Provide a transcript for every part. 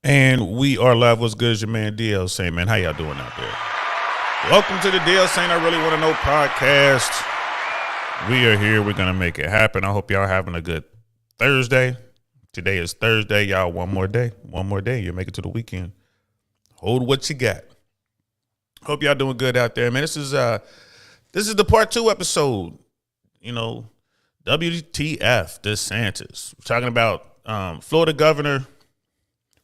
And we are live. What's good? It's your man DL Saint, man. How y'all doing out there? Welcome to the DL Saint I Really Want to Know podcast. We are here. We're going to make it happen. I hope y'all having a good Thursday. Today is Thursday. Y'all, one more day. One more day. You'll make it to the weekend. Hold what you got. Hope y'all doing good out there, man. This is the part 2 episode. You know, WTF, DeSantis. We're talking about Florida Governor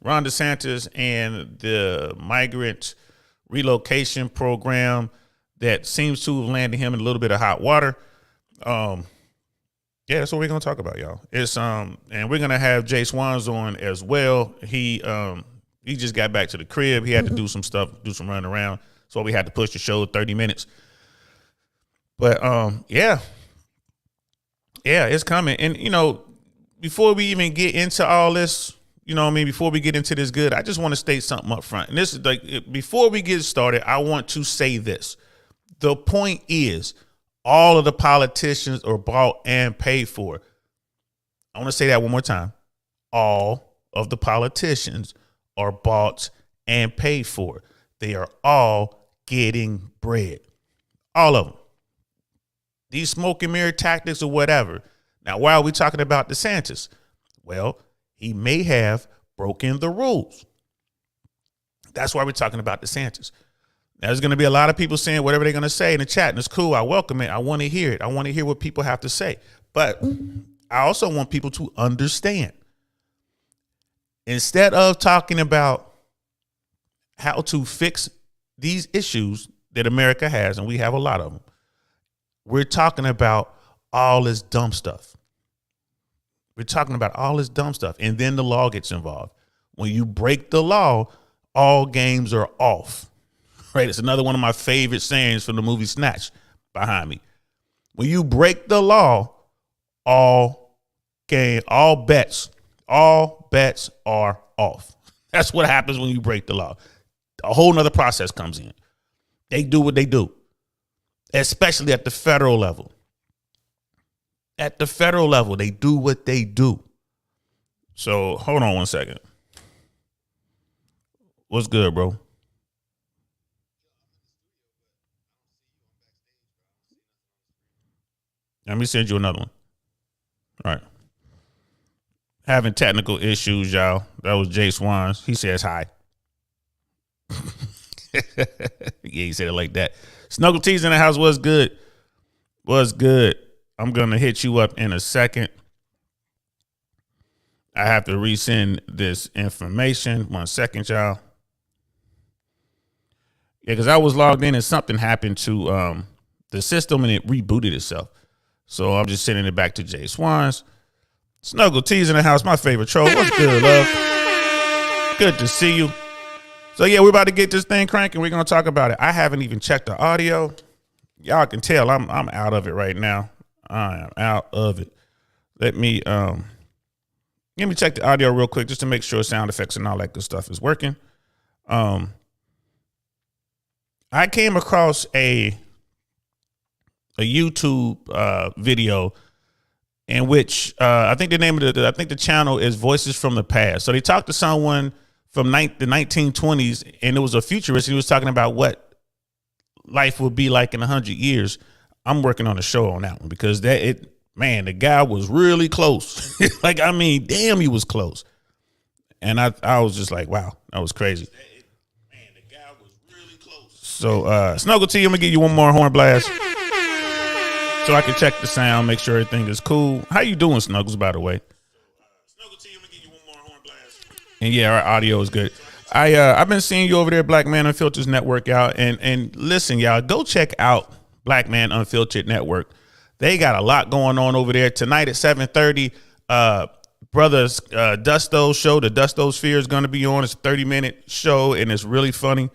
Ron DeSantis and the migrant relocation program that seems to have landed him in a little bit of hot water. Yeah, that's what we're gonna talk about, y'all. It's and we're gonna have Jswans on as well. He just got back to the crib. He had to do some stuff, do some running around, so we had to push the show 30 minutes. But yeah, it's coming. And you know, before we even get into all this. You know what I mean? Before we get into this good, I just want to state something up front. And this is like, before we get started, I want to say this. The point is, all of the politicians are bought and paid for. I want to say that one more time. All of the politicians are bought and paid for. They are all getting bread. All of them. These smoke and mirror tactics or whatever. Now, why are we talking about DeSantis? Well, he may have broken the rules. That's why we're talking about DeSantis. Now, there's going to be a lot of people saying whatever they're going to say in the chat, and it's cool. I welcome it. I want to hear it. I want to hear what people have to say. But I also want people to understand. Instead of talking about how to fix these issues that America has, and we have a lot of them, we're talking about all this dumb stuff. We're talking about all this dumb stuff, and then the law gets involved. When you break the law, all games are off. Right? It's another one of my favorite sayings from the movie Snatch behind me. When you break the law, all bets are off. That's what happens when you break the law. A whole nother process comes in. They do what they do, especially at the federal level. At the federal level, they do what they do. So hold on one second. What's good, bro? Let me send you another one. All right. Having technical issues, y'all. That was Jswans. He says hi. Yeah, he said it like that. Snuggle T's in the house. What's good? What's good? I'm going to hit you up in a second. I have to resend this information. 1 second, y'all. Yeah, because I was logged in and something happened to the system and it rebooted itself. So I'm just sending it back to Jswans. Snuggle T's in the house. My favorite troll. What's good, love? Good to see you. So, yeah, we're about to get this thing cranking. We're going to talk about it. I haven't even checked the audio. Y'all can tell I'm out of it right now. I am out of it. Let me check the audio real quick just to make sure sound effects and all that good stuff is working. I came across a YouTube video in which I think the name of the channel is Voices from the Past. So they talked to someone from the 1920s, and it was a futurist. He was talking about what life would be like in 100 years. I'm working on a show on that one because the guy was really close. Like, I mean, damn, he was close. And I was just like, wow, that was crazy. Man, the guy was really close. So, Snuggle T, I'm gonna give you one more horn blast so I can check the sound, make sure everything is cool. How you doing, Snuggles, by the way? Snuggle T, I'm gonna give you one more horn blast. And yeah, our audio is good. I've been seeing you over there, Black Man Unfiltered Network, y'all. And listen, y'all, go check out Black Man Unfiltered Network. They got a lot going on over there tonight at 7:30. Brothers Dusto's show, the Dustosphere, is going to be on. It's a 30-minute show, and it's really funny.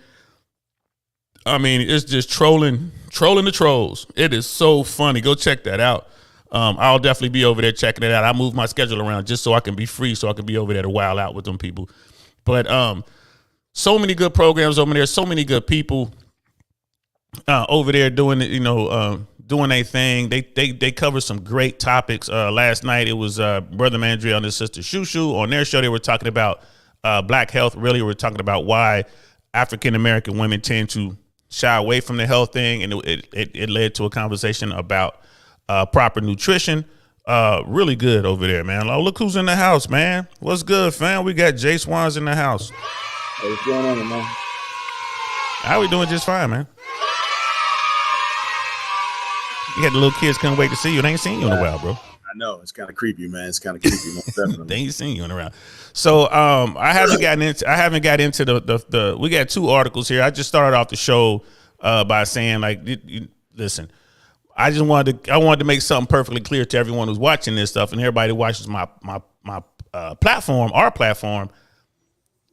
I mean, it's just trolling the trolls. It is so funny. Go check that out. I'll definitely be over there checking it out. I move my schedule around just so I can be free, so I can be over there to wild out with them people. But so many good programs over there, so many good people over there doing it, doing their thing. They cover some great topics. Last night it was Brother Mandriel and his sister Shushu. On their show, they were talking about Black health. Really, we're talking about why African American women tend to shy away from the health thing, and it led to a conversation about proper nutrition. Really good over there, man. Oh, look who's in the house, man. What's good, fam? We got Jswans in the house. Hey, what's going on, man? How we doing? Just fine, man. You had the little kids couldn't wait to see you. They ain't seen you in a while, bro. I know, it's kind of creepy, man. It's kind of creepy, most definitely. They ain't seen you in around. So I haven't got into the we got 2 articles here. I just started off the show by saying, like, listen, I wanted to make something perfectly clear to everyone who's watching this stuff and everybody who watches my platform, our platform.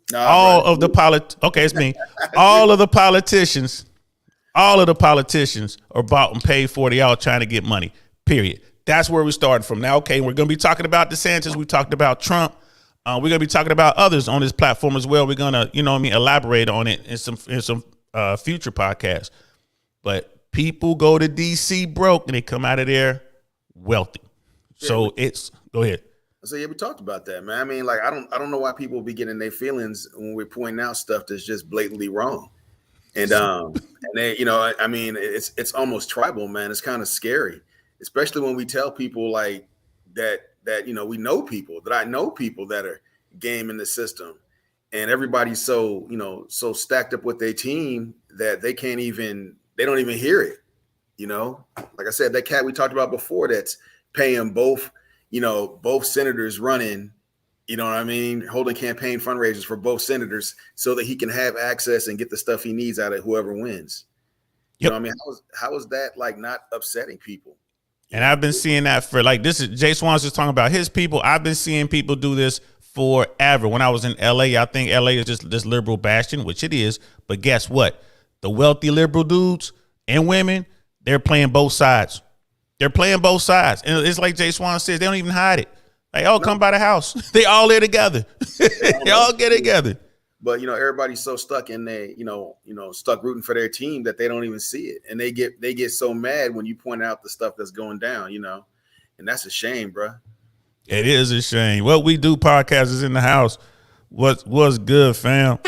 It's me. All of the politicians are bought and paid for. They all trying to get money. Period. That's where we started from. Now, okay, we're going to be talking about DeSantis. We talked about Trump. We're going to be talking about others on this platform as well. We're going to, elaborate on it in some future podcasts. But people go to DC broke and they come out of there wealthy. Yeah, so go ahead. So yeah, we talked about that, man. I mean, like, I don't know why people be getting their feelings when we're pointing out stuff that's just blatantly wrong. And they, I mean, it's almost tribal, man. It's kind of scary, especially when we tell people like that we know people, that I know people that are gaming the system, and everybody's so stacked up with their team that they don't even hear it. Like I said, that cat we talked about before that's paying both senators running, you know what I mean, holding campaign fundraisers for both senators so that he can have access and get the stuff he needs out of whoever wins. You know what I mean? How is that like not upsetting people? And I've been seeing that for like, this is Jswans is talking about his people. I've been seeing people do this forever. When I was in LA, I think LA is just this liberal bastion, which it is. But guess what? The wealthy liberal dudes and women, they're playing both sides. They're playing both sides. And it's like Jswans says, they don't even hide it. Like, come by the house. They all there together. They all get together. But everybody's so stuck in there, stuck rooting for their team that they don't even see it, and they get so mad when you point out the stuff that's going down, and that's a shame, bro. It is a shame. What we do podcast is in the house. What's good, fam?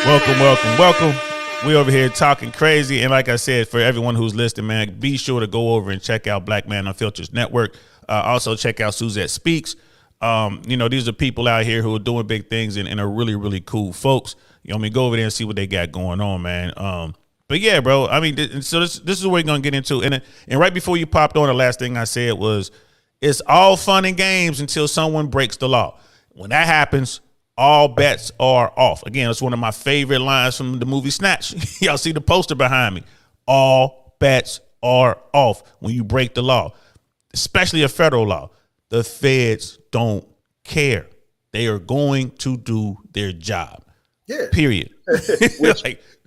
Welcome. We over here talking crazy, and like I said, for everyone who's listening, man, be sure to go over and check out Black Man Unfiltered Network. Also check out Suzette Speaks. These are people out here who are doing big things and are really, really cool folks. Go over there and see what they got going on, man. But yeah, bro, I mean, so this is what we're going to get into. And right before you popped on, the last thing I said was, it's all fun and games until someone breaks the law. When that happens, all bets are off. Again, it's one of my favorite lines from the movie Snatch. Y'all see the poster behind me. All bets are off when you break the law, especially a federal law. The feds don't care. They are going to do their job. Yeah. Period.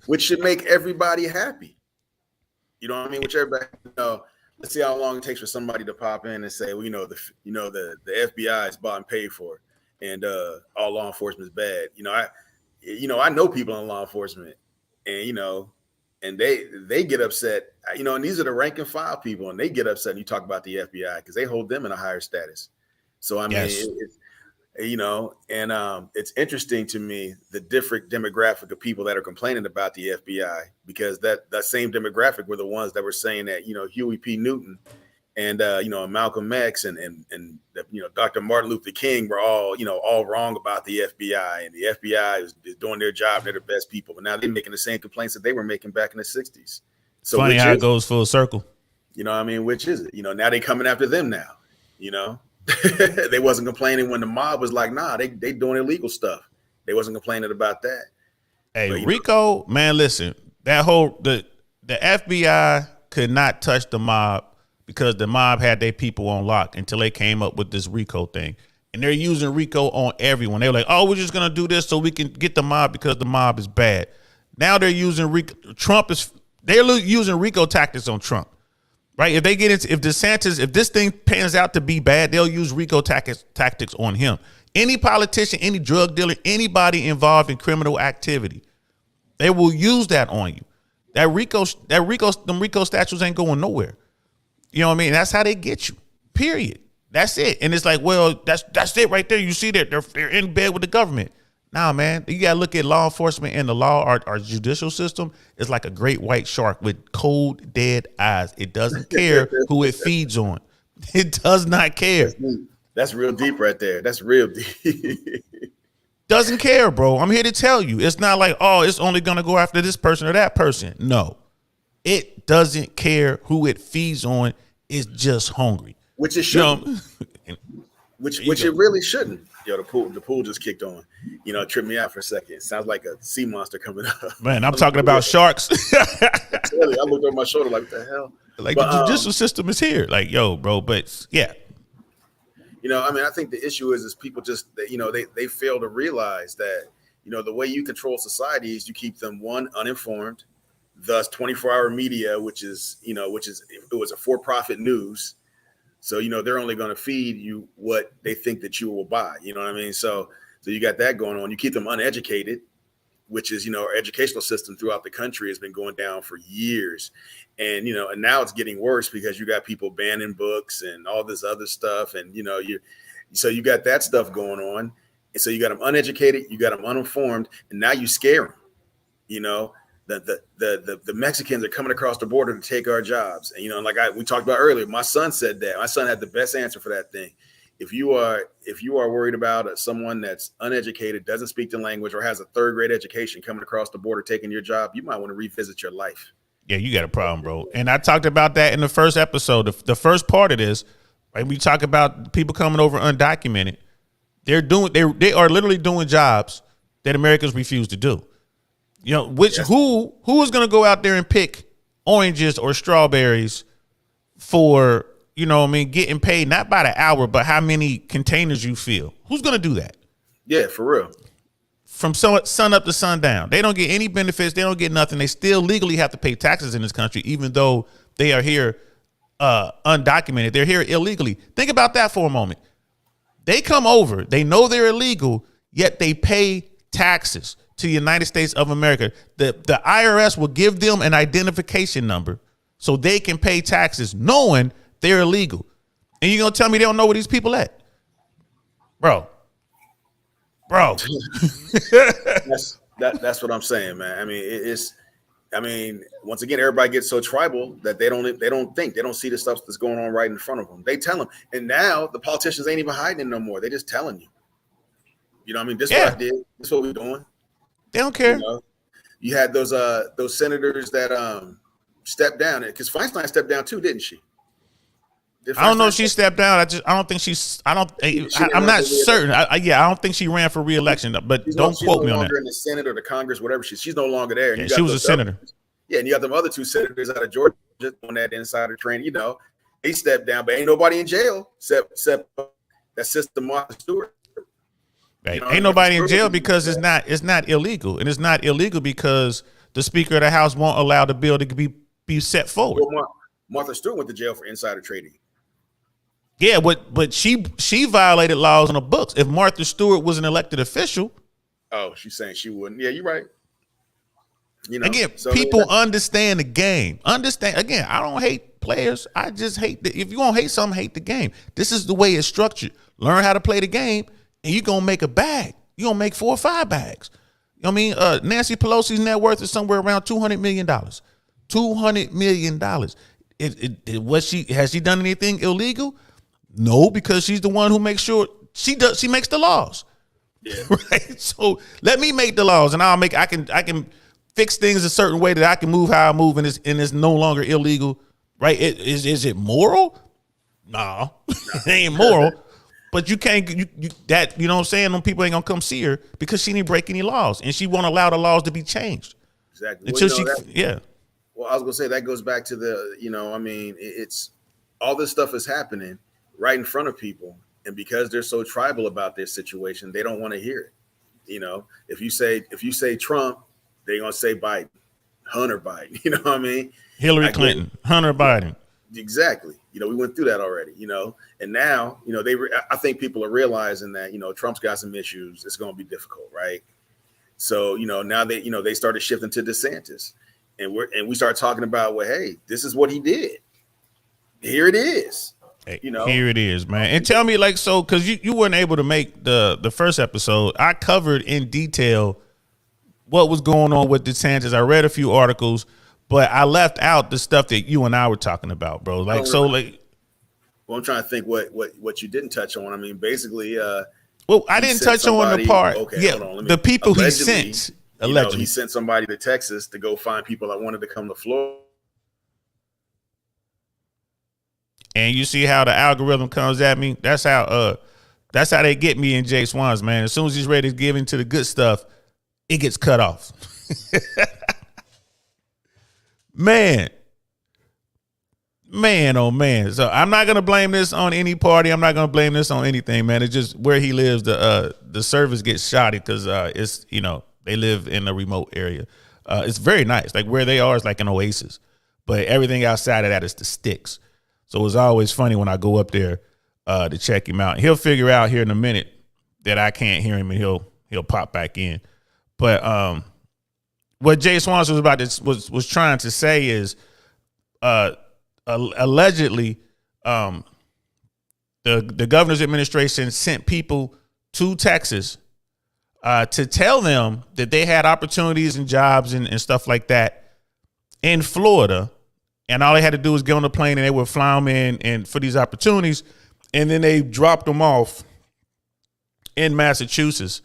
Which should make everybody happy. You know what I mean? Which everybody, let's see how long it takes for somebody to pop in and say, well, the FBI is bought and paid for, and all law enforcement is bad. I know people in law enforcement, and and they get upset, and these are the rank and file people, and they get upset when you talk about the FBI because they hold them in a higher status. So I mean, yes. It's interesting to me, the different demographic of people that are complaining about the FBI, because that same demographic were the ones that were saying that Huey P. Newton and Malcolm X and Dr. Martin Luther King were all wrong about the FBI, and the FBI is doing their job. They're the best people, but now they're making the same complaints that they were making back in the 60s. So funny how it goes full circle. Which is it? Now they coming after them now. They wasn't complaining when the mob was like, nah, they doing illegal stuff. They wasn't complaining about that. Hey, but, Rico, man, listen, the FBI could not touch the mob because the mob had their people on lock until they came up with this RICO thing. And they're using RICO on everyone. They were like, oh, we're just going to do this so we can get the mob because the mob is bad. Now they're using RICO. They're using RICO tactics on Trump. Right? If this thing pans out to be bad, they'll use RICO tactics on him. Any politician, any drug dealer, anybody involved in criminal activity, they will use that on you. Them RICO statutes ain't going nowhere. You know what I mean? That's how they get you. Period. That's it. And it's like, well, that's it right there. You see that they're in bed with the government. Nah, man, you gotta look at law enforcement and the law. Our judicial system is like a great white shark with cold, dead eyes. It doesn't care who it feeds on. It does not care. That's real deep right there. That's real deep. Doesn't care, bro. I'm here to tell you. It's not like, oh, it's only gonna go after this person or that person. No, it doesn't care who it feeds on. It's just hungry. Which it shouldn't. Which it really shouldn't. Yo, the pool just kicked on. You know, it tripped me out for a second. It sounds like a sea monster coming up. Man, I'm talking about sharks. I looked over my shoulder like, what the hell? Like, the judicial system is here. Like, yo, bro, but yeah. You know, I mean, I think the issue is people just, you know, they fail to realize that, you know, the way you control society is you keep them, one, uninformed, thus 24-hour media, which is it was a for-profit news. So, you know, they're only going to feed you what they think that you will buy. You know what I mean? So you got that going on. You keep them uneducated, which is, you know, our educational system throughout the country has been going down for years. And, you know, and now it's getting worse because you got people banning books and all this other stuff. And, you know, so you got that stuff going on. And so you got them uneducated, you got them uninformed, and now you scare them. You know, the Mexicans are coming across the border to take our jobs. And, you know, like we talked about earlier, my son said that. My son had the best answer for that thing. If you are worried about someone that's uneducated, doesn't speak the language, or has a third grade education coming across the border taking your job, you might want to revisit your life. Yeah, you got a problem, bro. And I talked about that in the first episode. The first part of this, right? We talk about people coming over undocumented. They are literally doing jobs that Americans refuse to do. You know, who is going to go out there and pick oranges or strawberries for, you know what I mean, getting paid not by the hour, but how many containers you fill? Who's going to do that? Yeah, for real. From sun up to sundown. They don't get any benefits. They don't get nothing. They still legally have to pay taxes in this country, even though they are here undocumented. They're here illegally. Think about that for a moment. They come over. They know they're illegal, yet they pay taxes to the United States of America. The IRS will give them an identification number so they can pay taxes knowing they're illegal. And you're going to tell me they don't know where these people at? Bro. That's what I'm saying, man. I mean, once again, everybody gets so tribal that they don't see the stuff that's going on right in front of them. They tell them, and now the politicians ain't even hiding it no more. They just telling you. You know what I mean? This is what I did. This is what we're doing. They don't care. You know? You had those senators that stepped down, because Feinstein stepped down too, didn't she? I don't know if she stepped down. I'm not certain. I don't think she ran for re-election, but don't quote me on that. She's no longer in the Senate or the Congress, whatever. She's no longer there. Yeah, she was a senator. Yeah, and you got them other two senators out of Georgia on that insider training. You know, they stepped down, but ain't nobody in jail except that sister Martha Stewart. Right. You know, ain't nobody in jail because it's not illegal, and it's not illegal because the Speaker of the House won't allow the bill to be set forward. Well, Martha Stewart went to jail for insider trading. Yeah, but she violated laws on the books. If Martha Stewart was an elected official, she's saying she wouldn't. Yeah, you're right. You know, again, people understand the game. Again, I don't hate players. I just hate if you gonna hate something, hate the game. This is the way it's structured. Learn how to play the game, and you're gonna make a bag. You're gonna make 4 or 5 bags. You know what I mean? Nancy Pelosi's net worth is somewhere around $200 million. $200 million. Has she done anything illegal? No, because she's the one who makes sure she makes the laws. Yeah. Right. So let me make the laws, and I can fix things a certain way that I can move how I move, and it's no longer illegal. Right. Is it moral? No, it ain't moral. But you can't you know what I'm saying? Them people ain't gonna come see her because she didn't break any laws, and she won't allow the laws to be changed. Exactly. Until Well, I was gonna say that goes back to it's all this stuff is happening right in front of people, and because they're so tribal about their situation, they don't want to hear it. You know, if you say Trump, they're gonna say Biden, Hunter Biden. You know what I mean? Hillary Clinton, Hunter Biden. Exactly. You know, we went through that already. You know, and now I think people are realizing that Trump's got some issues. It's going to be difficult, right? So now they started shifting to DeSantis, and we start talking about, well, hey, this is what he did. Here it is. Hey, You know, here it is, man. And tell me, like, so, because you weren't able to make the first episode. I covered in detail what was going on with DeSantis. I read a few articles, but I left out the stuff that you and I were talking about, bro. Like, so, like, well, I'm trying to think what you didn't touch on. I mean, basically, well, I didn't touch on the part. Okay, yeah, hold on. the people he sent. Allegedly, he sent somebody to Texas to go find people that wanted to come to Florida. And you see how the algorithm comes at me. That's how they get me in Jswans, man. As soon as he's ready to give into the good stuff, it gets cut off. Man, oh man. So I'm not gonna blame this on any party. I'm not gonna blame this on anything, man. It's just where he lives. The service gets shoddy because it's, you know, they live in a remote area. It's very nice. Like where they are is like an oasis, but everything outside of that is the sticks. So it's always funny when I go up there to check him out. He'll figure out here in a minute that I can't hear him, and he'll pop back in. But what Jswans was about to was trying to say is, allegedly, the governor's administration sent people to Texas to tell them that they had opportunities and jobs and stuff like that in Florida. And all they had to do was get on the plane and they would fly them in and for these opportunities. And then they dropped them off in Massachusetts,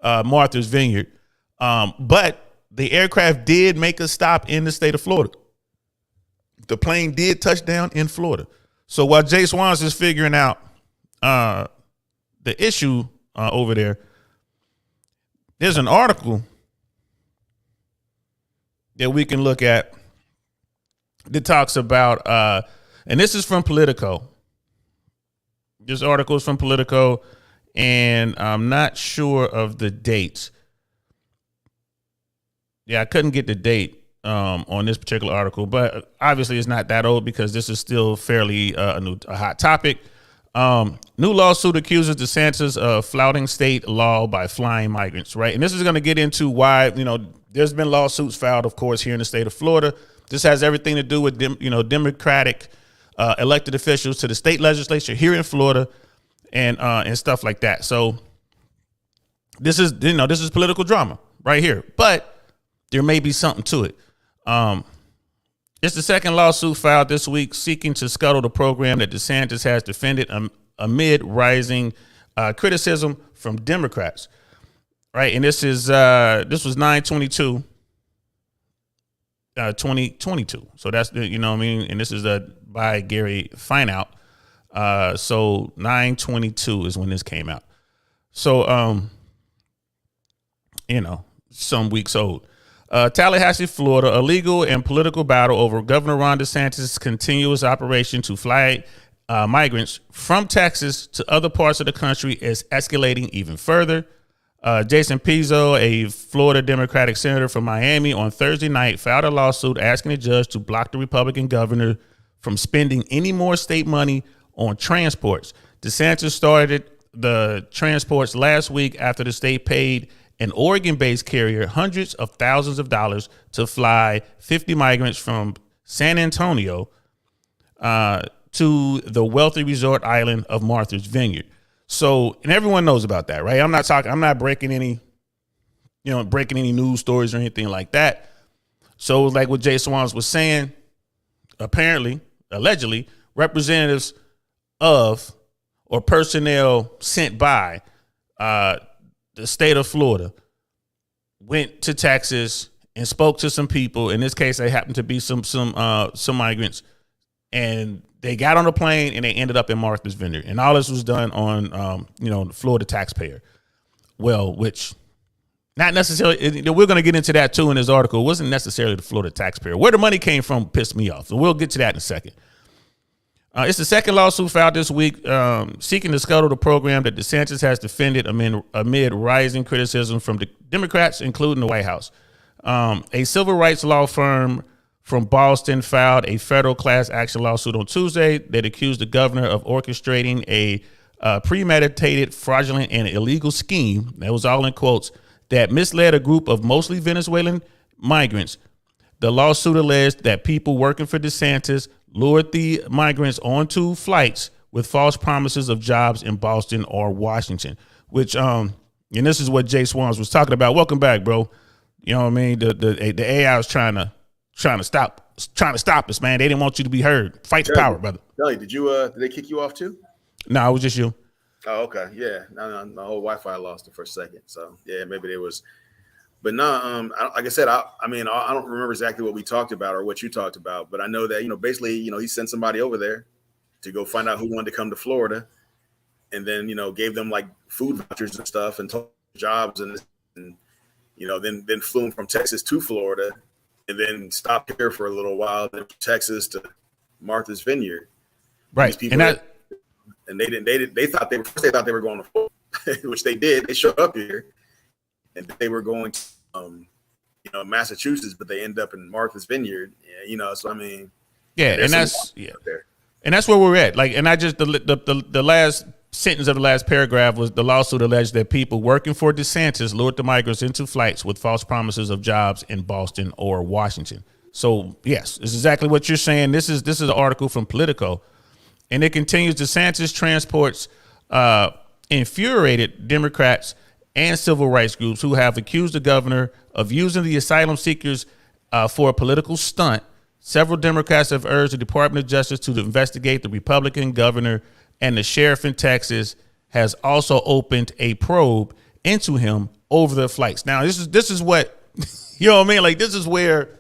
Martha's Vineyard. But the aircraft did make a stop in the state of Florida. The plane did touch down in Florida. So while Jswans is figuring out the issue over there, there's an article that we can look at that talks about, and this is from Politico. This article is from Politico, and I'm not sure of the dates. Yeah, I couldn't get the date on this particular article, but obviously it's not that old because this is still fairly a hot topic. New lawsuit accuses DeSantis of flouting state law by flying migrants, right? And this is going to get into why, you know, there's been lawsuits filed, of course, here in the state of Florida. This has everything to do with, Democratic elected officials to the state legislature here in Florida and stuff like that. So this is political drama right here, but there may be something to it. It's the second lawsuit filed this week seeking to scuttle the program that DeSantis has defended amid rising criticism from Democrats. Right. And this was 9/22. 2022. So that's the, and this is by Gary Fineout. So 9/22 is when this came out. So, some weeks old. Tallahassee, Florida, a legal and political battle over Governor Ron DeSantis' continuous operation to fly migrants from Texas to other parts of the country is escalating even further. Jason Pizzo, a Florida Democratic senator from Miami, on Thursday night filed a lawsuit asking the judge to block the Republican governor from spending any more state money on transports. DeSantis started the transports last week after the state paid an Oregon-based carrier hundreds of thousands of dollars to fly 50 migrants from San Antonio to the wealthy resort island of Martha's Vineyard. So, and everyone knows about that, right? I'm not breaking any news stories or anything like that. So like what Jswans was saying, allegedly, representatives of or personnel sent by the state of Florida went to Texas and spoke to some people. In this case, they happened to be some migrants, and they got on a plane and they ended up in Martha's Vineyard. And all this was done on, the Florida taxpayer. Well, which not necessarily, we're going to get into that too in this article. It wasn't necessarily the Florida taxpayer. Where the money came from pissed me off. So we'll get to that in a second. It's the second lawsuit filed this week seeking to scuttle the program that DeSantis has defended amid rising criticism from the Democrats, including the White House. A civil rights law firm from Boston filed a federal class action lawsuit on Tuesday that accused the governor of orchestrating a premeditated, fraudulent, and illegal scheme, that was all in quotes, that misled a group of mostly Venezuelan migrants. The lawsuit alleged that people working for DeSantis lured the migrants onto flights with false promises of jobs in Boston or Washington, which, and this is what Jswans was talking about. Welcome back, bro. You know what I mean? The AI was trying to stop us, man. They didn't want you to be heard. Fight the power, brother. Kelly, did they kick you off too? No, it was just you. Oh, okay. Yeah. No, my whole Wi-Fi lost it for a second. So yeah, maybe there was, but no, like I said, I don't remember exactly what we talked about or what you talked about, but I know that, basically, he sent somebody over there to go find out who wanted to come to Florida, and then, gave them like food vouchers and stuff and jobs and then flew them from Texas to Florida, and then stopped here for a little while, then from Texas to Martha's Vineyard. Right. And they thought they were going to Florida, which they did. They showed up here and they were going to, Massachusetts, but they end up in Martha's Vineyard. Yeah, so I mean, yeah, and that's where we're at. Like, and I just the last sentence of the last paragraph was the lawsuit alleged that people working for DeSantis lured the migrants into flights with false promises of jobs in Boston or Washington. So yes, it's exactly what you're saying. This is an article from Politico, and it continues. DeSantis transports infuriated Democrats and civil rights groups who have accused the governor of using the asylum seekers for a political stunt. Several Democrats have urged the Department of Justice to investigate the Republican governor, and the sheriff in Texas has also opened a probe into him over the flights. Now, this is what, you know what I mean? Like, this is where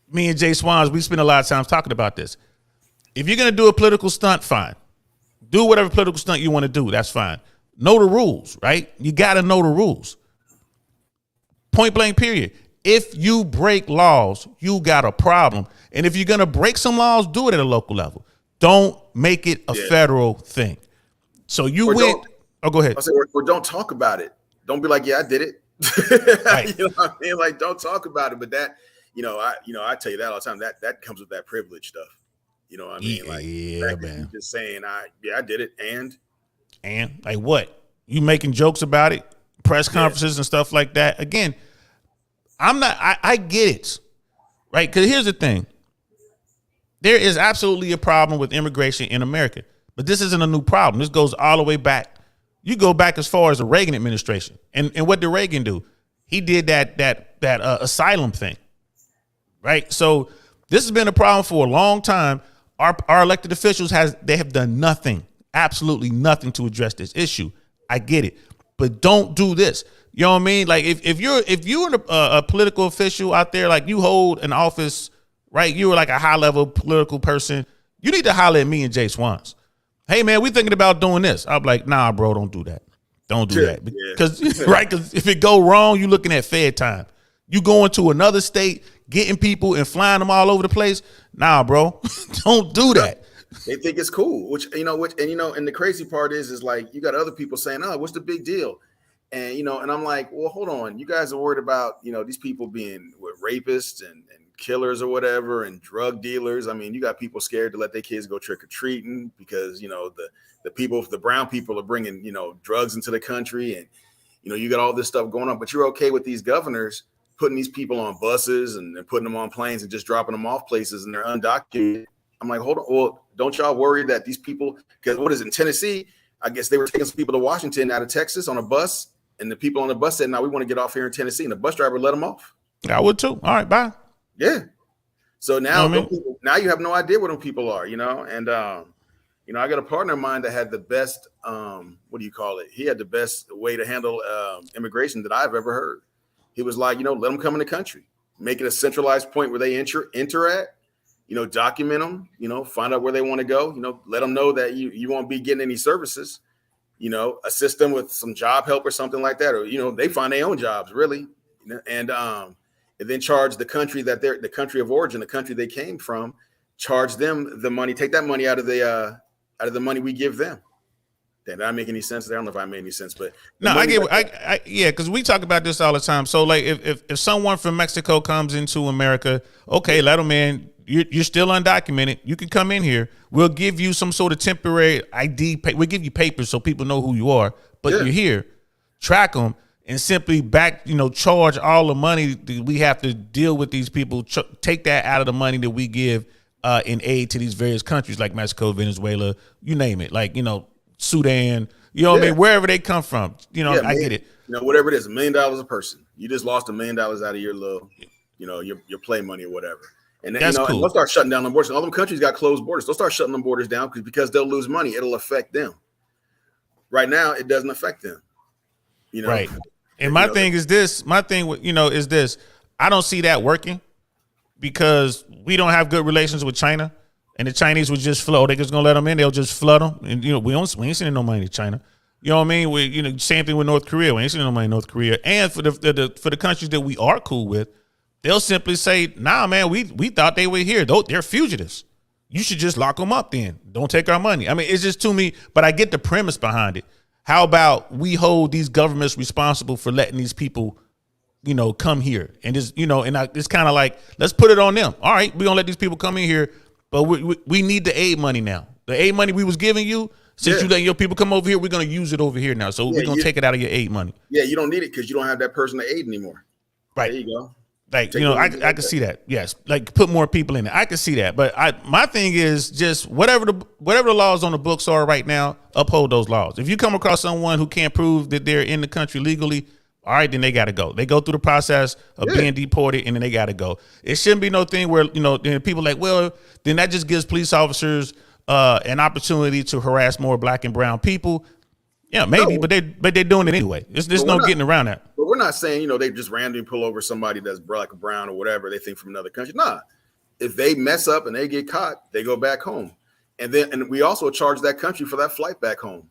me and Jswans, we spend a lot of time talking about this. If you're going to do a political stunt, fine. Do whatever political stunt you want to do. That's fine. Know the rules, right? You got to know the rules. Point blank, period. If you break laws, you got a problem. And if you're going to break some laws, do it at a local level. Don't make it a federal thing. So you went. Oh, go ahead. I say, or don't talk about it. Don't be like, yeah, I did it. Right. You know what I mean? Like, don't talk about it. But that, I tell you that all the time. That comes with that privilege stuff. You know what I mean? Like, yeah, man. Just saying, I did it, and like what? You making jokes about it, press conferences and stuff like that. Again, I get it, right? Because here's the thing. There is absolutely a problem with immigration in America, but this isn't a new problem. This goes all the way back. You go back as far as the Reagan administration, and what did Reagan do? He did that asylum thing, right? So this has been a problem for a long time. Our elected officials have done nothing, absolutely nothing to address this issue. I get it, but don't do this. You know what I mean? Like if you're a political official out there, like you hold an office, right? You were like a high level political person. You need to holler at me and Jswans. Hey man, we thinking about doing this. I'm like, nah, bro, don't do that. Don't do that because right? Because if it go wrong, you looking at Fed time. You going to another state, getting people and flying them all over the place. Nah, bro, don't do that. They think it's cool, and the crazy part is like you got other people saying, "Oh, what's the big deal?" And and I'm like, well, hold on, you guys are worried about these people being rapists and killers or whatever, and drug dealers. I mean, you got people scared to let their kids go trick or treating because the brown people are bringing drugs into the country, and you got all this stuff going on. But you're okay with these governors putting these people on buses and putting them on planes and just dropping them off places, and they're undocumented. I'm like, hold on. Well, don't y'all worry that these people, because what is it in Tennessee? I guess they were taking some people to Washington out of Texas on a bus, and the people on the bus said, "No, we want to get off here in Tennessee," and the bus driver let them off. I would too. All right, bye. Yeah. So now, now you have no idea where them people are, and I got a partner of mine that had the best, He had the best way to handle immigration that I've ever heard. He was like, let them come in the country, make it a centralized point where they enter at, document them, find out where they want to go, let them know that you won't be getting any services, assist them with some job help or something like that. Or, they find their own jobs really. And then charge the country the country of origin, the country they came from, charge them the money, take that money out of the money we give them. Did I make any sense there? I don't know if I made any sense, but no, because we talk about this all the time. So like if someone from Mexico comes into America, okay, let them in. You're still undocumented. You can come in here. We'll give you some sort of temporary ID. We'll give you papers so people know who you are, but you're here. Track them and simply charge all the money that we have to deal with these people. Take that out of the money that we give in aid to these various countries like Mexico, Venezuela, you name it, like, Sudan, what I mean, wherever they come from, I get it. Whatever it is, $1 million a person. You just lost $1 million out of your little, your play money or whatever. And then, that's cool. And they'll start shutting down the borders. All them countries got closed borders. They'll start shutting them borders down because they'll lose money. It'll affect them. Right now, it doesn't affect them. Right. And my thing is this. My thing, is this. I don't see that working because we don't have good relations with China, and the Chinese would just flood. They're just gonna let them in. They'll just flood them, and we ain't sending no money to China. You know what I mean? Same thing with North Korea. We ain't sending no money to North Korea. And for the countries that we are cool with, they'll simply say, "Nah, man, we thought they were here. They're fugitives. You should just lock them up then. Don't take our money." I mean, it's just to me, but I get the premise behind it. How about we hold these governments responsible for letting these people, come here? And it's, it's kind of like, let's put it on them. All right, we're going to let these people come in here, but we need the aid money now. The aid money we was giving you, since you letting your people come over here, we're going to use it over here now. So we're going to take it out of your aid money. Yeah, you don't need it because you don't have that person to aid anymore. Right. There you go. Like, I can see that. Yes. Like, put more people in it. I can see that. But my thing is just whatever the laws on the books are right now, uphold those laws. If you come across someone who can't prove that they're in the country legally, all right, then they got to go. They go through the process of being deported, and then they got to go. It shouldn't be no thing where, then people like, well, then that just gives police officers an opportunity to harass more black and brown people. Yeah, maybe, but they're doing it anyway. There's no getting around that. But we're not saying, they just randomly pull over somebody that's black or brown or whatever they think from another country. Nah, if they mess up and they get caught, they go back home. And we also charge that country for that flight back home.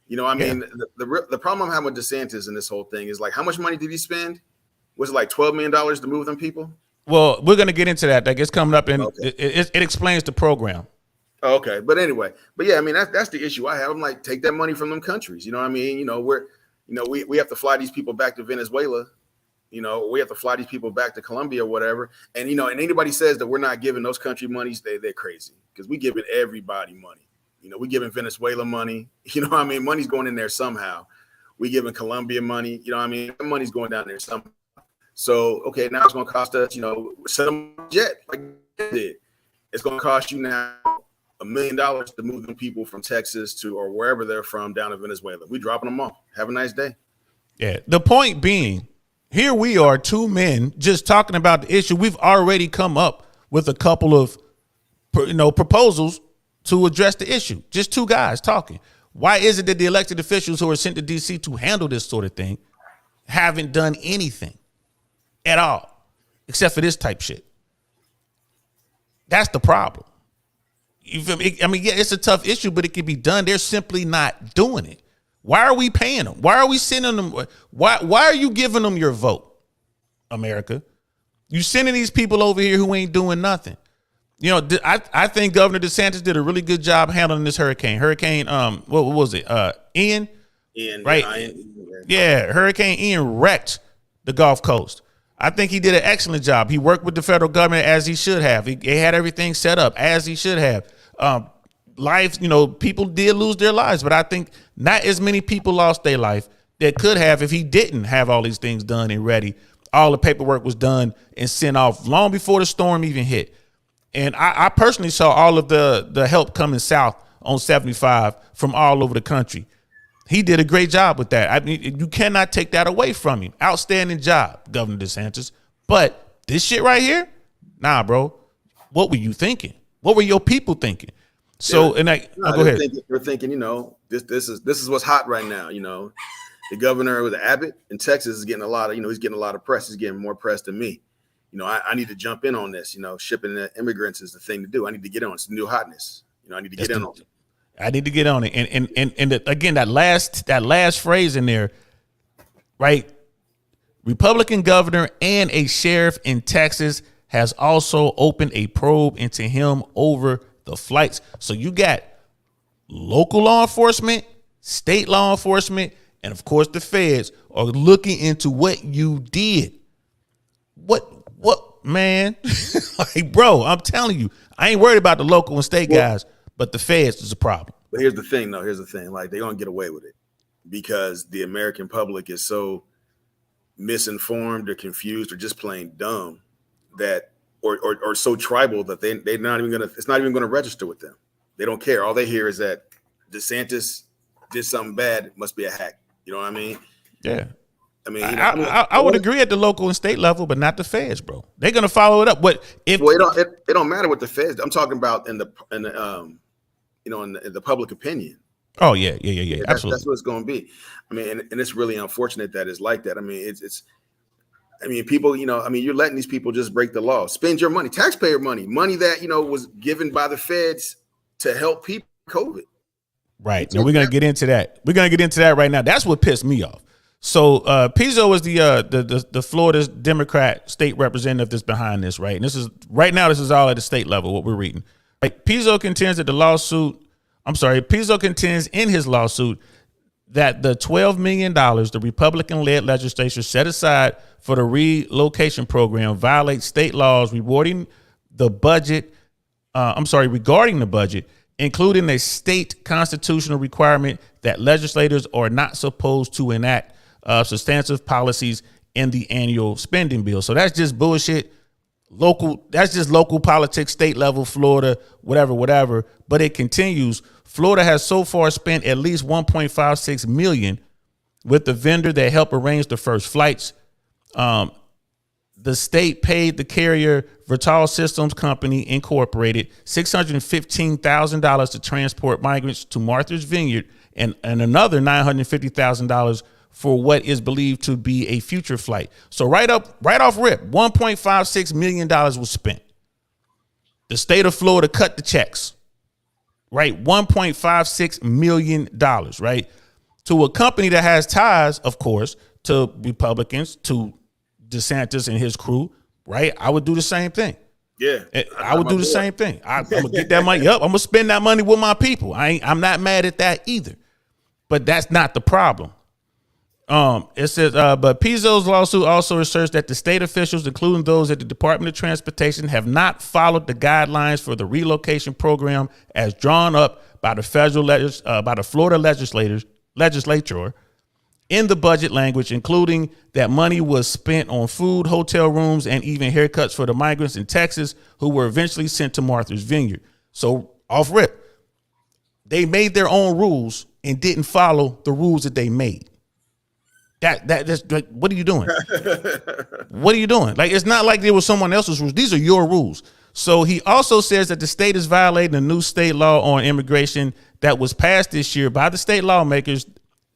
The problem I'm having with DeSantis and this whole thing is like, how much money did he spend? Was it like $12 million to move them people? Well, we're going to get into that. Like, it's coming up, and it explains the program. Okay, but anyway, yeah, I mean that's the issue I have. I'm like, take that money from them countries. You know what I mean? We have to fly these people back to Venezuela. We have to fly these people back to Colombia or whatever. And and anybody says that we're not giving those country monies, they're crazy because we giving everybody money. We giving Venezuela money. What I mean? Money's going in there somehow. We giving Colombia money. I mean, money's going down there somehow. So okay, now it's going to cost us. Set them a jet like they did. It's going to cost you now $1 million to move them people from Texas to or wherever they're from down to Venezuela. We dropping them off. Have a nice day. Yeah. The point being, here we are, two men just talking about the issue. We've already come up with a couple of, proposals to address the issue. Just two guys talking. Why is it that the elected officials who are sent to DC to handle this sort of thing haven't done anything at all, except for this type shit? That's the problem. You feel me? I mean, yeah, it's a tough issue, but it can be done. They're simply not doing it. Why are we paying them? Why are we sending them? Why are you giving them your vote, America? You sending these people over here who ain't doing nothing. I think Governor DeSantis did a really good job handling this hurricane. What was it? Ian, right? Yeah, Hurricane Ian wrecked the Gulf Coast. I think he did an excellent job. He worked with the federal government as he should have. He had everything set up as he should have. Lives, people did lose their lives, but I think not as many people lost their life that could have if he didn't have all these things done and ready. All the paperwork was done and sent off long before the storm even hit. And I personally saw all of the help coming south on 75 from all over the country. He did a great job with that. I mean, you cannot take that away from him. Outstanding job, Governor DeSantis. But this shit right here, nah, bro. What were you thinking? What were your people thinking? So, go ahead. We're thinking, this is what's hot right now. The governor with Abbott in Texas is getting a lot of, he's getting a lot of press. He's getting more press than me. I need to jump in on this. Shipping the immigrants is the thing to do. I need to get on. It's the new hotness. I need to get in on it. I need to get on it. And again, that last phrase in there, right? Republican governor and a sheriff in Texas has also opened a probe into him over the flights. So you got local law enforcement, state law enforcement, and of course the feds are looking into what you did. What, man? Like, bro, I'm telling you, I ain't worried about the local and state guys. But the feds is a problem. But here's the thing, though. Here's the thing. Like, they're going to get away with it because the American public is so misinformed or confused or just plain dumb that or so tribal that they're not even gonna. It's not even gonna register with them. They don't care. All they hear is that DeSantis did something bad. It must be a hack. You know what I mean? Yeah. I mean, I would agree at the local and state level, but not the feds, bro. They're gonna follow it up. But if it don't matter what the feds. I'm talking about in the public opinion. Oh yeah. Absolutely. That's what it's going to be. I mean, and it's really unfortunate that it's like that. I mean, it's. I mean, people. You're letting these people just break the law. Spend your money, taxpayer money that was given by the feds to help people with COVID. Right. Now we're gonna get into that. We're gonna get into that right now. That's what pissed me off. So Pizzo is the Florida's Democrat state representative that's behind this, right? And this is all at the state level, what we're reading. Right? Pizzo contends in his lawsuit that the $12 million the Republican-led legislature set aside for the relocation program violates state laws regarding the budget, including a state constitutional requirement that legislators are not supposed to enact substantive policies in the annual spending bill. So that's just bullshit. That's just local politics, state level, Florida, whatever. But it continues. Florida has so far spent at least $1.56 million with the vendor that helped arrange the first flights. The state paid the carrier Vital Systems Company Incorporated $615,000 to transport migrants to Martha's Vineyard and another $950,000 for what is believed to be a future flight. So right off rip, $1.56 million was spent. The state of Florida cut the checks, right? $1.56 million, right? To a company that has ties, of course, to Republicans, to DeSantis and his crew, right? I would do the same thing. Yeah. I would do the same thing. I'm going to get that money up. I'm going to spend that money with my people. I'm not mad at that either. But that's not the problem. It says, but Pizzo's lawsuit also asserts that the state officials, including those at the Department of Transportation, have not followed the guidelines for the relocation program as drawn up by the Florida legislature in the budget language, including that money was spent on food, hotel rooms, and even haircuts for the migrants in Texas who were eventually sent to Martha's Vineyard. So off rip, they made their own rules and didn't follow the rules that they made. That's like, what are you doing? What are you doing? Like, it's not like there was someone else's rules. These are your rules. So he also says that the state is violating a new state law on immigration that was passed this year by the state lawmakers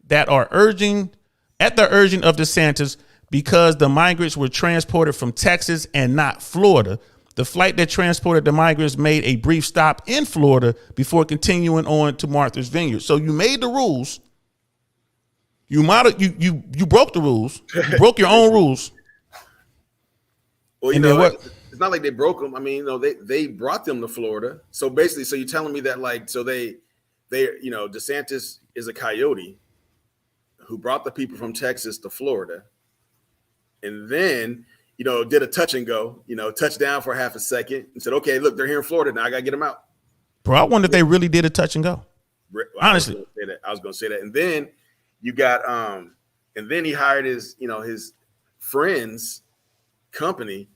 that are at the urging of DeSantis because the migrants were transported from Texas and not Florida. The flight that transported the migrants made a brief stop in Florida before continuing on to Martha's Vineyard. So you made the rules. You broke the rules. You broke your own rules. Well, it's not like they broke them. I mean, they brought them to Florida. So basically, so you're telling me that DeSantis is a coyote who brought the people from Texas to Florida, and then did a touch and go, touch down for half a second and said, okay, look, they're here in Florida now. I gotta get them out. Bro, I wonder if they really did a touch and go. Honestly, I was gonna say that, and then. You got and then he hired his friend's company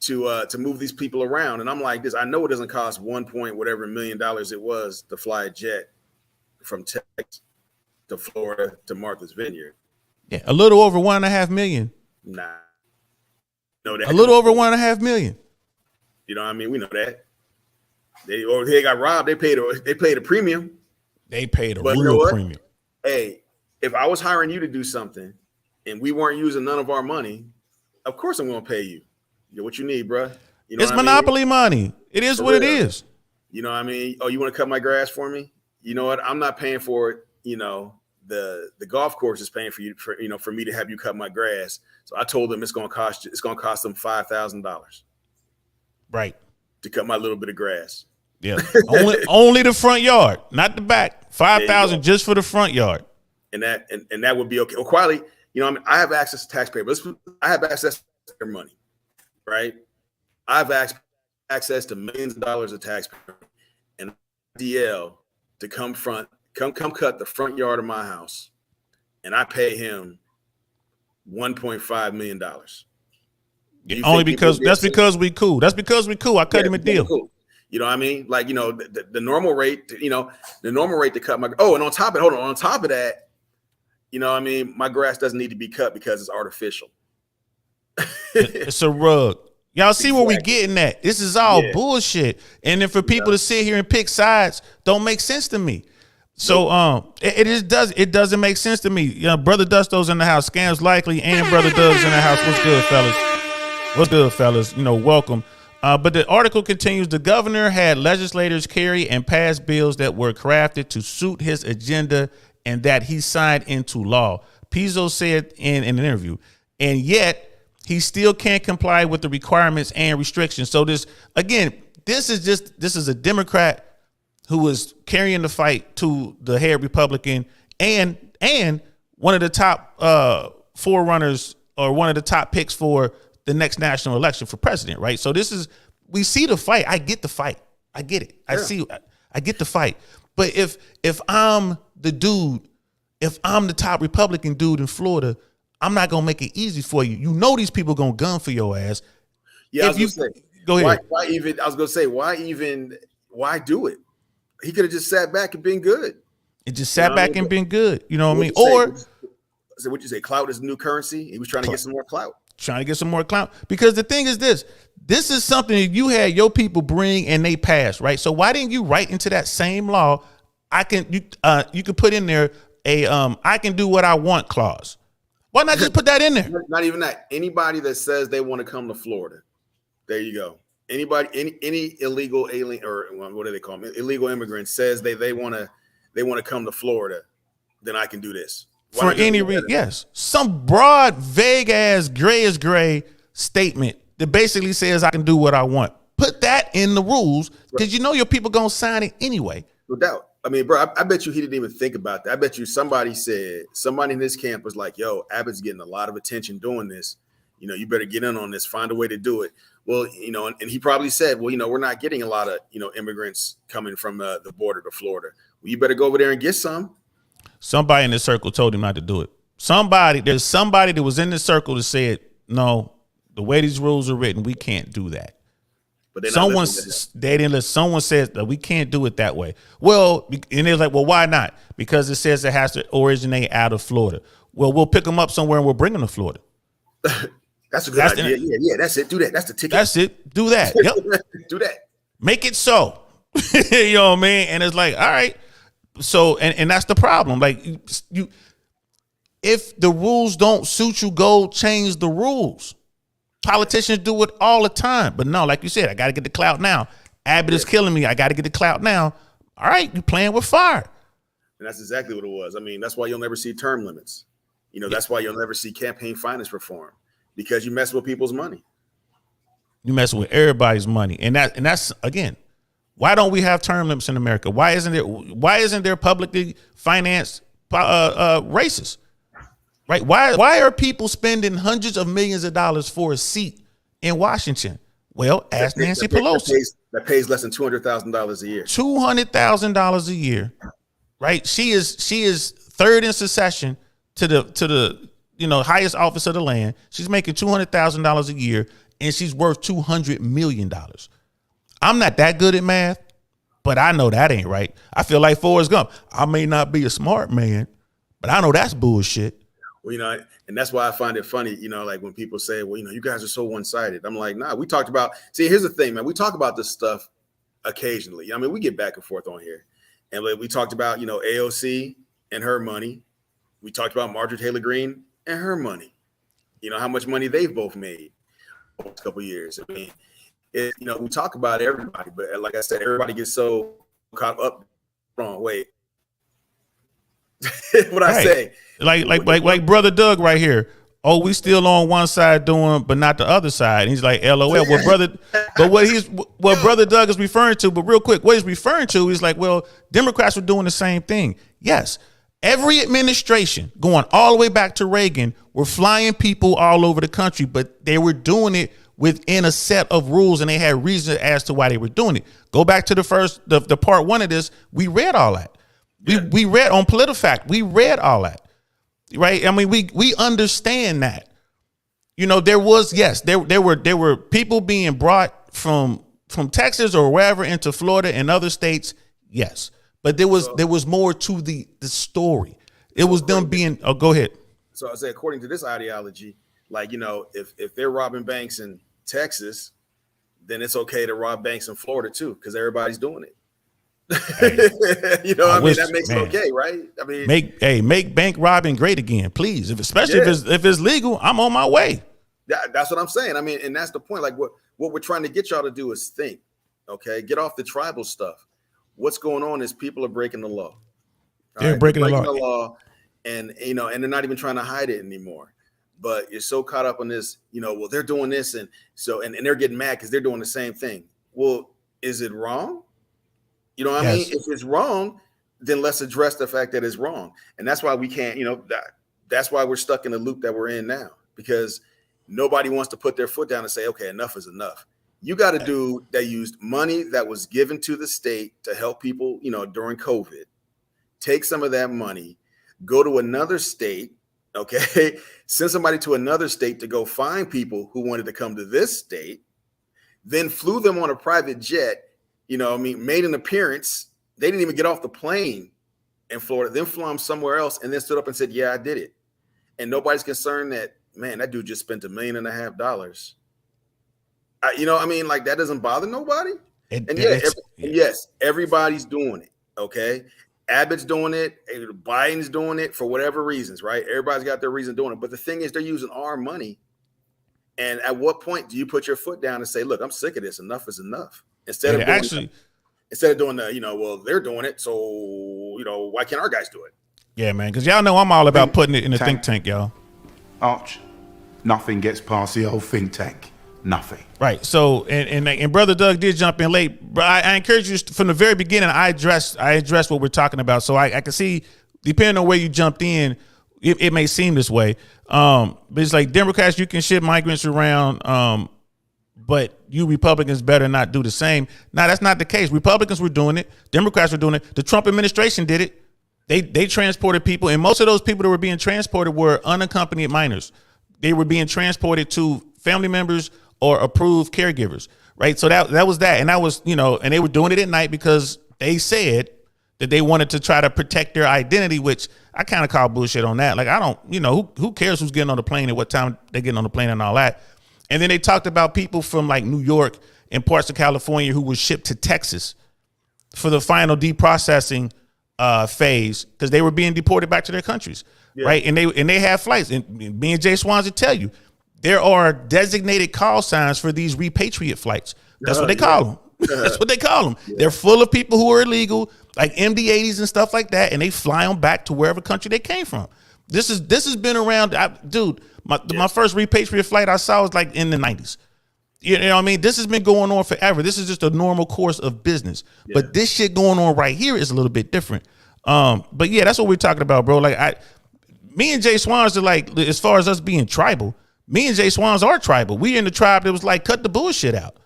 to move these people around. And I'm like this, I know it doesn't cost $1 million it was to fly a jet from Texas to Florida to Martha's Vineyard. Yeah, a little over $1.5 million. Nah. No, that a little over $1.5 million. You know what I mean? We know that. They got robbed, they paid a premium. They paid a real premium. Hey, if I was hiring you to do something and we weren't using none of our money, of course I'm going to pay you. You're what you need, bro. It's monopoly money. It is what it is. You know what I mean? Oh, you want to cut my grass for me? You know what? I'm not paying for it. The golf course is paying for you for me to have you cut my grass. So I told them it's going to cost them $5,000. Right. To cut my little bit of grass. Yeah. only the front yard, not the back. $5,000 just for the front yard. And that would be okay. Well, quietly, I have access to taxpayer, but I have access to their money, right? I have access to millions of dollars of taxpayer, and DL to come cut the front yard of my house, and I pay him $1.5 million. Only because that's because we cool. That's because we cool. I cut him a deal. Cool. You know what I mean? Like, the normal rate, the normal rate to cut my, and on top of that, you know what I mean? My grass doesn't need to be cut because it's artificial. It's a rug. Y'all see where we getting at? This is all bullshit. And then for people to sit here and pick sides don't make sense to me. So it doesn't make sense to me. You know, Brother Dusto's in the house, Scams Likely, and Brother Doug's in the house. What's good, fellas? What's good, fellas? Welcome. But the article continues. The governor had legislators carry and pass bills that were crafted to suit his agenda and that he signed into law. Pizzo said in an interview, and yet he still can't comply with the requirements and restrictions. So this is a Democrat who is carrying the fight to the head Republican and one of the top forerunners or one of the top picks for the next national election for president, right? So we see the fight. I get the fight. I get it. I get the fight. But if I'm the dude, if I'm the top Republican dude in Florida, I'm not gonna make it easy for you. You know these people gonna gun for your ass. Yeah, go ahead. Why do it? He could have just sat back and been good. It just sat back and been good. You know what I mean? So what you say? Clout is the new currency. He was trying to get some more clout. Because the thing is this is something that you had your people bring and they passed, right? So why didn't you write into that same law? You could put in there I can do what I want clause. Why not just put that in there? Not even that. Anybody that says they want to come to Florida, there you go. Anybody, any illegal alien or what do they call them? Illegal immigrant says they want to come to Florida, then I can do this. For any reason, yes. Some broad, vague ass, gray as gray statement that basically says I can do what I want. Put that in the rules because you know your people gonna sign it anyway. No doubt. I mean, bro, I bet you he didn't even think about that. I bet you somebody in this camp was like, yo, Abbott's getting a lot of attention doing this. You better get in on this, find a way to do it. Well, and he probably said, well, we're not getting a lot of, immigrants coming from the border to Florida. Well, you better go over there and get some. Somebody in the circle told him not to do it. There's somebody that was in the circle that said, no, the way these rules are written, we can't do that. But someone says that we can't do it that way. Well, and they're like, well, why not? Because it says it has to originate out of Florida. Well, we'll pick them up somewhere and we'll bring them to Florida. That's a good idea. Yeah, that's it. Do that. That's the ticket. That's it. Do that. Yep. Do that. Make it so. You know what I mean? And it's like, all right. So, and that's the problem. Like if the rules don't suit you, go change the rules. Politicians do it all the time. But no, like you said, I got to get the clout now. Abbott is killing me. I got to get the clout now. All right, you playing with fire. And that's exactly what it was. I mean, that's why you'll never see term limits. That's why you'll never see campaign finance reform, because you mess with people's money. You mess with everybody's money. And that's again, why don't we have term limits in America? Why isn't there publicly financed races? Right? Why are people spending hundreds of millions of dollars for a seat in Washington? Well, ask Nancy Pelosi. That pays less than $200,000 a year. $200,000 a year, right? She is third in succession to the highest office of the land. She's making $200,000 a year, and she's worth $200 million. I'm not that good at math, but I know that ain't right. I feel like Forrest Gump. I may not be a smart man, but I know that's bullshit. Well, and that's why I find it funny, like when people say, well, you guys are so one-sided. I'm like, nah, we talked about, here's the thing, man. We talk about this stuff occasionally. I mean, we get back and forth on here. And we talked about, AOC and her money. We talked about Marjorie Taylor Greene and her money. How much money they've both made over a couple of years. I mean, we talk about everybody, but like I said, everybody gets so caught up wrong way. What I say, like Brother Doug right here. Oh, we still on one side doing, but not the other side. And he's like, LOL. What Brother Doug is referring to, but real quick, what he's referring to is like, well, Democrats were doing the same thing. Yes, every administration going all the way back to Reagan were flying people all over the country, but they were doing it within a set of rules, and they had reasons as to why they were doing it. Go back to the part one of this. We read all that. We read on PolitiFact. We read all that, right? I mean, we understand that. You know, there were people being brought from Texas or wherever into Florida and other states. Yes, but there was more to the story. It was them being. Oh, go ahead. So I say, according to this ideology, like, you know, if they're robbing banks in Texas, then it's okay to rob banks in Florida too, because everybody's doing it. Hey, you know, I mean, that makes it okay, right? I mean, make bank robbing great again, please. Especially if it's legal, I'm on my way. That's what I'm saying. I mean, and that's the point. Like what we're trying to get y'all to do is think, okay, get off the tribal stuff. What's going on is people are breaking the law. They're breaking the law, and you know, and they're not even trying to hide it anymore. But you're so caught up on this, you know, well, they're doing this, and so and they're getting mad because they're doing the same thing. Well, is it wrong? You know what I mean? If it's wrong, then let's address the fact that it's wrong. And that's why we can't, you know, that's why we're stuck in the loop that we're in now, because nobody wants to put their foot down and say, okay, enough is enough. You got a dude that used money that was given to the state to help people, you know, during COVID, take some of that money, go to another state, okay, send somebody to another state to go find people who wanted to come to this state, then flew them on a private jet, you know, I mean, made an appearance. They didn't even get off the plane in Florida, then flew them somewhere else, and then stood up and said, yeah, I did it. And nobody's concerned that, man, that dude just spent $1.5 million. You know, I mean, like, that doesn't bother nobody. Yes, everybody's doing it. Okay. Abbott's doing it. Biden's doing it for whatever reasons, right? Everybody's got their reason doing it. But the thing is, they're using our money. And at what point do you put your foot down and say, look, I'm sick of this. Enough is enough. Instead of doing the, you know, well, they're doing it, so, you know, why can't our guys do it? Yeah, man, because y'all know I'm all about putting it in the think tank, y'all. Arch, nothing gets past the old think tank. Nothing. Right. So, and Brother Doug did jump in late, but I encourage you from the very beginning. I addressed what we're talking about, so I can see, depending on where you jumped in, it may seem this way. But it's like, Democrats, you can ship migrants around, but you Republicans better not do the same. Now, that's not the case. Republicans were doing it. Democrats were doing it. The Trump administration did it. They transported people, and most of those people that were being transported were unaccompanied minors. They were being transported to family members or approved caregivers, right? So that was that. And that was, you know, and they were doing it at night because they said that they wanted to try to protect their identity, which I kind of call bullshit on that. Like, I don't, you know, who cares who's getting on the plane and what time they're getting on the plane and all that. And then they talked about people from like New York and parts of California who were shipped to Texas for the final deprocessing phase because they were being deported back to their countries, right? And they have flights. And me and Jswans will tell you, there are designated call signs for these repatriate flights. That's what they call them. That's what they call them. They're full of people who are illegal, like MD-80s and stuff like that, and they fly them back to wherever country they came from. This has been around, dude. My first repatriate flight I saw was like in the 90s. You know what I mean? This has been going on forever. This is just a normal course of business. Yeah. But this shit going on right here is a little bit different. But yeah, that's what we're talking about, bro. Like me and Jswans are like, as far as us being tribal, me and Jswans are tribal. We in the tribe that was like, cut the bullshit out.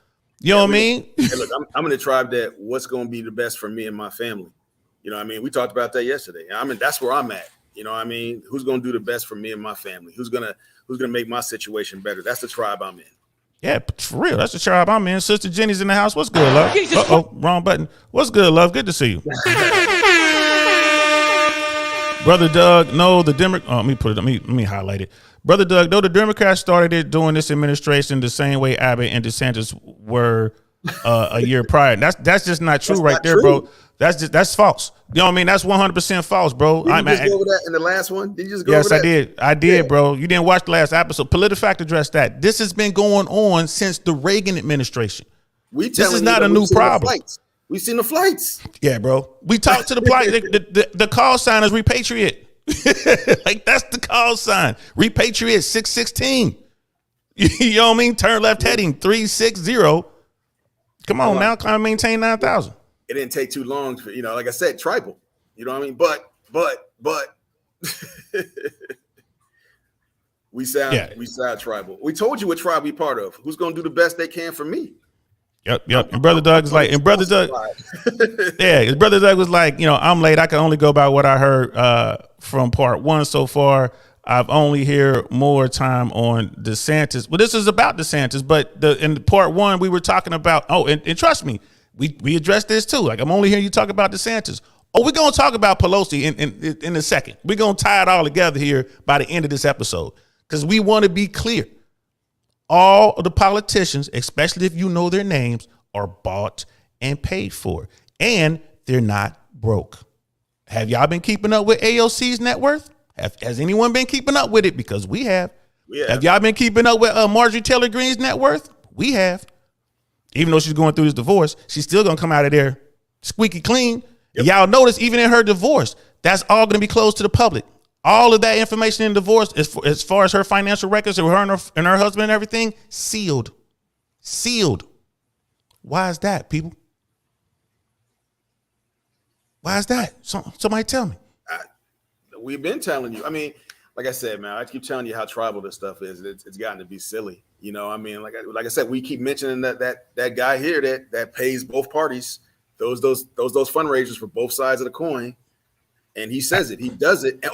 You know what I mean? Hey, look, I'm in the tribe that what's going to be the best for me and my family. You know what I mean? We talked about that yesterday. I mean, that's where I'm at. You know what I mean? Who's going to do the best for me and my family? Who's gonna make my situation better? That's the tribe I'm in. Yeah, for real. That's the tribe I'm in. Sister Jenny's in the house. What's good, love? Uh-oh, wrong button. What's good, love? Good to see you. Brother Doug, no, the Democrat. Let me highlight it. Brother Doug, though the Democrats started it during this administration the same way Abbott and DeSantis were a year prior. That's just not true right there, bro. That's false. You know what I mean? That's 100% false, bro. Did you just go over that in the last one? Did you just go over that? Yes, I did, bro. You didn't watch the last episode. PolitiFact addressed that. This has been going on since the Reagan administration. This is not a new problem. We've seen the flights. Yeah, bro. We talked to the flight. The call sign is repatriate. Like, that's the call sign. Repatriate 616. You know what I mean? Turn left heading 360. Come on now, climb and maintain 9,000. It didn't take too long for, you know, like I said, tribal. You know what I mean? But we sound tribal. We told you what tribe we part of. Who's gonna do the best they can for me? Yep. And Brother Doug is like, his Brother Doug was like, you know, I'm late. I can only go by what I heard from part one so far. I've only heard more time on DeSantis. Well, this is about DeSantis, but in part one, we were talking about, and trust me, we addressed this too. Like, I'm only hearing you talk about DeSantis. Oh, we're going to talk about Pelosi in a second. We're going to tie it all together here by the end of this episode because we want to be clear. All of the politicians, especially if you know their names, are bought and paid for, and they're not broke. Have y'all been keeping up with AOC's net worth? Has anyone been keeping up with it? Because we have. Have y'all been keeping up with Marjorie Taylor Greene's net worth? We have. Even though she's going through this divorce, she's still going to come out of there squeaky clean. Yep. Y'all notice even in her divorce, that's all going to be closed to the public. All of that information in divorce, as far as her financial records of her and her husband and everything, sealed. Sealed. Why is that, people? Why is that? Somebody tell me. We've been telling you. I mean, like I said, man, I keep telling you how tribal this stuff is. It's gotten to be silly. You know, I mean, like I said, we keep mentioning that guy here that pays both parties, those fundraisers for both sides of the coin. And he says it. He does it.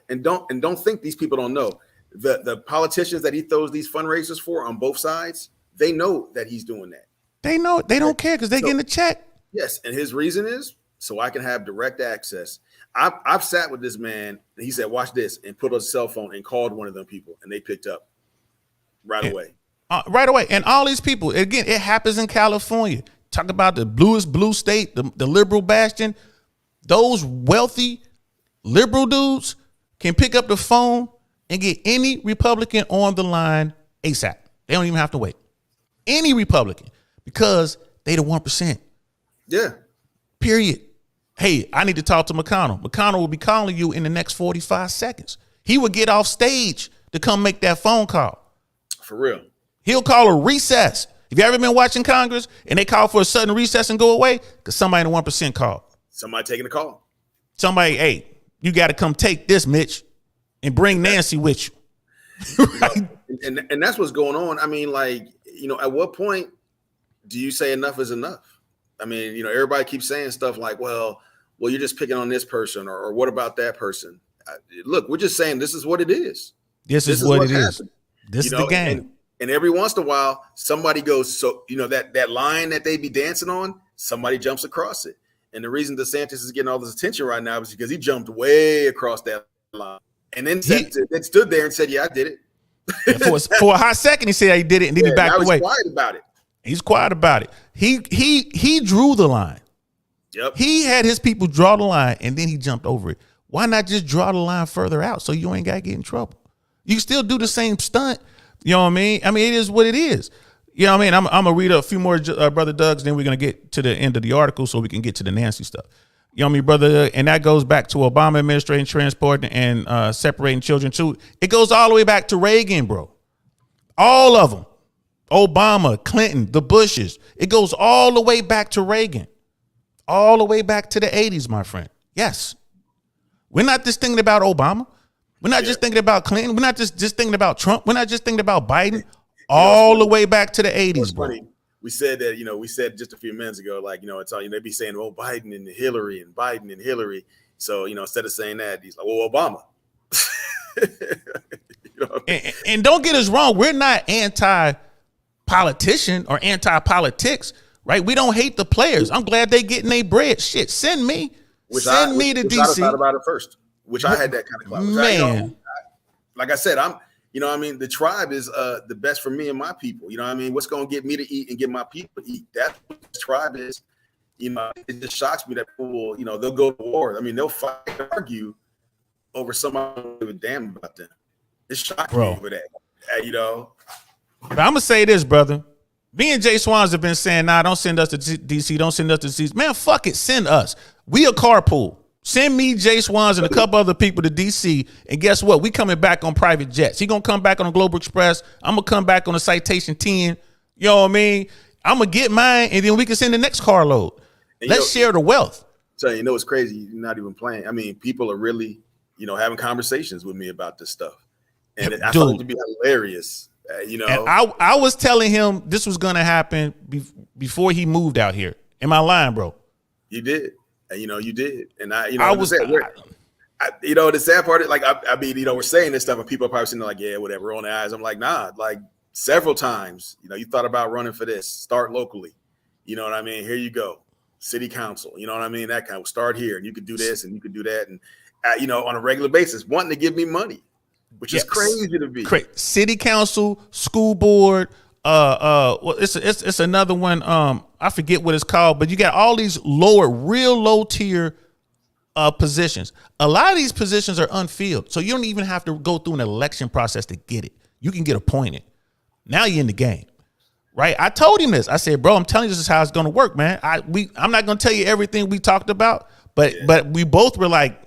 And don't think these people don't know. The politicians that he throws these fundraisers for on both sides, they know that he's doing that. They know. They don't care because they're getting a check. Yes, and his reason is so I can have direct access. I've sat with this man. And he said, "Watch this," and put on his cell phone and called one of them people, and they picked up right away. Right away. And all these people, again, it happens in California. Talk about the bluest blue state, the liberal bastion. Those wealthy liberal dudes can pick up the phone and get any Republican on the line ASAP. They don't even have to wait. Any Republican, because they the 1%. Yeah. Period. Hey, I need to talk to McConnell. McConnell will be calling you in the next 45 seconds. He will get off stage to come make that phone call. For real. He'll call a recess. Have you ever been watching Congress and they call for a sudden recess and go away? Because somebody in the 1% called. Somebody taking the call. Somebody, hey, you got to come take this, Mitch, and bring Nancy with you. Right? And that's what's going on. I mean, like, you know, at what point do you say enough is enough? I mean, you know, everybody keeps saying stuff like, well, you're just picking on this person or what about that person? Look, we're just saying this is what it is. This is what it is. This is the game. And every once in a while, somebody goes, so, you know, that line that they be dancing on, somebody jumps across it. And the reason DeSantis is getting all this attention right now is because he jumped way across that line and then stood there and said, yeah, I did it. For a hot second, he said he did it, and then he backed away. He's quiet about it. He's quiet about it. He drew the line. Yep. He had his people draw the line, and then he jumped over it. Why not just draw the line further out so you ain't got to get in trouble? You can still do the same stunt. You know what I mean? I mean, it is what it is. You know what I mean? I'm going to read a few more Brother Doug's, then we're going to get to the end of the article so we can get to the Nancy stuff. You know what I mean, Brother? And that goes back to Obama administrating transporting and separating children too. It goes all the way back to Reagan, bro. All of them. Obama, Clinton, the Bushes. It goes all the way back to Reagan. All the way back to the 80s, my friend. Yes. We're not just thinking about Obama. We're not just thinking about Clinton. We're not just thinking about Trump. We're not just thinking about Biden. All the way back to the 80s, bro. Funny. We said that, you know, we said just a few minutes ago, like, you know, it's all, you know, they'd be saying, oh, Biden and Hillary and Biden and Hillary. So, you know, instead of saying that, he's like, well, Obama. You know what I mean? And don't get us wrong. We're not anti-politician or anti-politics, right? We don't hate the players. I'm glad they getting their bread. Shit, send me to DC. I thought about it first, which I had that kind of clout. Man. Like I said, you know what I mean? The tribe is the best for me and my people. You know what I mean? What's going to get me to eat and get my people to eat? That's what the tribe is. You know, it just shocks me that people, you know, they'll go to war. I mean, they'll fight and argue over somebody who give a damn about them. It's shocking me over that. You know? But I'm going to say this, brother. Me and Jswans have been saying, nah, don't send us to DC. Don't send us to DC. Man, fuck it. Send us. We a carpool. Send me, Jswans, and a couple other people to D.C. And guess what? We coming back on private jets. He going to come back on a Global Express. I'm going to come back on a Citation 10. You know what I mean? I'm going to get mine, and then we can send the next carload. Let's share the wealth. So, you know, it's crazy. You're not even playing. I mean, people are really, you know, having conversations with me about this stuff. And I thought it to be hilarious, you know. And I was telling him this was going to happen before he moved out here. Am I lying, bro? You did. You know, you did. And I, you know, The sad part is, like, I mean, we're saying this stuff and people are probably sitting there like, yeah, whatever, on the eyes. I'm like, nah, like several times, you thought about running for this, start locally. You know what I mean? Here you go. City council, you know what I mean? That kind of start here and you could do this and you could do that. And, on a regular basis, wanting to give me money, which is crazy to be. City council, school board. Well, it's another one. I forget what it's called, but you got all these real low tier positions. A lot of these positions are unfilled, so you don't even have to go through an election process to get it. You can get appointed. Now you're in the game, right? I told him this. I said, bro, I'm telling you, this is how it's going to work, man. I'm not going to tell you everything we talked about, but we both were like,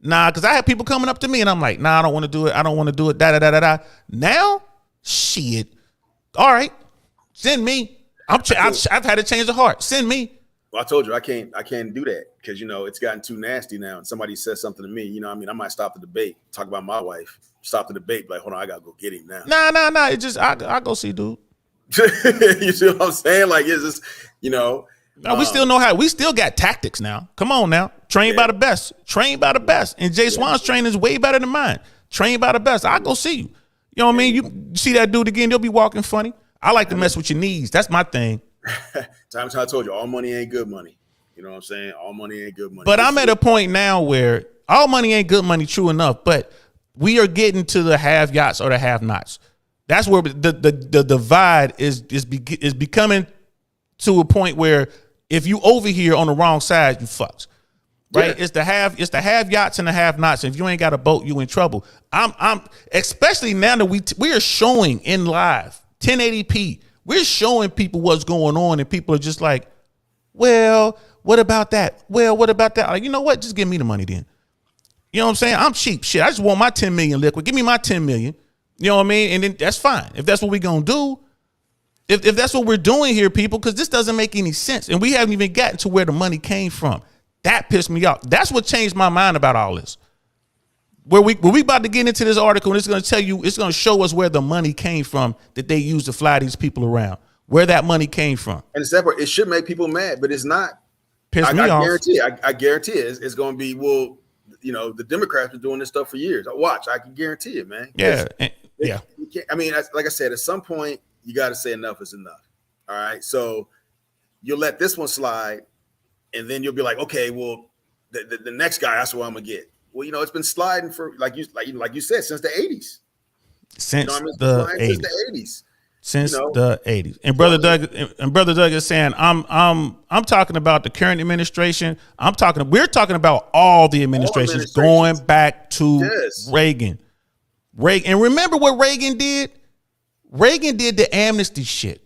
nah, because I had people coming up to me and I'm like, nah, I don't want to do it. I don't want to do it. Da. Now, shit. All right, send me. I've had to change the heart. Send me. Well, I told you I can't do that because it's gotten too nasty now. And somebody says something to me, I mean, I might stop the debate, talk about my wife, stop the debate, like, hold on, I gotta go get him now. Nah. It just I go see dude. You see what I'm saying? Like, it's just No, we still know how. We still got tactics now. Come on now, trained by the best. And Jswans training is way better than mine. Trained by the best. I go see you. You know what I mean? You see that dude again, they'll be walking funny. I like to mess with your knees. That's my thing. Times I told you, all money ain't good money. You know what I'm saying? All money ain't good money. But I'm at a point now where all money ain't good money, true enough, but we are getting to the have yachts or the have nots. That's where the divide is becoming to a point where if you over here on the wrong side, you fucks. Right? Yeah. It's the have yachts and the have nots. And if you ain't got a boat, you in trouble. I'm especially now that we are showing in live 1080p. We're showing people what's going on, and people are just like, well, what about that? Well, what about that? Like, you know what? Just give me the money then. You know what I'm saying? I'm cheap. Shit, I just want my 10 million liquid. Give me my 10 million. You know what I mean? And then that's fine. If that's what we're gonna do, if that's what we're doing here, people, because this doesn't make any sense. And we haven't even gotten to where the money came from. That pissed me off. That's what changed my mind about all this. Where we about to get into this article, and it's going to tell you, it's going to show us where the money came from that they used to fly these people around. Where that money came from. And it's separate. It should make people mad, but it's not. Piss me off. I guarantee it's going to be, well, the Democrats been doing this stuff for years. Watch, I can guarantee it, man. Yeah. I mean, like I said, at some point, you got to say enough is enough. All right. So you'll let this one slide. And then you'll be like, okay, well, the next guy, that's what I'm gonna get. Well, it's been sliding for like you said, since the 80s. Since the 80s. Since the 80s. And Brother Doug is saying, I'm talking about the current administration. We're talking about all the administrations going back to Reagan. And remember what Reagan did? Reagan did the amnesty shit.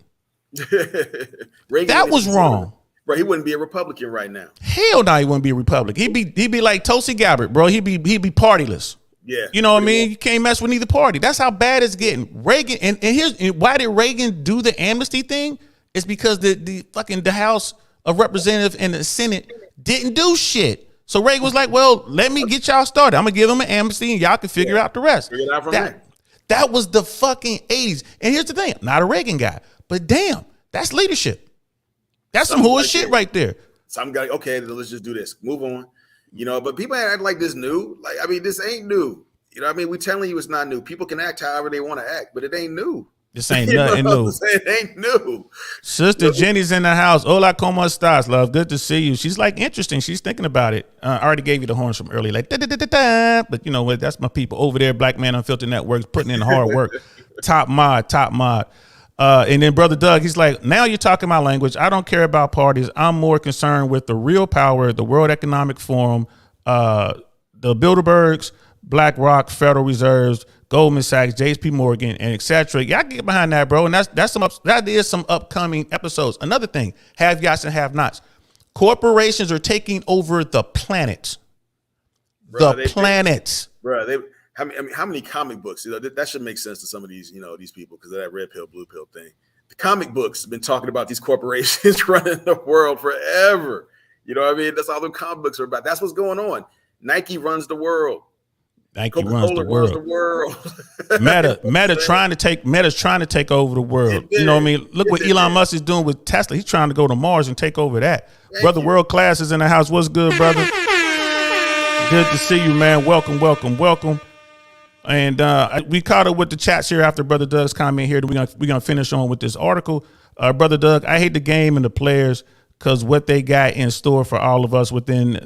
That was wrong. Bro, he wouldn't be a Republican right now. Hell no, he wouldn't be a Republican. He'd be like Tulsi Gabbard, bro. He'd be partyless. Yeah. You know what I mean? You can't mess with either party. That's how bad it's getting. Reagan, and why did Reagan do the amnesty thing? It's because the House of Representatives and the Senate didn't do shit. So Reagan was like, well, let me get y'all started. I'm gonna give them an amnesty and y'all can figure out the rest. Figure it out from there. That was the fucking 80s. And here's the thing, I'm not a Reagan guy, but damn, that's leadership. That's some hood shit right there. Some guy, okay, let's just do this. Move on. But people act like this new. Like, I mean, this ain't new. We're telling you it's not new. People can act however they want to act, but it ain't new. This ain't nothing new. It ain't new. Sister Jenny's in the house. Hola, ¿cómo estás, love? Good to see you. She's like interesting. She's thinking about it. I already gave you the horns from earlier, like da-da-da-da-da. But you know what? That's my people over there. Black Man Unfiltered Networks putting in hard work. Top mod. And then Brother Doug, he's like, now you're talking my language. I don't care about parties. I'm more concerned with the real power, the World Economic Forum, the Bilderbergs, BlackRock, Federal Reserves, Goldman Sachs, JP Morgan, and etc. Y'all get behind that, bro. And that is some upcoming episodes. Another thing, have yachts and have nots. Corporations are taking over the planet. Bro, how many comic books? That should make sense to some of these, these people because of that red pill, blue pill thing. The comic books have been talking about these corporations running the world forever. You know what I mean? That's all the comic books are about. That's what's going on. Nike runs the world. Coca-Cola runs the world. Meta's trying to take over the world. You know what I mean? Look what Elon Musk is doing with Tesla. He's trying to go to Mars and take over that. Brother World Class is in the house. What's good, brother? Good to see you, man. Welcome, welcome, welcome. And we caught up with the chats here after Brother Doug's comment here. We're gonna finish on with this article. Brother Doug, I hate the game and the players because what they got in store for all of us within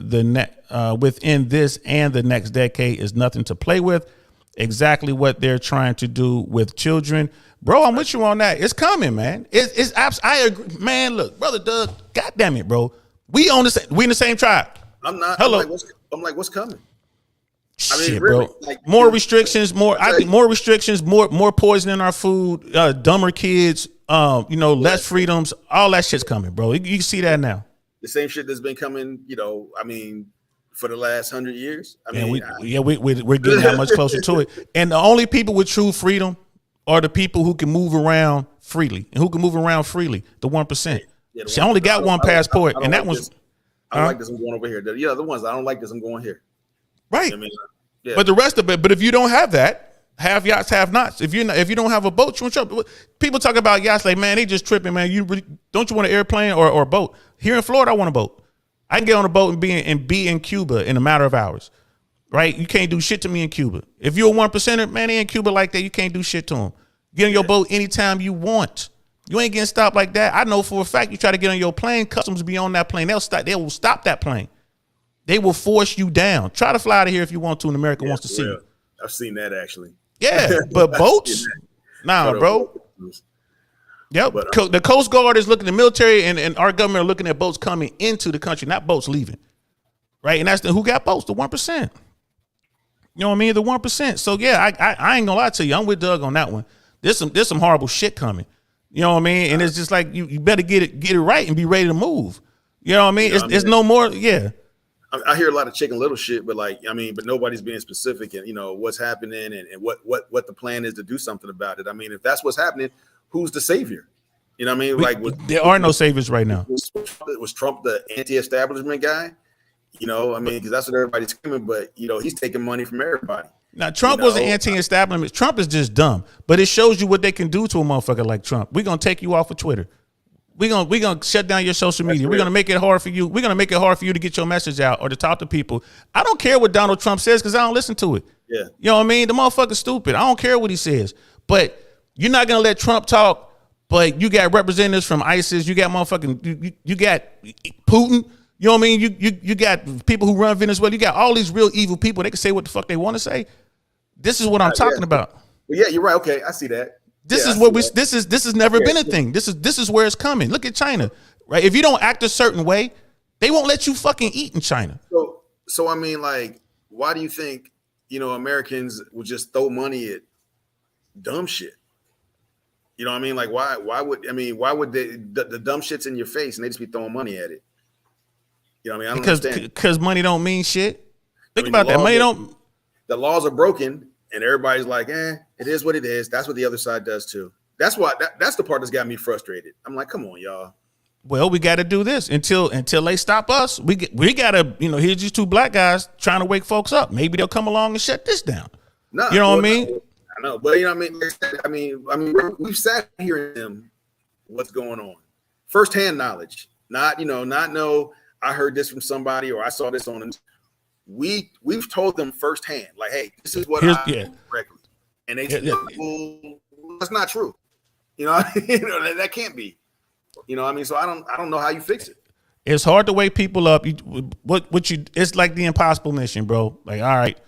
within this and the next decade is nothing to play with. Exactly what they're trying to do with children. Bro, I'm with you on that. It's coming, man. I agree. Man, look, Brother Doug, God damn it, bro. We in the same tribe. I'm not. Hello. I'm like, what's coming? I mean, shit, really, bro. Like, more restrictions, I think more restrictions, more poison in our food, dumber kids, less freedoms. All that shit's coming, bro. You see that now. The same shit that's been coming, for the last 100 years. We're getting that much closer to it. And the only people with true freedom are the people who can move around freely and who can move around freely. The 1%. She only got one passport, and that one's. I don't like this. I'm going over here. The other ones, I don't like this. I'm going here. Right. But the rest of it. But if you don't have that, have yachts, have nots. If you don't have a boat, you want trouble. People talk about yachts like, man, they just tripping, man. Don't you want an airplane or a boat? Here in Florida, I want a boat. I can get on a boat and be in Cuba in a matter of hours. Right? You can't do shit to me in Cuba. If you're a 1%er, man, they in Cuba like that. You can't do shit to them. Get on your boat anytime you want. You ain't getting stopped like that. I know for a fact you try to get on your plane, customs be on that plane. They will stop that plane. They will force you down. Try to fly out of here if you want to, and America wants to see you. I've seen that actually. Yeah, but boats? Nah, bro. Yep. The Coast Guard is looking, the military and our government are looking at boats coming into the country, not boats leaving. Right? And that's who got boats? The 1%. You know what I mean? The 1%. So yeah, I ain't gonna lie to you. I'm with Doug on that one. There's some horrible shit coming. You know what I mean? And it's just like you better get it right and be ready to move. You know what I mean? It's no more, yeah. I hear a lot of Chicken Little shit, but but nobody's being specific and what's happening and what the plan is to do something about it. I mean, if that's what's happening, who's the savior? You know what I mean? There are no saviors right now. Was Trump the anti-establishment guy? Because that's what everybody's screaming, but he's taking money from everybody. Now, Trump was an anti-establishment. Trump is just dumb, but it shows you what they can do to a motherfucker like Trump. We're going to take you off of Twitter. We're gonna shut down your social media. We're going to make it hard for you. We're going to make it hard for you to get your message out or to talk to people. I don't care what Donald Trump says because I don't listen to it. Yeah. You know what I mean? The motherfucker's stupid. I don't care what he says. But you're not going to let Trump talk, but you got representatives from ISIS. You got motherfucking, you got Putin. You know what I mean? You got people who run Venezuela. You got all these real evil people. They can say what the fuck they want to say. This is what I'm talking about. Well, yeah, you're right. Okay, I see that. This has never been a thing. This is where it's coming. Look at China, right? If you don't act a certain way, they won't let you fucking eat in China. So why do you think Americans would just throw money at dumb shit? You know what I mean? Like why would the dumb shit's in your face and they just be throwing money at it? You know what I mean? I don't understand. Because money don't mean shit. Think about that. Money don't. The laws are broken, and everybody's like, it is what it is. That's what the other side does too. That's the part that's got me frustrated. I'm like, come on, y'all. Well, we got to do this until they stop us. We got to, here's these two black guys trying to wake folks up. Maybe they'll come along and shut this down. No, you know what I mean? I know, but we've sat hearing them what's going on, firsthand knowledge. Not I heard this from somebody or I saw this on. We've told them firsthand, like, hey, this is what correctly, and they said, well, that's not true. That can't be. So I don't know how you fix it. It's hard to wake people up. It's like the impossible mission, bro. Like, all right,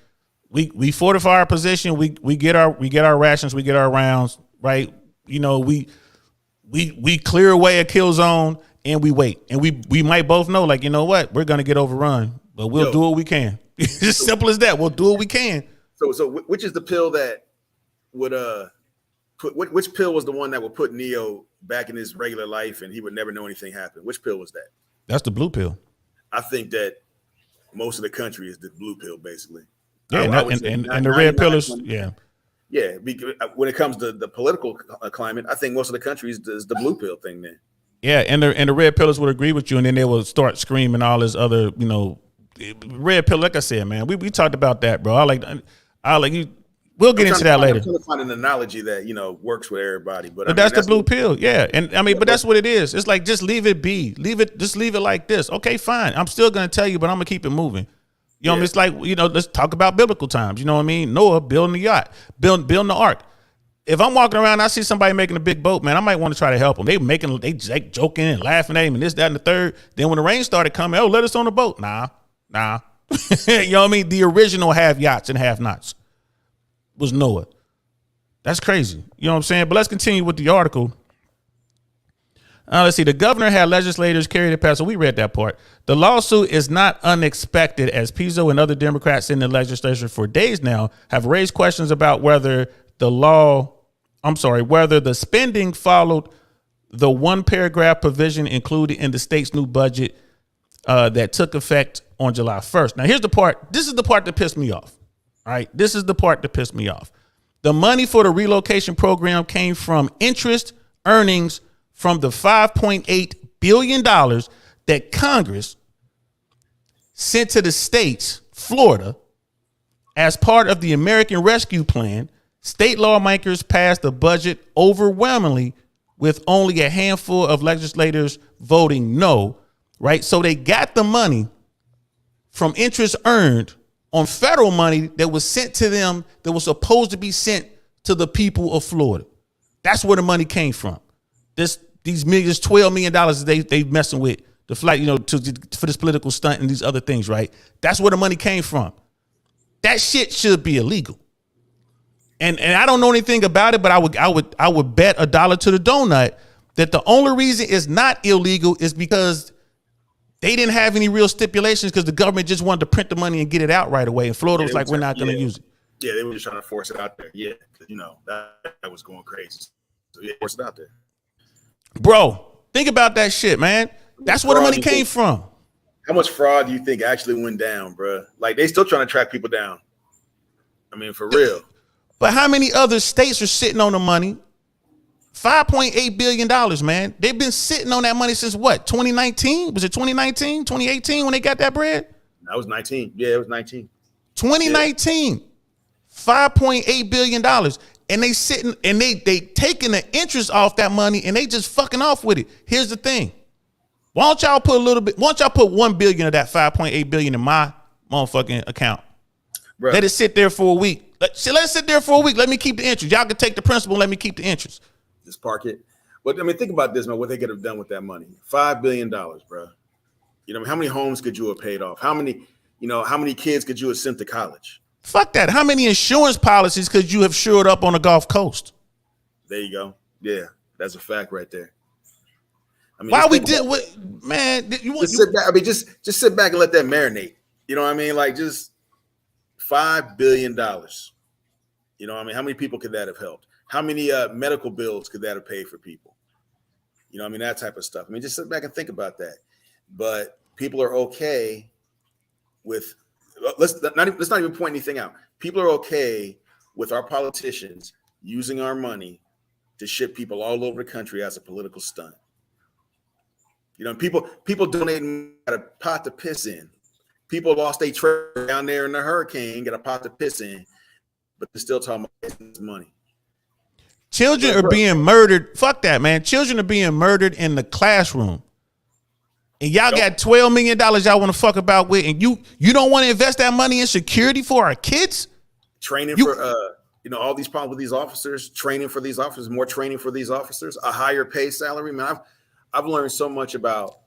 we fortify our position. We get our rations. We get our rounds. Right. We clear away a kill zone and we wait. And we might both know, like, you know what, we're gonna get overrun, but we'll do what we can. It's as simple as that. We'll do what we can. So which is the pill that would which pill was the one that would put Neo back in his regular life and he would never know anything happened? Which pill was that? That's the blue pill. I think that most of the country is the blue pill, basically. Yeah, and the red pill is because when it comes to the political climate, I think most of the country is the blue pill thing then. Yeah, and the red pillars would agree with you, and then they will start screaming all this other, red pill. Like I said, man, we talked about that, bro. I like you. We'll get into that later. I'm trying to find an analogy that works with everybody, but that's the blue pill, yeah. And but that's what it is. It's like just leave it be, just leave it like this. Okay, fine. I'm still gonna tell you, but I'm gonna keep it moving. You know what I mean? It's like, let's talk about biblical times. You know what I mean? Noah building the yacht, building the ark. If I'm walking around and I see somebody making a big boat, man, I might want to try to help them. They like joking and laughing at him and this, that, and the third. Then when the rain started coming, let us on the boat. Nah. You know what I mean? The original have yachts and have nots was Noah. That's crazy. You know what I'm saying? But let's continue with the article. Let's see. The governor had legislators carry it past. So we read that part. The lawsuit is not unexpected, as Pizzo and other Democrats in the legislature for days now have raised questions about whether the spending followed the one paragraph provision included in the state's new budget that took effect on July 1st. Now, here's the part. This is the part that pissed me off. All right. This is the part that pissed me off. The money for the relocation program came from interest earnings from the $5.8 billion that Congress sent to the states, Florida, as part of the American Rescue Plan. State lawmakers passed the budget overwhelmingly with only a handful of legislators voting no, right? So they got the money from interest earned on federal money that was sent to them, that was supposed to be sent to the people of Florida. That's where the money came from. These millions, $12 million they messing with the flight, for this political stunt and these other things, right? That's where the money came from. That shit should be illegal. And I don't know anything about it, but I would bet $1 to the donut that the only reason it's not illegal is because they didn't have any real stipulations, because the government just wanted to print the money and get it out right away. And Florida was like, we're not going to use it. Yeah, they were just trying to force it out there. Yeah, that was going crazy. So yeah, force it out there. Bro, think about that shit, man. That's where the money came from. How much fraud do you think actually went down, bro? Like, they still trying to track people down. I mean, for real. But how many other states are sitting on the money? $5.8 billion, man. They've been sitting on that money since what? 2019? Was it 2019, 2018 when they got that bread? That was 19. Yeah, it was 19. 2019. Yeah. $5.8 billion. And they sitting and they taking the interest off that money and they just fucking off with it. Here's the thing. Why don't y'all put $1 billion of that $5.8 billion in my motherfucking account? Bruh. Let it sit there for a week. Let it sit there for a week. Let me keep the interest. Y'all can take the principal and let me keep the interest. Just park it. But I mean, think about this, man, what they could have done with that money. $5 billion, bro. How many homes could you have paid off? How many kids could you have sent to college? Fuck that. How many insurance policies could you have shored up on the Gulf Coast? There you go. Yeah, that's a fact right there. I mean, sit back. I mean, just sit back and let that marinate. You know what I mean? Like, just $5 billion. You know what I mean? How many people could that have helped? How many medical bills could that have paid for people? You know what I mean? That type of stuff. I mean, just sit back and think about that. But people are okay with, let's not even point anything out. People are okay with our politicians using our money to ship people all over the country as a political stunt. People donating at a pot to piss in. People lost their trailer down there in the hurricane, get a pot to piss in, but they're still talking about money. Children are being murdered. Fuck that, man. Children are being murdered in the classroom. And y'all got $12 million y'all want to fuck about with, and you don't want to invest that money in security for our kids? Training for all these problems with these officers, training for these officers, more training for these officers, a higher pay salary. Man, I've learned so much about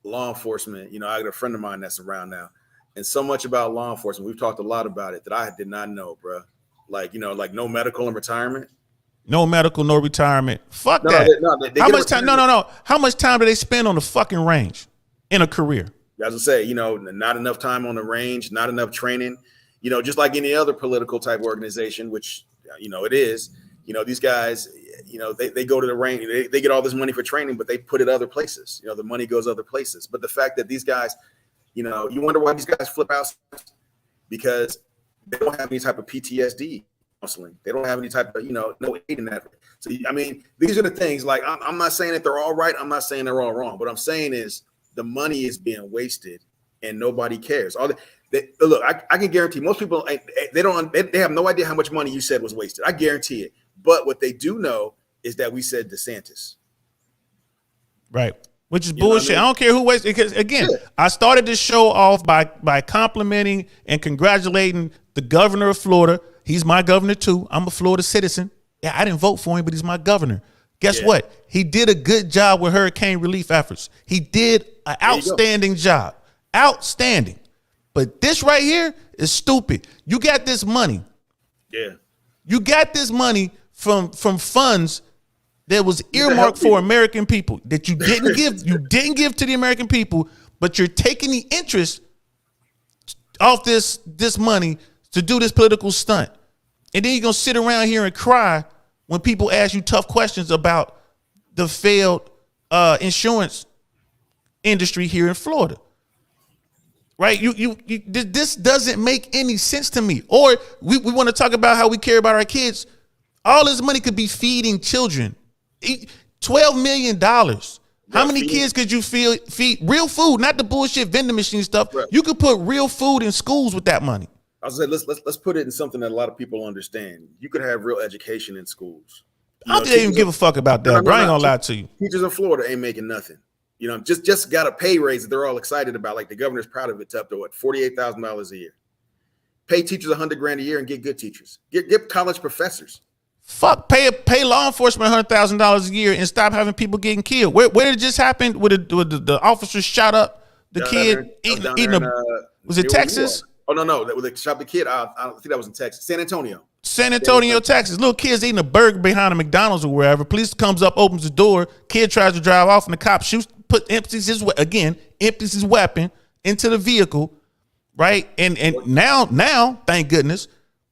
law enforcement. I got a friend of mine that's around now, and so much about law enforcement. We've talked a lot about it that I did not know, bro. Like no medical and retirement. No medical, no retirement. Fuck that. They how much time? No. How much time do they spend on the fucking range in a career? As I say, not enough time on the range, not enough training. Just like any other political type organization, which it is. These guys, they go to the range. They get all this money for training, but they put it other places. The money goes other places. But the fact that these guys, you wonder why these guys flip out, because they don't have any type of PTSD counseling. They don't have any type of, no aid in that. So, I mean, these are the things. Like, I'm not saying that they're all right. I'm not saying they're all wrong. What I'm saying is the money is being wasted and nobody cares. Look, I can guarantee most people, they have no idea how much money you said was wasted. I guarantee it. But what they do know is that we said DeSantis. Right. Which is bullshit. I don't care who wastes, because again, I started this show off by complimenting and congratulating the governor of Florida. He's my governor too. I'm a Florida citizen. Yeah, I didn't vote for him, but he's my governor. Guess what? He did a good job with hurricane relief efforts. He did an outstanding job. Outstanding. But this right here is stupid. You got this money. Yeah. You got this money from funds that was earmarked for American people that you didn't give. You didn't give to the American people, but you're taking the interest off this money to do this political stunt. And then you're going to sit around here and cry when people ask you tough questions about the failed insurance industry here in Florida. Right? This doesn't make any sense to me. Or we want to talk about how we care about our kids. All this money could be feeding children. $12 million. How many kids could you feed real food, not the bullshit vending machine stuff? Right. You could put real food in schools with that money. I was saying, let's put it in something that a lot of people understand. You could have real education in schools. I don't even give a fuck about that. Bro, I ain't gonna lie to you. Teachers in Florida ain't making nothing. You know, just got a pay raise that they're all excited about. Like the governor's proud of it. To up to what, $48,000 a year. Pay teachers $100,000 a year and get good teachers. Get college professors. Fuck, pay law enforcement $100,000 a year and stop having people getting killed. Where did it just happen? With the officers shot up the kid eating was it Texas? Oh no, they shot the kid. I think that was in Texas, San Antonio, Texas. Little kids eating a burger behind a McDonald's or wherever. Police comes up, opens the door. Kid tries to drive off, and the cop shoots. Empties his weapon into the vehicle, right? And now, thank goodness,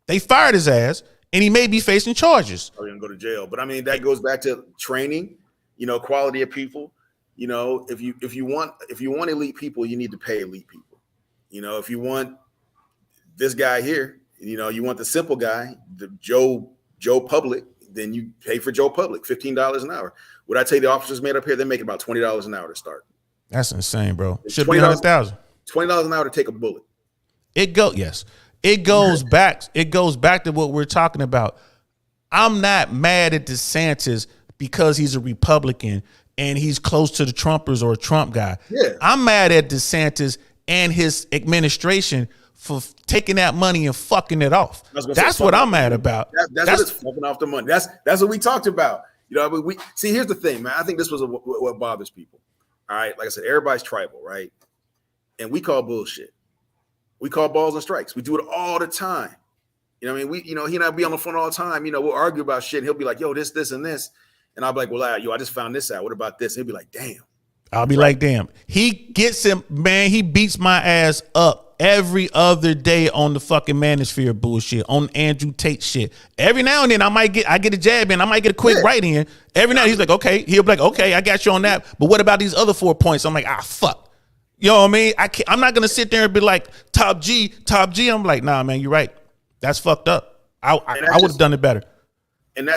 they fired his ass. And he may be facing charges. Or gonna go to jail. But I mean, that goes back to training, quality of people. If you want elite people, you need to pay elite people. If you want this guy here, you want the simple guy, the Joe Public, then you pay for Joe Public, $15 an hour. Would I tell you the officers made up here, they're making about $20 an hour to start. That's insane, bro. Should be $100,000. $20 an hour to take a bullet. Yes. It goes back to what we're talking about. I'm not mad at DeSantis because he's a Republican and he's close to the Trumpers or a Trump guy. Yeah. I'm mad at DeSantis and his administration for taking that money and fucking it off. That's what I'm mad about. That's what it's fucking off the money. That's what we talked about. We see. Here's the thing, man. I think this was what bothers people. All right, like I said, everybody's tribal, right? And we call bullshit. We call balls and strikes. We do it all the time. He and I be on the phone all the time. We'll argue about shit. And he'll be like, yo, this, and this. And I'll be like, well, I just found this out. What about this? And he'll be like, damn. I'll be like, damn. He gets him, man. He beats my ass up every other day on the fucking manosphere bullshit, on Andrew Tate shit. Every now and then I get a jab in. I might get a quick right in. Every now he's like, okay. He'll be like, okay, I got you on that. But what about these other 4 points? I'm like, fuck. You know what I mean? I'm not going to sit there and be like, top G. I'm like, nah, man, you're right. That's fucked up. I would have done it better. And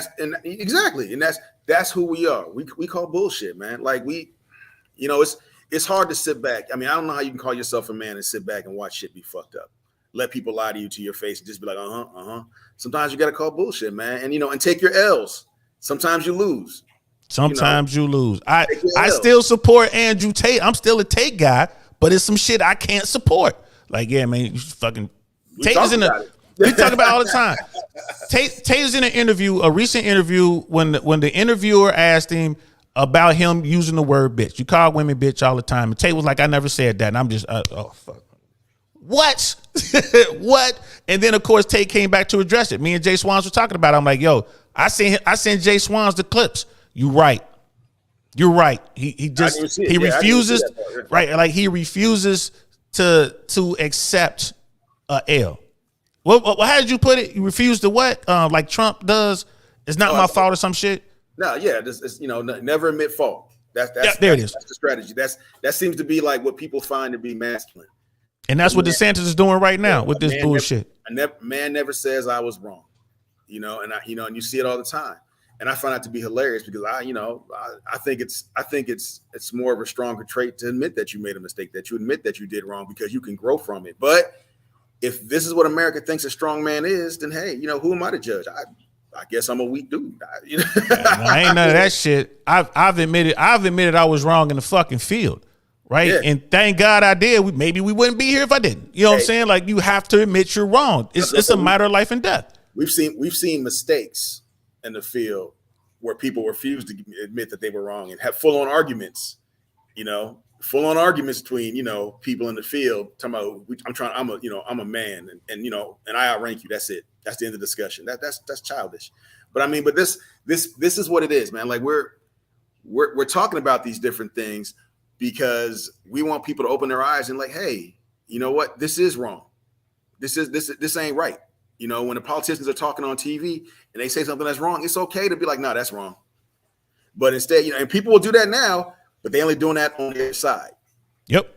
exactly. And that's who we are. We call bullshit, man. Like it's hard to sit back. I mean, I don't know how you can call yourself a man and sit back and watch shit be fucked up. Let people lie to you to your face and just be like, Sometimes you got to call bullshit, man. And take your L's. Sometimes you lose. You lose. I still support Andrew Tate. I'm still a Tate guy, but it's some shit I can't support. Like, yeah, man, you fucking Tate is in we talk about it all the time. Tate is in an interview, a recent interview, when the interviewer asked him about him using the word bitch. You call women bitch all the time. And Tate was like, I never said that. And I'm just, fuck. What? What? And then, of course, Tate came back to address it. Me and Jswans were talking about it. I'm like, yo, I sent Jswans the clips. You're right. He refuses, right? Like he refuses to accept a L. Well, how did you put it? You refuse to what? Like Trump does. It's not my fault or some shit. No, yeah, it's never admit fault. There it is. That's the strategy. That seems to be like what people find to be masculine. And that's what DeSantis is doing right now with this bullshit. Man never says I was wrong. And you see it all the time. And I find that to be hilarious because I think it's more of a stronger trait to admit that you made a mistake, that you admit that you did wrong, because you can grow from it. But if this is what America thinks a strong man is, then hey, who am I to judge? I guess I'm a weak dude. You know? I ain't none of that shit. I've admitted I was wrong in the fucking field. Right. Yeah. And thank God I did. Maybe we wouldn't be here if I didn't. You know what I'm saying? Like, you have to admit you're wrong. It's a matter of life and death. We've seen mistakes in the field where people refuse to admit that they were wrong and have full on arguments, full on arguments between, people in the field talking about, I'm a man and I outrank you. That's it. That's the end of the discussion. That's childish. But this is what it is, man. Like we're talking about these different things because we want people to open their eyes and like, hey, you know what? This is wrong. This ain't right. When the politicians are talking on TV and they say something that's wrong, it's okay to be like, no, that's wrong. But instead, and people will do that now, but they only doing that on their side. Yep.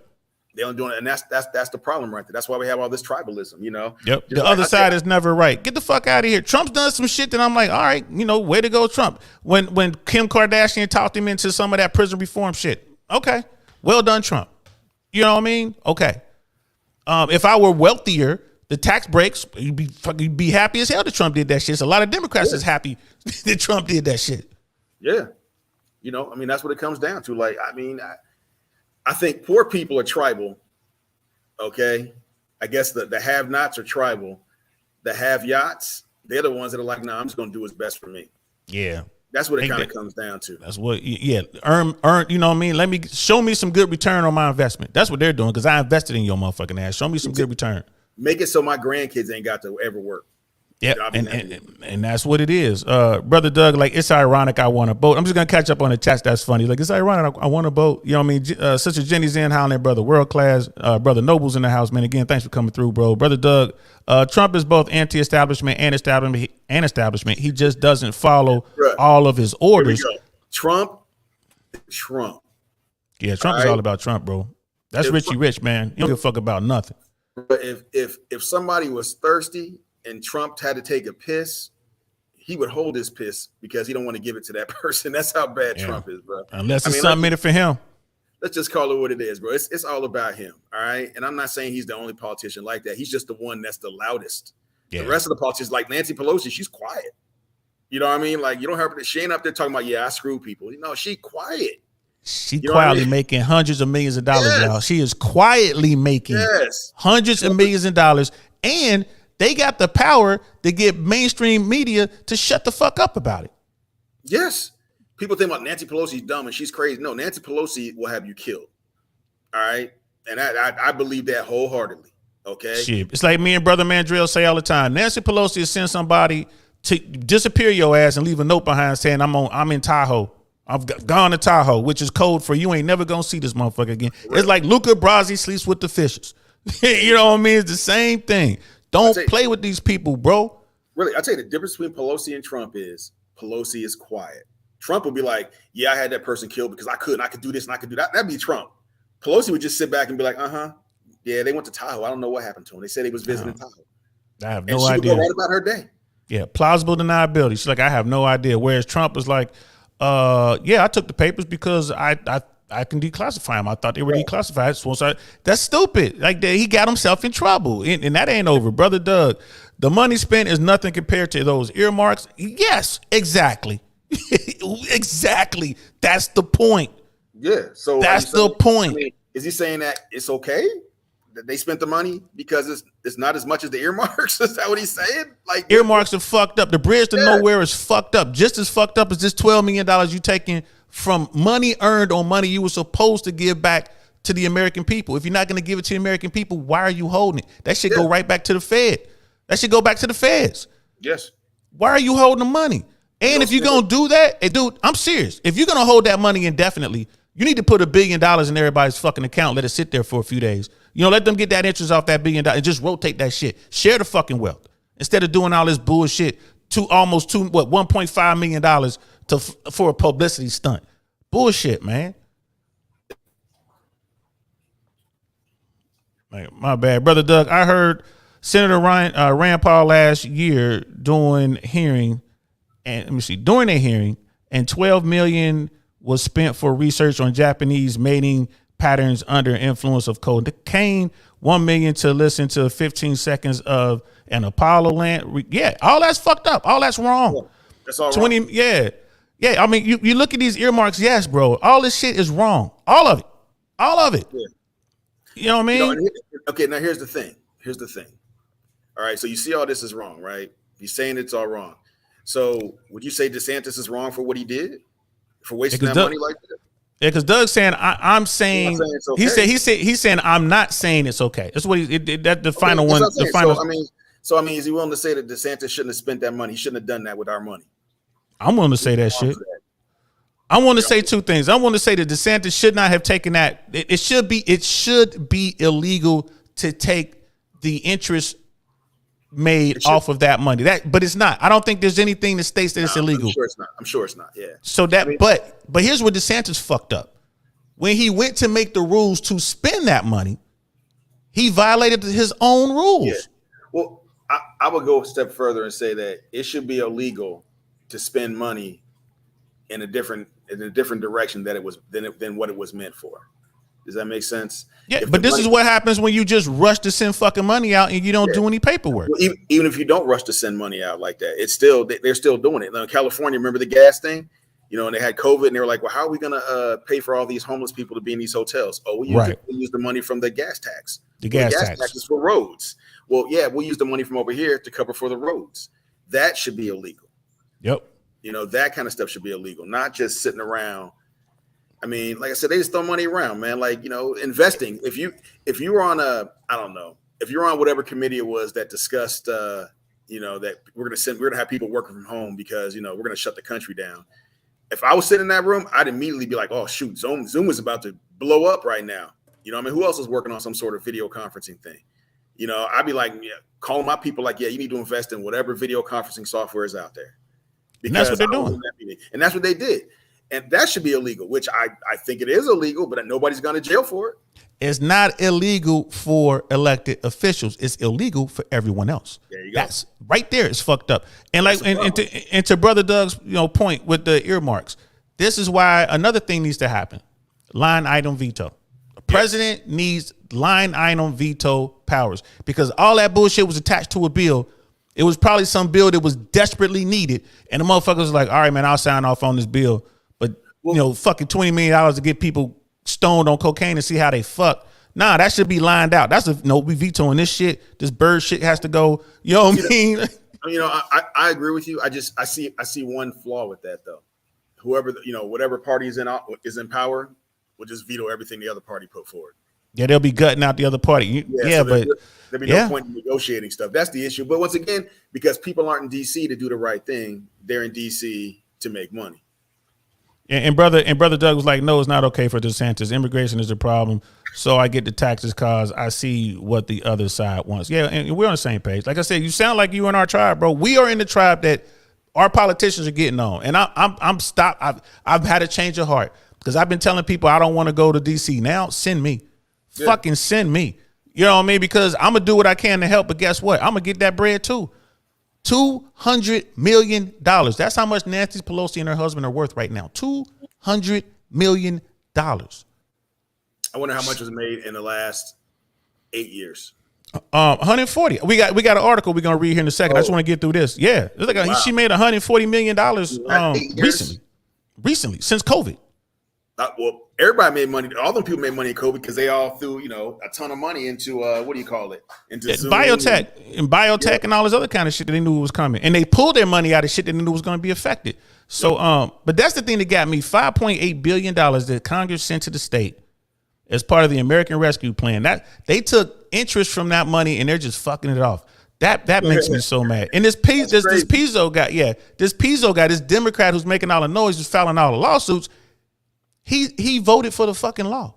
They only doing it, and that's the problem right there. That's why we have all this tribalism, Yep. The other side is never right. Get the fuck out of here. Trump's done some shit that I'm like, all right, way to go, Trump. When Kim Kardashian talked him into some of that prison reform shit, okay, well done, Trump. You know what I mean? Okay. If I were wealthier, the tax breaks, you'd be happy as hell that Trump did that shit. So a lot of Democrats is happy that Trump did that shit. Yeah. That's what it comes down to. Like, I think poor people are tribal. Okay. I guess the have-nots are tribal. The have-yachts, they're the ones that are like, nah, I'm just going to do what's best for me. Yeah. That's what it kind of comes down to. That's what, earn, you know what I mean? Show me some good return on my investment. That's what they're doing because I invested in your motherfucking ass. Show me some good return. Make it so my grandkids ain't got to ever work. Yeah, and that's what it is. Brother Doug, like, it's ironic I want to boat. I'm just going to catch up on the chats. That's funny. Like, it's ironic I want to boat. You know what I mean? Sister Jenny's in, howling, brother world class. Brother Noble's in the house, man. Again, thanks for coming through, bro. Brother Doug, Trump is both anti-establishment and establishment. He just doesn't follow all of his orders. Trump. Yeah, Trump is all about Trump, bro. That's Richie Rich, man. You don't give a fuck about nothing. But if somebody was thirsty and Trump had to take a piss, he would hold his piss because he don't want to give it to that person. That's how bad Trump is, bro. Unless it's something in it for him. Let's just call it what it is, bro. It's all about him, all right? And I'm not saying he's the only politician like that. He's just the one that's the loudest. Yeah. The rest of the politicians, like Nancy Pelosi, she's quiet. You know what I mean? Like, you don't have she ain't up there talking about, I screw people. She quiet. She quietly making hundreds of millions of dollars, y'all. She is quietly making hundreds of millions of dollars, and they got the power to get mainstream media to shut the fuck up about it. Yes. People think about Nancy Pelosi's dumb and she's crazy. No, Nancy Pelosi will have you killed. All right. And I believe that wholeheartedly. Okay. Shit. It's like me and Brother Mandrill say all the time. Nancy Pelosi will send somebody to disappear your ass and leave a note behind saying, I'm in Tahoe. I've gone to Tahoe, which is code for you ain't never gonna see this motherfucker again. Right. It's like Luca Brasi sleeps with the fishes. You know what I mean? It's the same thing. Don't play with these people, bro. Really, I'll tell you the difference between Pelosi and Trump is Pelosi is quiet. Trump will be like, I had that person killed because I could do this and I could do that. That'd be Trump. Pelosi would just sit back and be like, yeah, they went to Tahoe. I don't know what happened to him. They said he was visiting Tahoe. I have no idea. Would go right about her day. Yeah, plausible deniability. She's like, I have no idea. Whereas Trump was like, I took the papers because I can declassify them. I thought they were declassified. So that's stupid. Like, he got himself in trouble, and that ain't over. Brother Doug, the money spent is nothing compared to those earmarks. Yes, exactly. Exactly. That's the point. Yeah. So that's the point. Is he saying that it's okay that they spent the money because it's not as much as the earmarks? Is that what he's saying? Like, earmarks are fucked up. The bridge to nowhere is fucked up. Just as fucked up as this $12 million you taking from money earned on money you were supposed to give back to the American people. If you're not going to give it to the American people, why are you holding it? That should go right back to the Fed. That should go back to the Feds. Yes. Why are you holding the money? And if you're going to do that, dude, I'm serious. If you're going to hold that money indefinitely, you need to put $1 billion in everybody's fucking account. Let it sit there for a few days. Let them get that interest off that $1 billion and just rotate that shit. Share the fucking wealth instead of doing all this bullshit to almost $1.5 million for a publicity stunt. Bullshit, man. My bad, Brother Doug. I heard Senator Rand Paul last year during a hearing, and $12 million was spent for research on Japanese mating patterns under influence of cocaine, 1 million to listen to 15 seconds of an Apollo land. Yeah, all that's fucked up. All that's wrong. Yeah, that's all 20, wrong. yeah. Yeah, I mean, you look at these earmarks, yes, bro. All this shit is wrong. All of it. All of it. Yeah. You know what I mean? Okay, now here's the thing. All right, so you see all this is wrong, right? He's saying it's all wrong. So would you say DeSantis is wrong for what he did? For wasting that money like that? Yeah, because Doug's saying I'm saying okay. he's saying I'm not saying it's okay. That's what that the final one. The final. So I mean, is he willing to say that DeSantis shouldn't have spent that money? He shouldn't have done that with our money. I'm willing to say that shit. I want to say two things. I want to say that DeSantis should not have taken that. It should be illegal to take the interest made off of that money. But it's not. I don't think there's anything that states that it's illegal. I'm sure it's not. Yeah. So that, but here's what DeSantis fucked up. When he went to make the rules to spend that money, he violated his own rules. Yeah. Well, I would go a step further and say that it should be illegal to spend money in a different direction than what it was meant for. Does that make sense? Yeah, but this is what happens when you just rush to send fucking money out and you don't do any paperwork. Well, even if you don't rush to send money out like that, it's still they're still doing it. Now, in California, remember the gas thing? You know, and they had COVID, and they were like, "Well, how are we gonna pay for all these homeless people to be in these hotels?" Oh, we use the money from the gas tax. The gas tax is for roads. Well, yeah, we'll use the money from over here to cover for the roads. That should be illegal. Yep. You know, that kind of stuff should be illegal, not just sitting around. I mean, like I said, they just throw money around, man. Like, you know, investing. If you were on if you're on whatever committee it was that discussed, you know, that we're gonna have people working from home because, you know, we're gonna shut the country down. If I was sitting in that room, I'd immediately be like, oh shoot, Zoom is about to blow up right now. You know, I mean, who else is working on some sort of video conferencing thing? You know, I'd be like, calling my people like, yeah, you need to invest in whatever video conferencing software is out there. And that's what they're doing. And that's what they did. And that should be illegal, which I think it is illegal, but nobody's gone to jail for it. It's not illegal for elected officials. It's illegal for everyone else. There you go. That's right there. It's fucked up. And like, and to Brother Doug's point with the earmarks, this is why another thing needs to happen: line item veto. The president needs line item veto powers because all that bullshit was attached to a bill. It was probably some bill that was desperately needed, and the motherfuckers was like, "All right, man, I'll sign off on this bill." But fucking $20 million to get people stoned on cocaine and see how they fuck. Nah, that should be lined out. We vetoing this shit. This bird shit has to go. You know what I mean? You know, I agree with you. I see one flaw with that though. Whoever, whatever party is in power will just veto everything the other party put forward. Yeah, they'll be gutting out the other party. But there'll be no point in negotiating stuff. That's the issue. But once again, because people aren't in DC to do the right thing, they're in DC to make money. And brother Doug was like, no, it's not okay for DeSantis. Immigration is the problem. So I get the taxes cause I see what the other side wants. Yeah, and we're on the same page. Like I said, you sound like you in our tribe, bro. We are in the tribe that our politicians are getting on. And I'm stopped. I've had a change of heart because I've been telling people I don't want to go to DC. Now send me. Yeah. Fucking send me. You know what I mean? Because I'm gonna do what I can to help, but guess what? I'm gonna get that bread too. $200 million. That's how much Nancy Pelosi and her husband are worth right now. $200 million. I wonder how much was made in the last 8 years. 140. We got an article we're gonna read here in a second. I just want to get through this. Yeah, wow. She made $140 million recently since COVID. Well, everybody made money. All them people made money in COVID because they all threw, a ton of money into into Zoom biotech and all this other kind of shit that they knew was coming, and they pulled their money out of shit that they knew was going to be affected. So, but that's the thing that got me: $5.8 billion that Congress sent to the state as part of the American Rescue Plan. That they took interest from that money and they're just fucking it off. That makes me so mad. And this Pizzo guy, this Democrat who's making all the noise, who's filing all the lawsuits. He voted for the fucking law.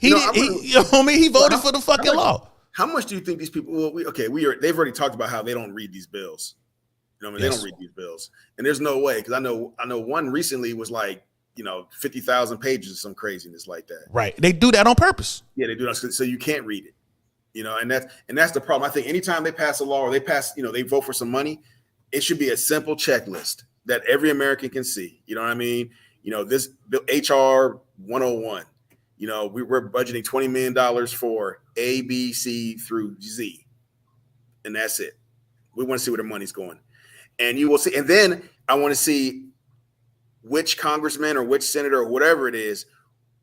He voted for the fucking law. How much do you think these people? Well, they've already talked about how they don't read these bills. They don't read these bills, and there's no way because I know one recently was like 50,000 pages or some craziness like that. Right, they do that on purpose. Yeah, they do that so you can't read it. And that's the problem. I think anytime they pass a law or they vote for some money, it should be a simple checklist that every American can see. You know what I mean? This HR 101. We're budgeting $20 million for A, B, C through Z. And that's it. We want to see where the money's going. And you will see. And then I want to see which congressman or which senator or whatever it is.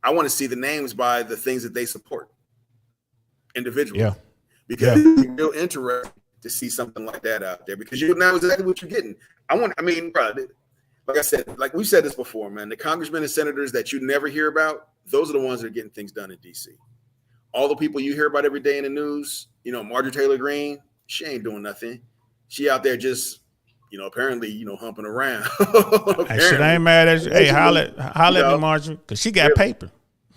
I want to see the names by the things that they support individually. Yeah. Because it's real interesting to see something like that out there, because you know exactly what you're getting. Like I said, like we've said this before, man, the congressmen and senators that you never hear about, those are the ones that are getting things done in DC. All the people you hear about every day in the news, Marjorie Taylor Greene, she ain't doing nothing. She out there just, apparently, humping around. Shit, I ain't mad at you. Hey, holla at me, Marjorie, because she got paper.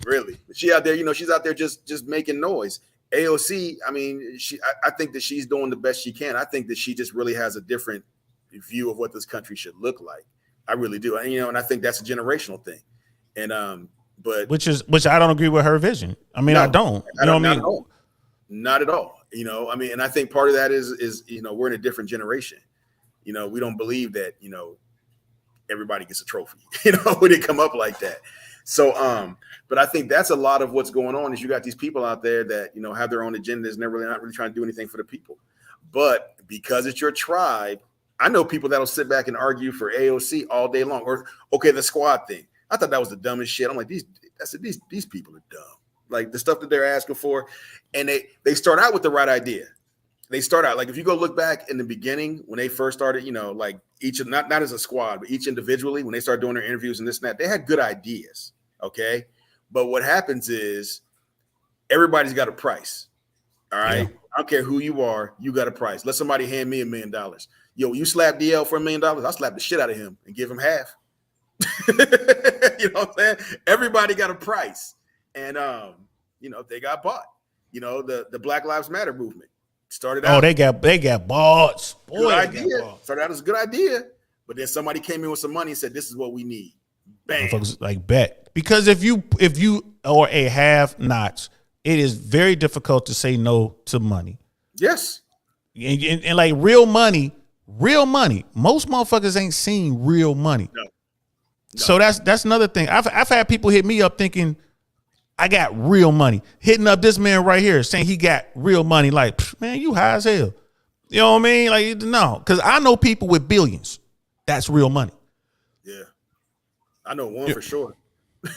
Really. She out there, she's out there just making noise. AOC, I mean, I think that she's doing the best she can. I think that she just really has a different view of what this country should look like. I really do. And I think that's a generational thing. And but which I don't agree with her vision. I mean, no, I don't. You know what I mean? Not at all. And I think part of that is we're in a different generation. We don't believe that, everybody gets a trophy, when they come up like that. So, but I think that's a lot of what's going on is you got these people out there that, have their own agendas and they're really not really trying to do anything for the people. But because it's your tribe, I know people that'll sit back and argue for AOC all day long. Or, okay, the squad thing. I thought that was the dumbest shit. I'm like, these people are dumb. Like the stuff that they're asking for. And they start out with the right idea. They start out, like if you go look back in the beginning when they first started, like each, not as a squad, but each individually, when they started doing their interviews and this and that, they had good ideas. Okay. But what happens is everybody's got a price. All right. Yeah. I don't care who you are. You got a price. Let somebody hand me $1 million. Yo, you slap DL for $1 million. I'll slap the shit out of him and give him half. You know what I'm saying? Everybody got a price. And, they got bought. The Black Lives Matter movement started out. Oh, they got bought. Good idea. Started out as a good idea. But then somebody came in with some money and said, this is what we need. Bam. Like bet. Because if you are a have-nots, it is very difficult to say no to money. Yes. And like real money, most motherfuckers ain't seen real money. No. So that's another thing. I've had people hit me up thinking I got real money. Hitting up this man right here saying he got real money. Like, man, you high as hell. You know what I mean? Like, no, because I know people with billions. That's real money. Yeah. I know one for sure.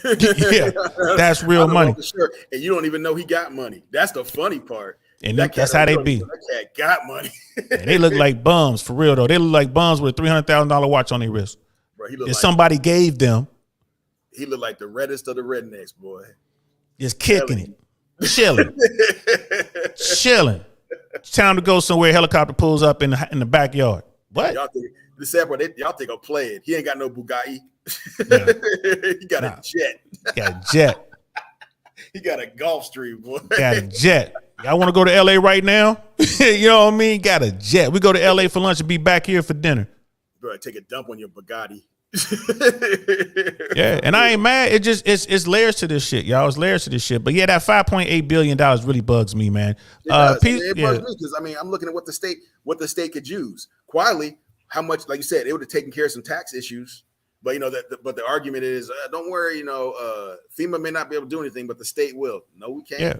Yeah, that's real money. For sure. And you don't even know he got money. That's the funny part. And that's how they be. That cat got money. And they look like bums for real though. They look like bums with a $300,000 watch on their wrist. Bro, somebody gave them. He looked like the reddest of the rednecks, boy. Just kicking it, chilling. It's time to go somewhere. Helicopter pulls up in the backyard. What? The sad part, y'all think I'm playing. He ain't got no Bugatti. No. He got a jet. He got a Gulfstream, boy. Got a jet. Y'all want to go to LA right now? You know what I mean? Got a jet. We go to LA for lunch and be back here for dinner. Bro, take a dump on your Bugatti. Yeah, and I ain't mad. It's layers to this shit, y'all. It's layers to this shit. But yeah, that $5.8 billion really bugs me, man. It bugs me because I'm looking at what the state could use. Quietly, how much, like you said, it would have taken care of some tax issues. But but the argument is, don't worry, FEMA may not be able to do anything, but the state will. No, we can't. Yeah,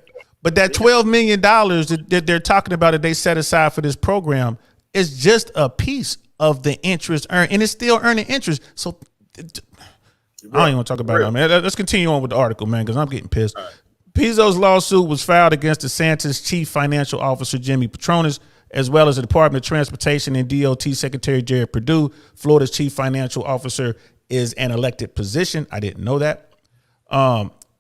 but that $12 million that they're talking about that they set aside for this program is just a piece of the interest earned, and it's still earning interest. So I don't even want to talk about it, man. Let's continue on with the article, man, because I'm getting pissed. Right. Pizzo's lawsuit was filed against DeSantis' chief financial officer, Jimmy Patronis, as well as the Department of Transportation and DOT Secretary Jared Perdue. Florida's chief financial officer is an elected position. I didn't know that.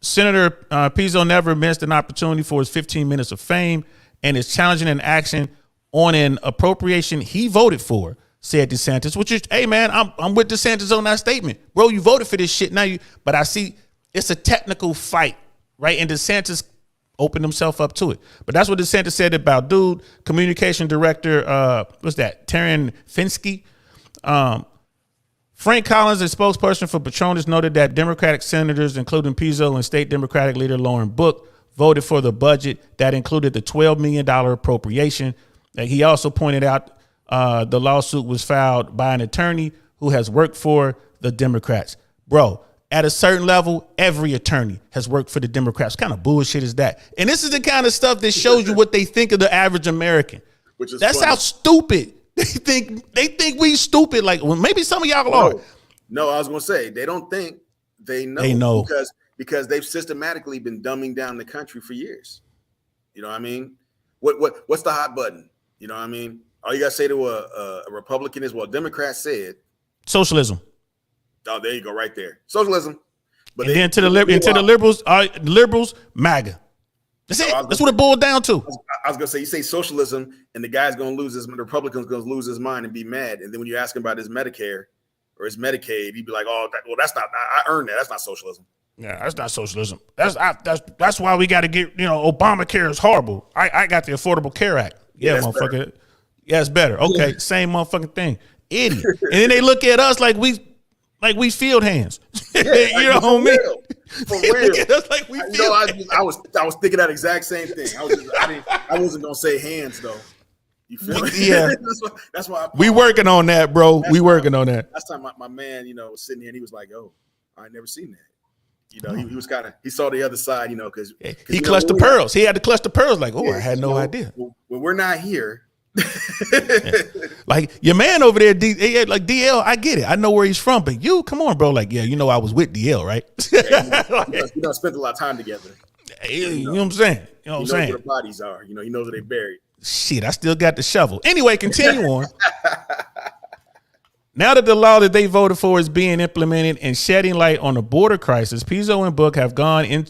Senator Pizzo never missed an opportunity for his 15 minutes of fame and is challenging an action on an appropriation he voted for, said DeSantis, which is, hey, man, I'm with DeSantis on that statement. Bro, you voted for this shit. But I see it's a technical fight, right? And DeSantis opened himself up to it. But that's what DeSantis said about dude, communication director, what's that, Taryn Finsky. Frank Collins, a spokesperson for Patronis, noted that Democratic senators, including Pizzo and state Democratic leader Lauren Book, voted for the budget that included the $12 million appropriation. He also pointed out the lawsuit was filed by an attorney who has worked for the Democrats. Bro, at a certain level, every attorney has worked for the Democrats. What kind of bullshit is that? And this is the kind of stuff that shows you what they think of the average American. Which is That's funny. how stupid they think we stupid. Like, well, maybe some of y'all are. No, I was gonna say they don't think they know. They know because they've systematically been dumbing down the country for years. You know what I mean? What's the hot button? You know what I mean? All you gotta say to a Republican is, well, Democrats said socialism. Oh, there you go, right there. Socialism. But and then to the liberals, MAGA. That's it. That's what it boiled down to. I was gonna say, you say socialism, and the guy's gonna lose the Republican's gonna lose his mind and be mad. And then when you ask him about his Medicare or his Medicaid, he'd be like, "Oh, that's not. I earned that. That's not socialism." Yeah, that's not socialism. That's why we got to get. Obamacare is horrible. I got the Affordable Care Act. Yeah, motherfucker. Better. Yeah, it's better. Okay, same motherfucking thing. Idiot. And then they look at us like we field hands. Yeah, you know what I mean? For real. That's like we feel. I was thinking that exact same thing. I wasn't gonna say hands though. You feel me? Yeah. that's why we working on that, bro. We working on that. Last time my man, was sitting here and he was like, "Oh, I never seen that." He was he saw the other side, because he clutched the pearls. He had to clutch the pearls. Like, I had no idea. When we're not here. Like your man over there, like DL, I get it. I know where he's from, but you, come on, bro. Like, yeah, I was with DL, right? We spent a lot of time together. You know what I'm saying? You know what I'm saying? Where the bodies are. He knows where they buried. Shit, I still got the shovel. Anyway, continue on. Now that the law that they voted for is being implemented and shedding light on the border crisis, Pizzo and Book have gone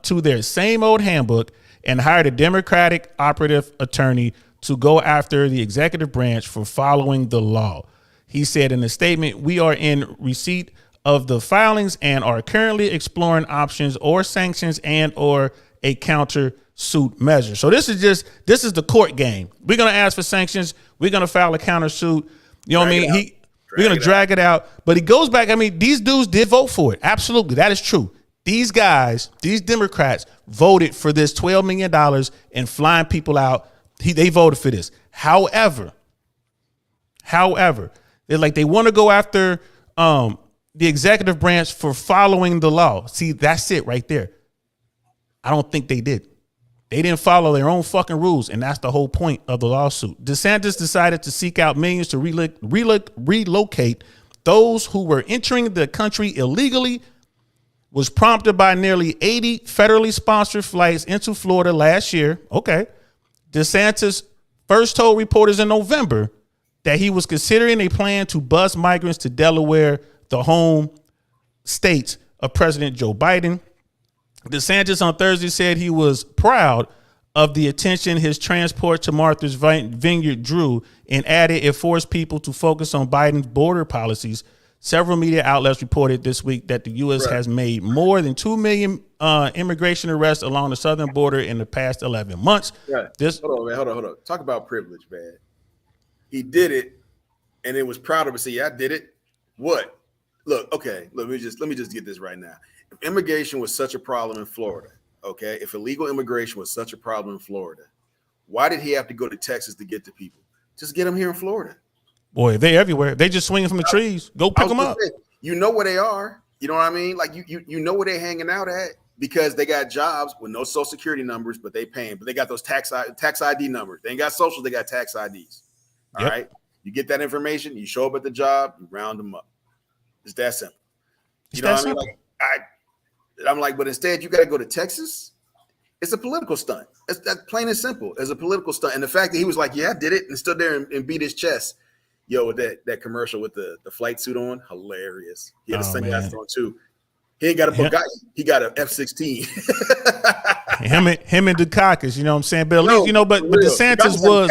to their same old handbook and hired a Democratic operative attorney to go after the executive branch for following the law. He said in a statement, "We are in receipt of the filings and are currently exploring options or sanctions and or a counter suit measure." So this is the court game. We're going to ask for sanctions. We're going to file a counter suit. You know what I mean? We're going to drag it out. But he goes back. I mean, these dudes did vote for it. Absolutely. That is true. These guys, these Democrats voted for this $12 million and flying people out. They voted for this. However, they want to go after the executive branch for following the law. See, that's it right there. I don't think they did. They didn't follow their own fucking rules, and that's the whole point of the lawsuit. DeSantis decided to seek out millions to relocate those who were entering the country illegally, was prompted by nearly 80 federally sponsored flights into Florida last year. Okay. DeSantis first told reporters in November that he was considering a plan to bus migrants to Delaware, the home state of President Joe Biden. DeSantis on Thursday said he was proud of the attention his transport to Martha's Vineyard drew and added it forced people to focus on Biden's border policies. Several media outlets reported this week that the U.S. has made more than 2 million immigration arrests along the southern border in the past 11 months. Right. Hold on. Talk about privilege, man. He did it, and it was proud of it. See, I did it. What? Look, okay. Let me just get this right now. If immigration was such a problem in Florida, okay, if illegal immigration was such a problem in Florida, why did he have to go to Texas to get to people? Just get them here in Florida. Boy, they everywhere. They just swinging from the trees. Go pick them up. You know where they are. You know what I mean? Like you know where they're hanging out at because they got jobs with no social security numbers, but they paying. But they got those tax ID numbers. They ain't got social. They got tax IDs. All right. You get that information. You show up at the job. You round them up. It's that simple. You know what I mean? Like, I'm like, but instead you got to go to Texas. It's a political stunt. It's that plain and simple. It's a political stunt. And the fact that he was like, yeah, I did it, and stood there and beat his chest. Yo, with that commercial with the flight suit on, hilarious. He had a sunglasses on too. He ain't got a Bugatti. He got an F-16. him and Dukakis, you know what I'm saying? But at least, but DeSantis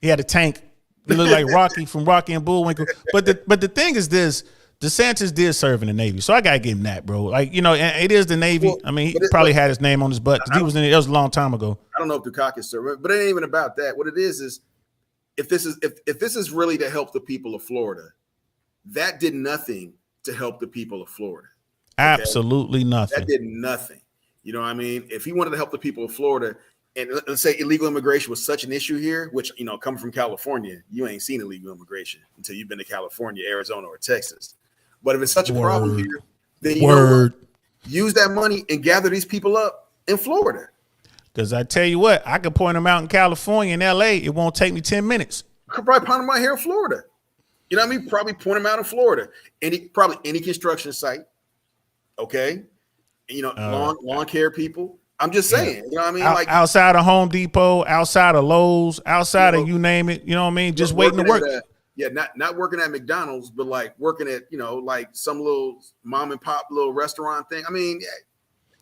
he had a tank. He looked like Rocky from Rocky and Bullwinkle. But the thing is this. DeSantis did serve in the Navy, so I gotta give him that, bro. Like, it is the Navy. Well, I mean, he probably had his name on his butt because he was in it. It was a long time ago. I don't know if Dukakis served, but it ain't even about that. What it is if this is really to help the people of Florida, that did nothing to help the people of Florida. Okay? Absolutely nothing. That did nothing. You know what I mean? If he wanted to help the people of Florida, and let's say illegal immigration was such an issue here, which, coming from California, you ain't seen illegal immigration until you've been to California, Arizona, or Texas. But if it's such a problem here, then you know what? Use that money and gather these people up in Florida. Because I tell you what, I could point them out in California and LA. It won't take me 10 minutes. I could probably point them out here in Florida. You know what I mean? Probably point them out in Florida. Probably any construction site. Okay. You know, lawn care people. I'm just saying, you know what I mean? Like outside of Home Depot, outside of Lowe's, outside of you name it, you know what I mean? Just waiting to work. Not working at McDonald's, but like working at, you know, like some little mom and pop little restaurant thing. I mean,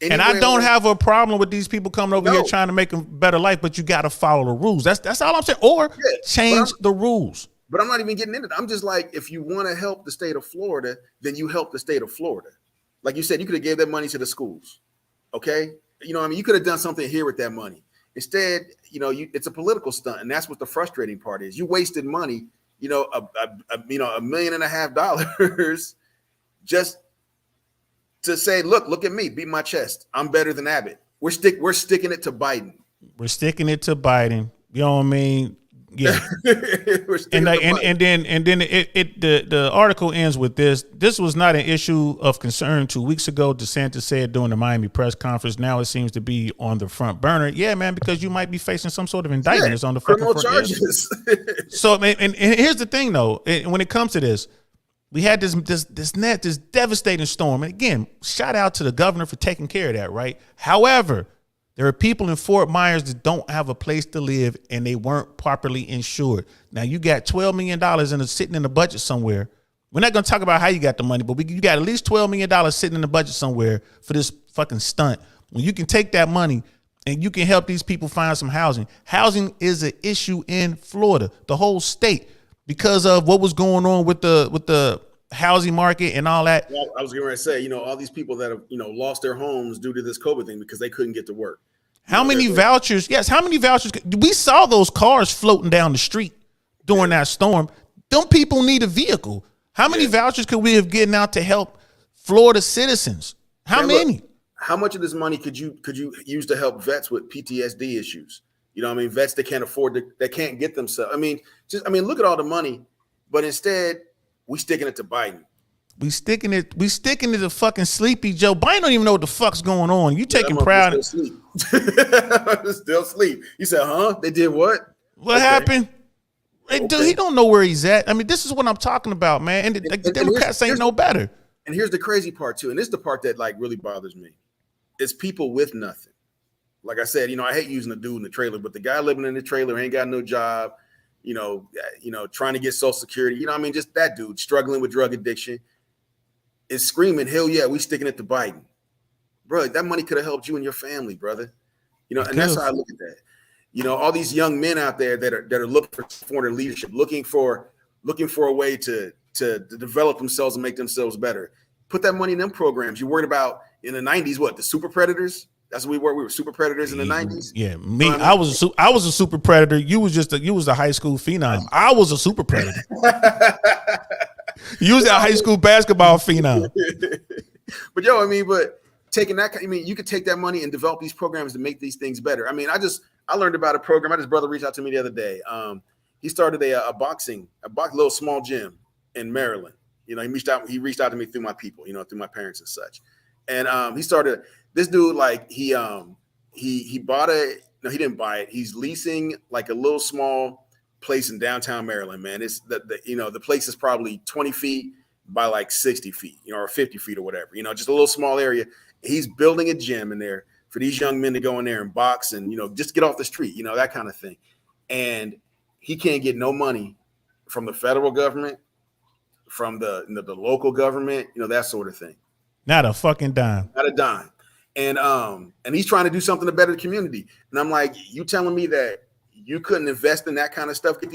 and I don't have a problem with these people coming over here trying to make a better life, but you got to follow the rules. That's all I'm saying. Or change the rules. But I'm not even getting into it. I'm just like, if you want to help the state of Florida, then you help the state of Florida. Like you said, you could have gave that money to the schools. Okay. You know what I mean? You could have done something here with that money. Instead, you know, it's a political stunt. And that's what the frustrating part is. You wasted money, you know, $1.5 million just to say, look at me, beat my chest. I'm better than Abbott. We're sticking it to Biden. We're sticking it to Biden. You know what I mean? Yeah. and then the article ends with this. This was not an issue of concern 2 weeks ago. DeSantis said during the Miami press conference. Now it seems to be on the front burner. Yeah, man, because you might be facing some sort of indictment. It's on the criminal front charges. So, and here's the thing, though. When it comes to this, we had this devastating storm. And again, shout out to the governor for taking care of that, right? However, there are people in Fort Myers that don't have a place to live and they weren't properly insured. Now you got $12 million sitting in the budget somewhere. We're not going to talk about how you got the money, but you got at least $12 million sitting in the budget somewhere for this fucking stunt. When you can take that money and you can help these people find some housing. Housing is an issue in Florida, the whole state, because of what was going on with the housing market and all that. Well, I was going to say, you know, all these people that have, you know, lost their homes due to this COVID thing because they couldn't get to work. How many vouchers? Yes. How many vouchers? We saw those cars floating down the street during that storm. Them people need a vehicle. How many vouchers could we have gotten out to help Florida citizens? How many? Look, how much of this money could you use to help vets with PTSD issues? You know what I mean? Vets that can't afford that can't get themselves. I mean, look at all the money, but instead we sticking it to Biden. We sticking it to fucking Sleepy Joe. Biden don't even know what the fuck's going on. You taking proud of sleep. Still sleep. You said, huh? They did what? What happened? Hey, dude, he don't know where he's at. I mean, this is what I'm talking about, man. And the Democrats ain't no better. And here's the crazy part too. And this is the part that like really bothers me. It's people with nothing. Like I said, you know, I hate using the dude in the trailer, but the guy living in the trailer ain't got no job, you know, trying to get Social Security, you know what I mean? Just that dude struggling with drug addiction is screaming, hell yeah, we sticking it to Biden. Bro, that money could have helped you and your family, brother. You know, and that's how I look at that. You know, all these young men out there that are looking for foreign leadership, looking for a way to develop themselves and make themselves better. Put that money in them programs. You worried about in the 90s, what, the super predators? That's what we were. We were super predators in the 90s. Yeah, me. I was a super predator. You was a high school phenom. I was a super predator. You was a high school basketball phenom. But taking that, I mean, you could take that money and develop these programs to make these things better. I mean, I learned about a program. My brother reached out to me the other day. He started a little small gym in Maryland. You know, he reached out to me through my people, you know, through my parents and such. And he started. This dude, like he bought he didn't buy it. He's leasing like a little small place in downtown Maryland, man. It's the place is probably 20 feet by like 60 feet, you know, or 50 feet or whatever, you know, just a little small area. He's building a gym in there for these young men to go in there and box and, you know, just get off the street, you know, that kind of thing. And he can't get no money from the federal government, from the local government, you know, that sort of thing. Not a fucking dime. Not a dime. And he's trying to do something to better the community. And I'm like, you telling me that you couldn't invest in that kind of stuff? Get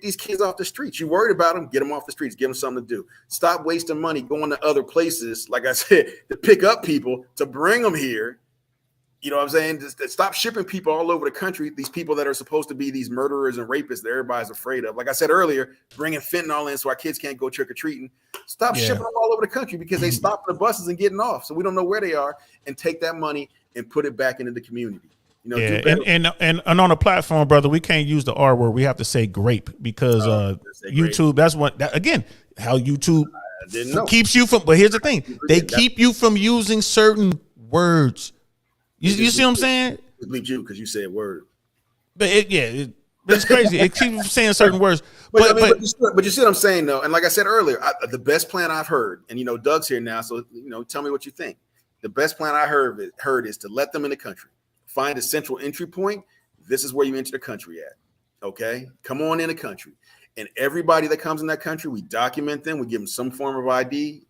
these kids off the streets. You worried about them? Get them off the streets. Give them something to do. Stop wasting money going to other places, like I said, to pick up people, to bring them here. You know what I'm saying? Just stop shipping people all over the country. These people that are supposed to be these murderers and rapists that everybody's afraid of. Like I said earlier, bringing fentanyl in so our kids can't go trick or treating. Stop shipping them all over the country because they stop the buses and getting off. So we don't know where they are, and take that money and put it back into the community. You know, and on a platform, brother, we can't use the R word. We have to say grape because YouTube. That's what again how YouTube I didn't know. Keeps you from, but here's the thing. They keep you from using certain words. You see what I'm saying? I believe you because you said word. But but it's crazy. It keeps you from saying certain words. But you see what I'm saying, though. And like I said earlier, the best plan I've heard, and Doug's here now, so tell me what you think. The best plan I heard is to let them in the country. Find a central entry point. This is where you enter the country at. Okay, come on in the country, and everybody that comes in that country, we document them. We give them some form of ID.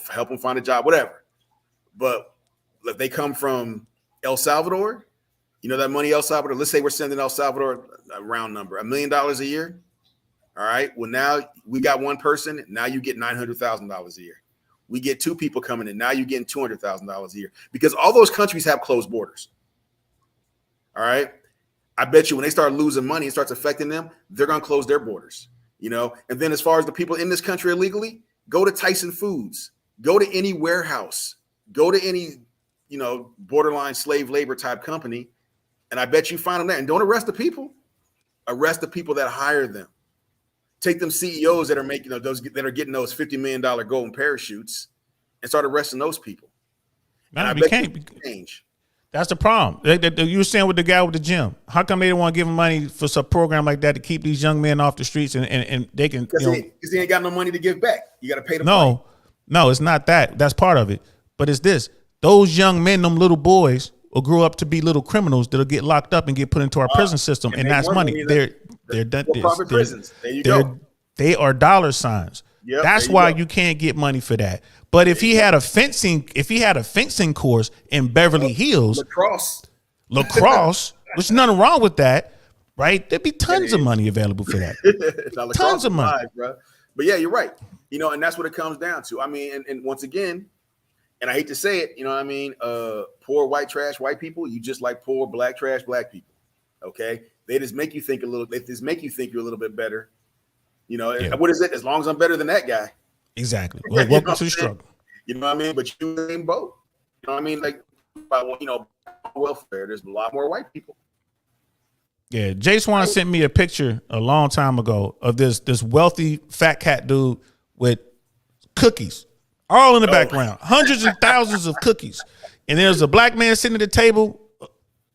Help them find a job, whatever. But if they come from El Salvador, that money El Salvador. Let's say we're sending El Salvador a round number, $1 million a year. All right. Well, now we got one person. Now you get $900,000 a year. We get two people coming in. Now you're getting $200,000 a year because all those countries have closed borders. All right. I bet you when they start losing money, it starts affecting them. They're going to close their borders, And then as far as the people in this country illegally, go to Tyson Foods, go to any warehouse, go to any, borderline slave labor type company. And I bet you find them there. And don't arrest the people. Arrest the people that hire them. Take them CEOs that are making those that are getting those $50 million golden parachutes and start arresting those people. No, we can't change. That's the problem. You were saying with the guy with the gym. How come they don't want to give him money for some program like that to keep these young men off the streets and they can? Because he ain't got no money to give back. You got to pay them. No, it's not that. That's part of it. But it's this: those young men, them little boys, will grow up to be little criminals that'll get locked up and get put into our prison system, and that's money. They're private prisons. There you go. They are dollar signs. Yep, that's why you can't get money for that. But if he had a fencing course in Beverly Hills, lacrosse, there's nothing wrong with that, right? There'd be tons of money available for that. Tons of money, bro. But yeah, you're right. And that's what it comes down to. I mean, and once again, and I hate to say it, poor white trash white people, you just like poor black trash black people. Okay, they just make you think a little. They just make you think you're a little bit better. What is it? As long as I'm better than that guy. Exactly. Well, welcome to the struggle. You know what I mean? But you ain't both. You know what I mean? Like, welfare. There's a lot more white people. Yeah, Jswans sent me a picture a long time ago of this wealthy fat cat dude with cookies all in the background, hundreds and thousands of cookies. And there's a black man sitting at the table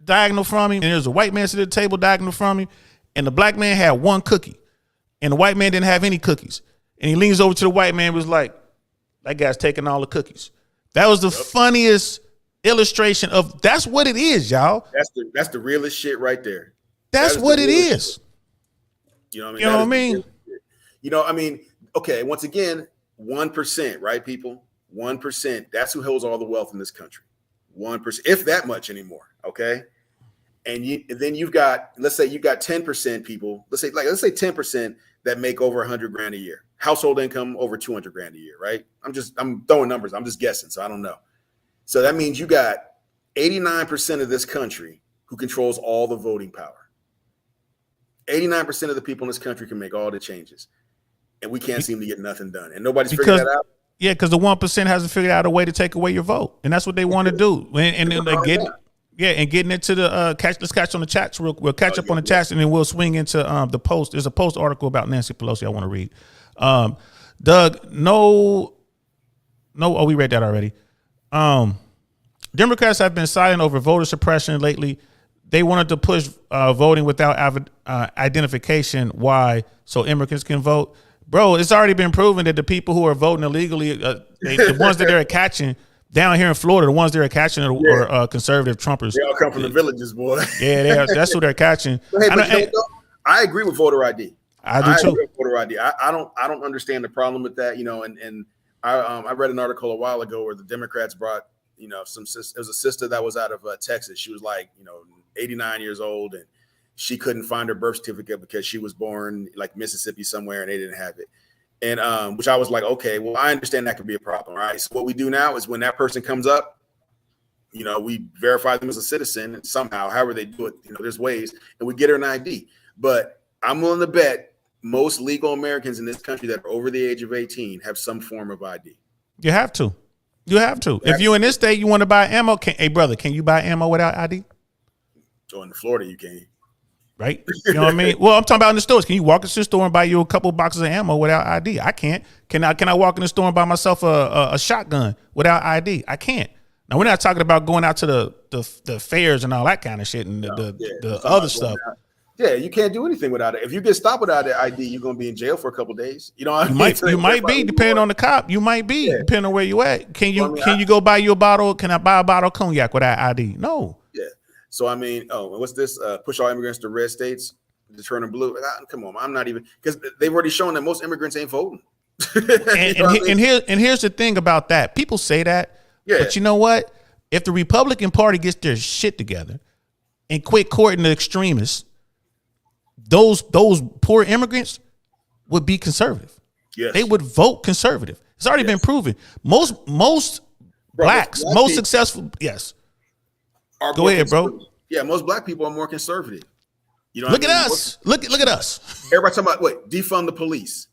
diagonal from him, and there's a white man sitting at the table diagonal from him, and the black man had one cookie, and the white man didn't have any cookies. And he leans over to the white man and was like, that guy's taking all the cookies. That was the funniest illustration of that's what it is, y'all. That's the realest shit right there. That's what it is. You know what I mean? You know what I mean? I mean, okay, once again, 1%, right, people? 1%. That's who holds all the wealth in this country. 1%, if that much anymore. Okay. And then you've got, let's say you've got 10% people, let's say 10% that make over $100,000 a year. Household income over $200,000 a year, right? I'm throwing numbers. I'm just guessing, so I don't know. So that means you got 89% of this country who controls all the voting power. 89% of the people in this country can make all the changes, and we can't seem to get nothing done. And nobody's figured that out. Yeah, because the 1% hasn't figured out a way to take away your vote, and that's what they want to do. And then getting into the let's catch on the chats. We'll catch up on the chats, and then we'll swing into the post. There's a post article about Nancy Pelosi I want to read. Doug, we read that already. Democrats have been silent over voter suppression lately. They wanted to push voting without identification. Why? So immigrants can vote. Bro, it's already been proven that the people who are voting illegally, the ones that they're catching down here in Florida, the ones they're catching are conservative Trumpers. They all come from the villages, boy. Yeah, that's who they're catching. I agree with voter ID. I do too. Voter ID. I don't understand the problem with that. And I read an article a while ago where the Democrats brought it was a sister that was out of Texas. She was 89 years old, and she couldn't find her birth certificate because she was born like Mississippi somewhere and they didn't have it. And which I was like, okay, well, I understand that could be a problem, right? So what we do now is when that person comes up, we verify them as a citizen and somehow, however they do it, there's ways, and we get her an ID. But I'm willing to bet most legal Americans in this country that are over the age of 18 have some form of ID. You have to. If you're in this state, you want to buy ammo. Hey, brother, can you buy ammo without ID? So in Florida, you can. right? You know what I mean? Well, I'm talking about in the stores. Can you walk into the store and buy you a couple boxes of ammo without ID? I can't. Can I walk in the store and buy myself a shotgun without ID? I can't. Now we're not talking about going out to the fairs and all that kind of shit and the other stuff. Yeah, you can't do anything without it. If you get stopped without the ID, you're gonna be in jail for a couple of days. You know what I mean? You might be, depending on the cop. You might be, depending on where you at. Can you go buy you a bottle? Can I buy a bottle of cognac without ID? No. Yeah. So I mean, what's this? Push all immigrants to red states to turn them blue. Come on, I'm not even, because they've already shown that most immigrants ain't voting. And here's the thing about that. People say that, but you know what? If the Republican Party gets their shit together and quit courting the extremists, those poor immigrants would be conservative. Yes. They would vote conservative. It's already been proven. Most blacks, most successful, yes. Go ahead, bro. Yeah, most black people are more conservative. You know, look at us. Look at us. Everybody talking about defund the police.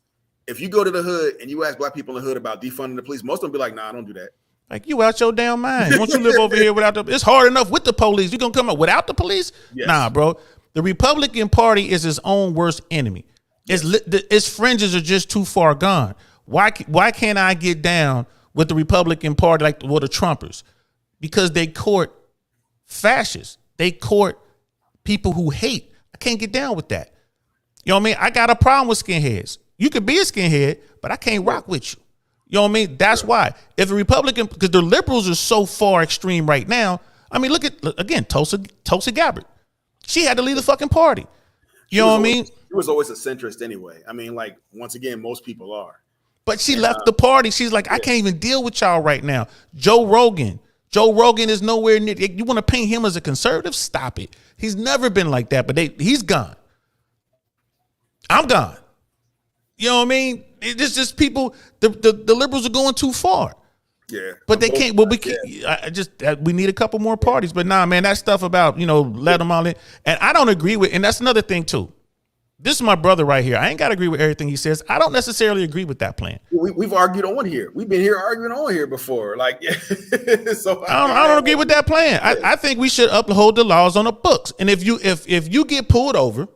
If you go to the hood and you ask black people in the hood about defunding the police, most of them be like, "Nah, I don't do that." Like, you out your damn mind. Won't you live over here without it's hard enough with the police. You gonna come up without the police? Yes. Nah, bro. The Republican Party is its own worst enemy. Its fringes are just too far gone. Why can't I get down with the Republican Party like the Trumpers? Because they court fascists. They court people who hate. I can't get down with that. You know what I mean? I got a problem with skinheads. You could be a skinhead, but I can't rock with you. You know what I mean? That's why. If the Republican, because the liberals are so far extreme right now. I mean, look again, Tulsi Gabbard. She had to leave the fucking party. You know what I mean? She was always a centrist anyway. I mean, like, once again, most people are. But she left the party. She's like, I can't even deal with y'all right now. Joe Rogan is nowhere near. You want to paint him as a conservative? Stop it. He's never been like that, but he's gone. I'm gone. You know what I mean? It's just people, the liberals are going too far. Yeah. But they can't. Well, we can't. We need a couple more parties. But nah, man, that stuff about, let them all in. And I don't agree with, and that's another thing too. This is my brother right here. I ain't got to agree with everything he says. I don't necessarily agree with that plan. We've argued on here. We've been here arguing on here before. Like, so I don't agree with that plan. I think we should uphold the laws on the books. And if you get pulled over,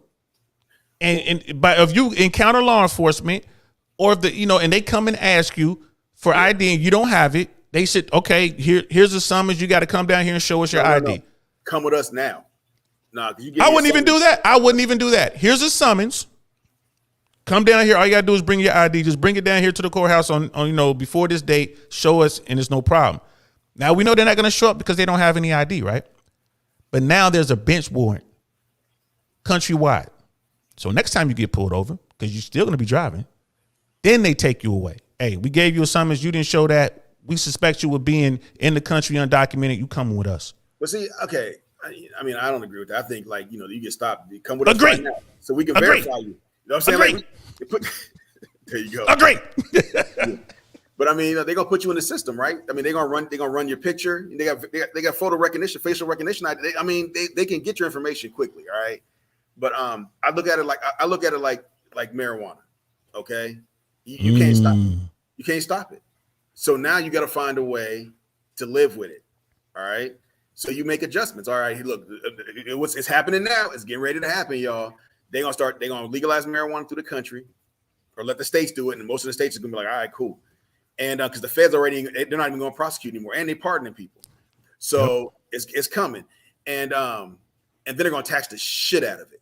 and if you encounter law enforcement, or if and they come and ask you for ID and you don't have it, they said, okay, here's a summons. You got to come down here and show us your ID. No. Come with us now. Nah, I wouldn't even do that. I wouldn't even do that. Here's a summons. Come down here. All you gotta do is bring your ID. Just bring it down here to the courthouse on before this date. Show us, and it's no problem. Now we know they're not gonna show up because they don't have any ID, right? But now there's a bench warrant countrywide. So next time you get pulled over, because you're still gonna be driving, then they take you away. Hey, we gave you a summons. You didn't show that. We suspect you of being in the country undocumented. You coming with us. But see, okay. I mean, I don't agree with that. I think, like, you get stopped. You come with us right now, so we can verify you. You know what I'm saying? Like, there you go. Agree. Yeah. But I mean, they're gonna put you in the system, right? I mean, they're gonna run your picture. They got photo recognition, facial recognition. They can get your information quickly, all right? But I look at it like marijuana. Okay, you can't stop it. You can't stop it. So now you got to find a way to live with it. All right. So you make adjustments. All right, look, it's happening now. It's getting ready to happen, y'all. They're gonna legalize marijuana through the country, or let the states do it. And most of the states are gonna be like, all right, cool. And because the feds they're not even gonna prosecute anymore, and they're pardoning people. So it's coming. And then they're gonna tax the shit out of it.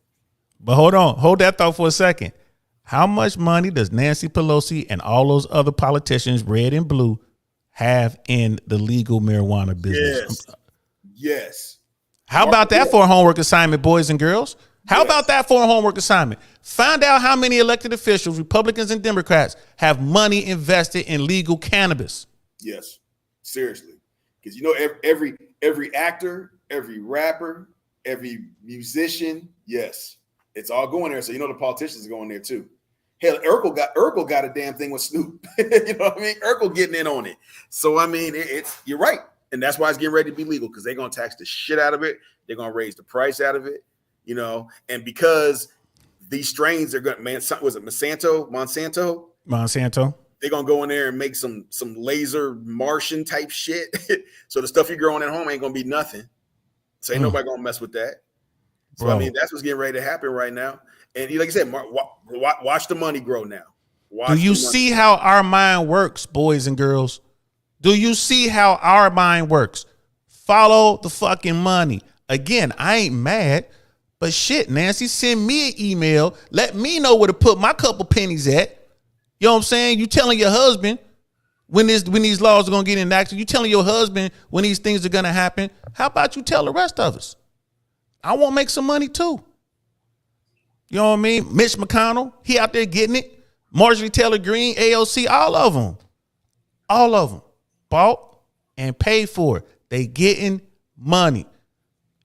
But hold that thought for a second. How much money does Nancy Pelosi and all those other politicians, red and blue, have in the legal marijuana business? Yes. How about that for a homework assignment, boys and girls? How about that for a homework assignment? Find out how many elected officials, Republicans and Democrats, have money invested in legal cannabis. Yes, seriously. Because every actor, every rapper, every musician, yes, it's all going there. So the politicians are going there too. Hell, Urkel got a damn thing with Snoop. You know what I mean? Urkel getting in on it. So I mean, you're right. And that's why it's getting ready to be legal, because they're going to tax the shit out of it. They're going to raise the price out of it, and because these strains are going to, was it Monsanto? They're going to go in there and make some laser Martian type shit. So the stuff you're growing at home ain't going to be nothing. So ain't nobody going to mess with that. So I mean, that's what's getting ready to happen right now. And like I said, watch the money grow now. Do you see how our mind works, boys and girls? Do you see how our mind works? Follow the fucking money. Again, I ain't mad, but shit, Nancy, send me an email. Let me know where to put my couple pennies at. You know what I'm saying? You telling your husband when these laws are gonna get enacted. You telling your husband when these things are gonna happen. How about you tell the rest of us? I want to make some money too. You know what I mean? Mitch McConnell, he out there getting it. Marjorie Taylor Greene, AOC, all of them bought and paid for it. They getting money.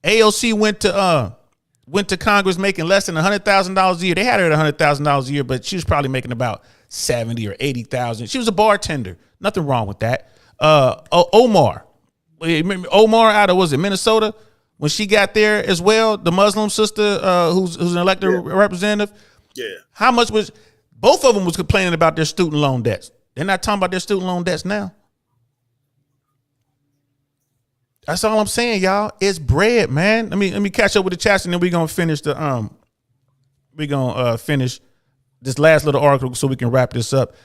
AOC went to Congress making less than $100,000 a year. They had her at $100,000 a year, but she was probably making about 70 or 80,000. She was a bartender. Nothing wrong with that. Omar out of, was it Minnesota? When she got there as well, the Muslim sister who's an elected representative. Yeah. How much was, both of them was complaining about their student loan debts. They're not talking about their student loan debts now. That's all I'm saying, y'all. It's bread, man. Let me catch up with the chats and then we're gonna finish finish this last little article so we can wrap this up.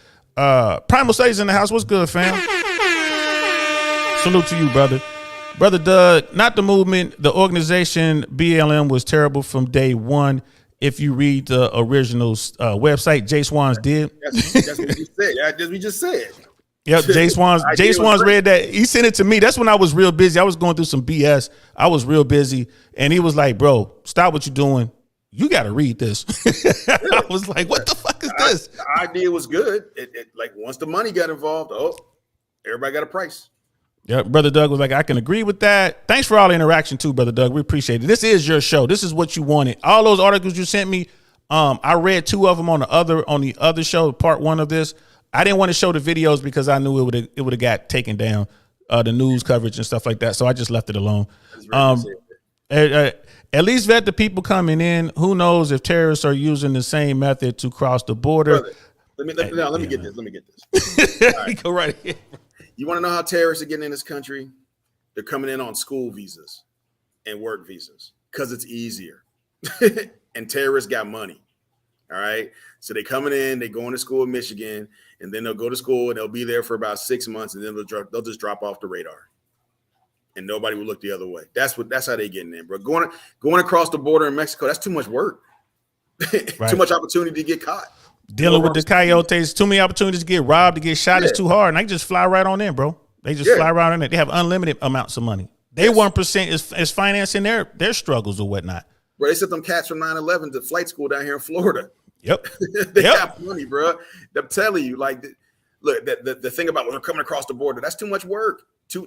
Primal Studies in the house. What's good, fam? Salute to you, brother. Brother Doug, not the movement. The organization BLM was terrible from day one. If you read the original website, Jswans did. That's what you said. That's what we just said. Yep, Jswans read that. He sent it to me. That's when I was real busy. I was going through some BS. I was real busy. And he was like, bro, stop what you're doing. You got to read this. I was like, what the fuck is this? The idea was good. It like once the money got involved, everybody got a price. Yeah, Brother Doug was like, I can agree with that. Thanks for all the interaction too, Brother Doug. We appreciate it. This is your show. This is what you wanted. All those articles you sent me, I read 2 of them on the other show, part 1 of this. I didn't want to show the videos because I knew it would have got taken down, the news coverage and stuff like that. So I just left it alone. At least vet the people coming in. Who knows if terrorists are using the same method to cross the border? Brother, let me get this. Let me get this. Right. Go right ahead. You want to know how terrorists are getting in this country? They're coming in on school visas and work visas because it's easier. And terrorists got money. All right. So they coming in, they going to school in Michigan, and then they'll go to school and they'll be there for about 6 months, and then they'll just drop off the radar. And nobody will look the other way. That's how they getting in, bro. Going across the border in Mexico, that's too much work. Right. Too much opportunity to get caught. Dealing with the coyotes, too many opportunities to get robbed, to get shot is too hard. And they just fly right on in, bro. They just fly right on in. They have unlimited amounts of money. They 1% is financing their struggles or whatnot. Bro, they sent them cats from 9/11 to flight school down here in Florida. Yep. They got money, bro. I'm telling you, like, look, the thing about when they're coming across the border, that's too much work. Too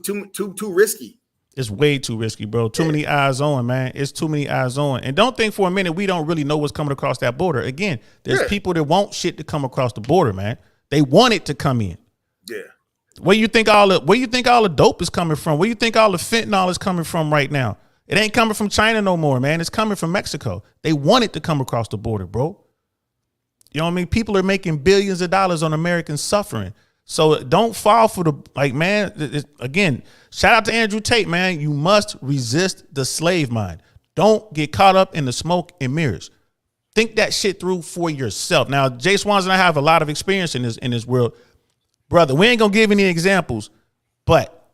risky. It's way too risky, bro. Too many eyes on, man. It's too many eyes on. And don't think for a minute we don't really know what's coming across that border. Again, there's people that want shit to come across the border, man. They want it to come in. Yeah. Where you think all the dope is coming from? Where you think all the fentanyl is coming from right now? It ain't coming from China no more, man. It's coming from Mexico. They want it to come across the border, bro. You know what I mean? People are making billions of dollars on Americans suffering. So don't fall for again, shout out to Andrew Tate, man. You must resist the slave mind. Don't get caught up in the smoke and mirrors. Think that shit through for yourself. Now, Jswans and I have a lot of experience in this world. Brother, we ain't gonna give any examples, but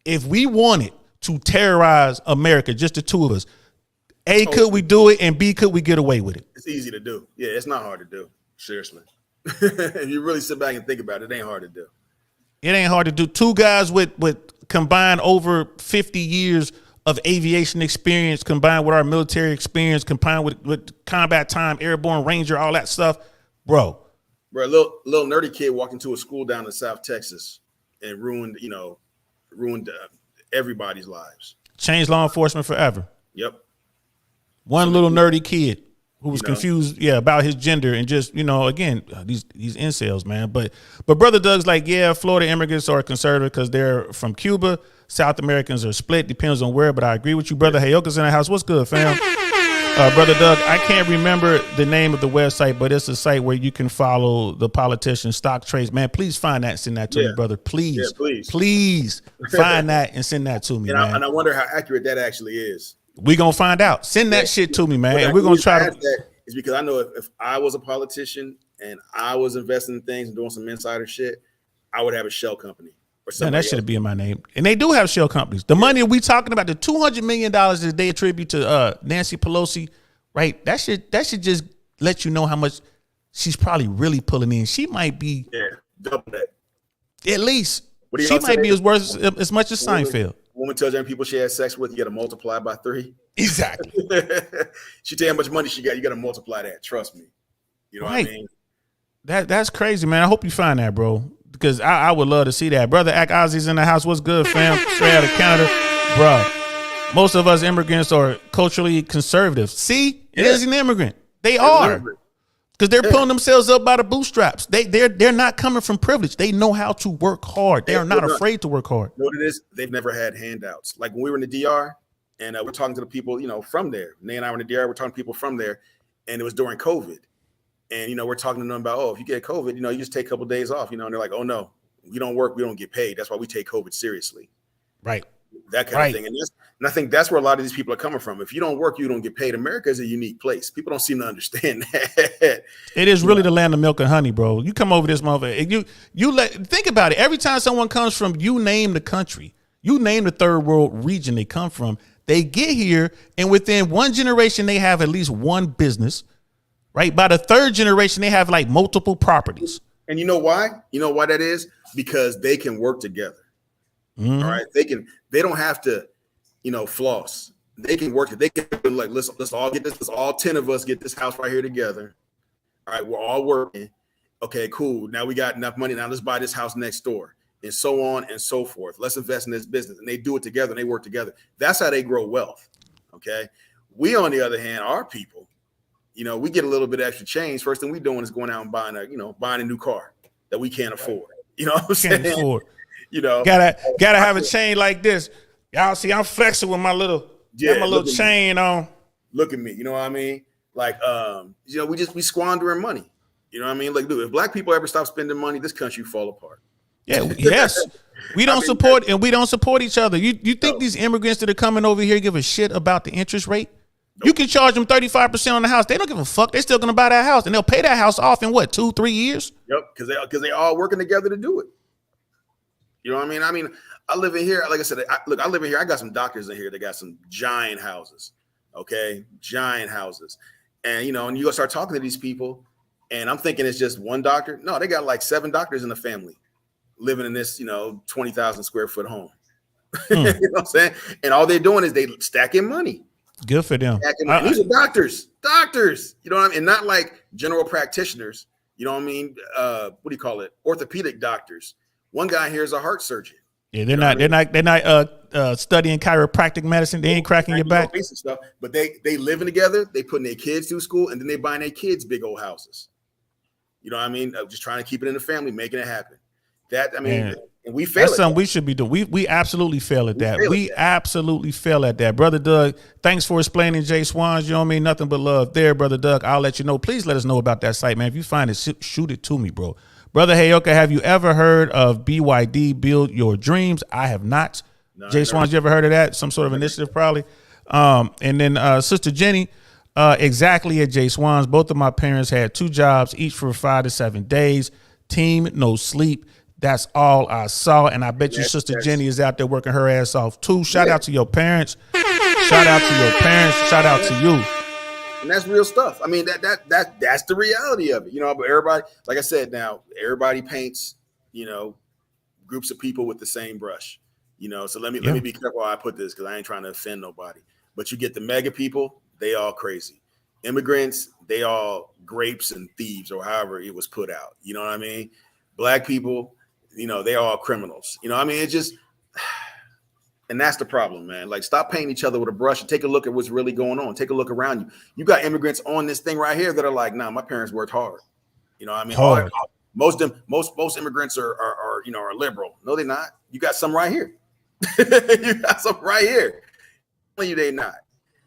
if we wanted to terrorize America, just the two of us, A, could we do it? And B, could we get away with it? It's easy to do. Yeah, it's not hard to do. Seriously. If you really sit back and think about it, it ain't hard to do. It ain't hard to do. 2 guys with combined over 50 years of aviation experience, combined with our military experience, combined with combat time, airborne ranger, all that stuff, bro. Bro, a little nerdy kid walked into a school down in South Texas and ruined everybody's lives. Changed law enforcement forever. Yep. One little nerdy kid who was confused, about his gender and just, again, these incels, man. But Brother Doug's like, yeah, Florida immigrants are conservative because they're from Cuba. South Americans are split, depends on where. But I agree with you, brother. Hayoka's in the house. What's good, fam? Brother Doug, I can't remember the name of the website, but it's a site where you can follow the politicians' stock trades. Man, please find that and send that to me, brother. Please, please find that and send that to me, man. And I wonder how accurate that actually is. We gonna find out. Send that shit to me, man. And we're gonna try to. That is because I know if I was a politician and I was investing in things and doing some insider shit, I would have a shell company or something. Man, that should be in my name. And they do have shell companies. The money we talking about, the $200 million that they attribute to Nancy Pelosi, right? That should just let you know how much she's probably really pulling in. She might be double that. At least she might be as worth as much as Seinfeld. Woman tells young people she had sex with, you got to multiply by 3. Exactly. She tell you how much money she got. You got to multiply that. Trust me. You know what I mean? That's crazy, man. I hope you find that, bro, because I would love to see that. Brother Ack Ozzy's in the house. What's good, fam? Straight out of Canada, bro. Most of us immigrants are culturally conservative. See, it is an immigrant. They are. Because they're pulling themselves up by the bootstraps. They're not coming from privilege. They know how to work hard. They are not afraid to work hard. You know what it is? They've never had handouts. Like when we were in the DR and we're talking to the people, from there. Nay and I were in the DR. We're talking to people from there, and it was during COVID. And we're talking to them about, if you get COVID, you just take a couple of days off. And they're like, oh no, we don't work, we don't get paid. That's why we take COVID seriously. Right. That kind of thing. And I think that's where a lot of these people are coming from. If you don't work, you don't get paid. America is a unique place. People don't seem to understand that. It is really the land of milk and honey, bro. You come over this motherfucker. Think about it. Every time someone comes from, you name the country, you name the third world region they come from, they get here, and within one generation, they have at least one business, right? By the third generation, they have like multiple properties. And you know why? You know why that is? Because they can work together. Mm-hmm. All right. They don't have to, floss. They can work. They can like, let's all get this. Let's all 10 of us get this house right here together. All right. We're all working. Okay, cool. Now we got enough money. Now let's buy this house next door, and so on and so forth. Let's invest in this business. And they do it together and they work together. That's how they grow wealth. Okay. We, on the other hand, our people, we get a little bit of extra change. First thing we're doing is going out and buying a new car that we can't afford. You know what I'm saying? Can't afford. Gotta have a chain like this. Y'all see, I'm flexing with my little, my little chain on. Look at me. You know what I mean? Like, we squandering money. You know what I mean? Like, dude, if black people ever stop spending money, this country fall apart. Yeah. Yes. We don't support each other. You think these immigrants that are coming over here give a shit about the interest rate? Nope. You can charge them 35% on the house. They don't give a fuck. They're still gonna buy that house, and they'll pay that house off in what, 2-3 years? Yep, because they all working together to do it. You know what I mean? I live in here. Like I said, I live in here. I got some doctors in here that got some giant houses. Okay, giant houses, and and you go start talking to these people, and I'm thinking it's just one doctor. No, they got like 7 doctors in the family living in this 20,000 square foot home. You know what I'm saying? And all they're doing is they stacking money. Good for them. These are doctors. You know what I mean? And not like general practitioners. You know what I mean? What do you call it? Orthopedic doctors. One guy here is a heart surgeon. Yeah, they're not studying chiropractic medicine. They ain't cracking your back. Basic stuff, but they living together. They putting their kids through school, and then they buying their kids big old houses. You know what I mean? Just trying to keep it in the family, making it happen. And we fail. That's something we should be doing. We absolutely fail at that. We absolutely fail at that. Brother Doug, thanks for explaining Jswans. You know what I mean? Nothing but love there, Brother Doug. I'll let you know. Please let us know about that site, man. If you find it, shoot it to me, bro. Brother Heyoka, have you ever heard of BYD, Build Your Dreams? I have not. No, Jswans, you ever heard of that? Some sort of initiative, probably. And then Sister Jenny, exactly at Jswans. Both of my parents had 2 jobs, each for 5 to 7 days. Team, no sleep. That's all I saw. And I bet you Sister Jenny is out there working her ass off too. Shout out to your parents. Shout out to your parents. Shout out to you. And that's real stuff. I mean, that's the reality of it. But everybody, like I said, now everybody paints, groups of people with the same brush. So let me be careful how I put this, because I ain't trying to offend nobody. But you get the mega people, they all crazy. Immigrants, they all grapes and thieves, or however it was put out. You know what I mean? Black people, they all criminals. It's just, and that's the problem, man. Like, stop painting each other with a brush and take a look at what's really going on. Take a look around you. You got immigrants on this thing right here that are like, nah, my parents worked hard. Hard. Most immigrants are liberal. No, they're not. You got some right here. You got some right here. You they not.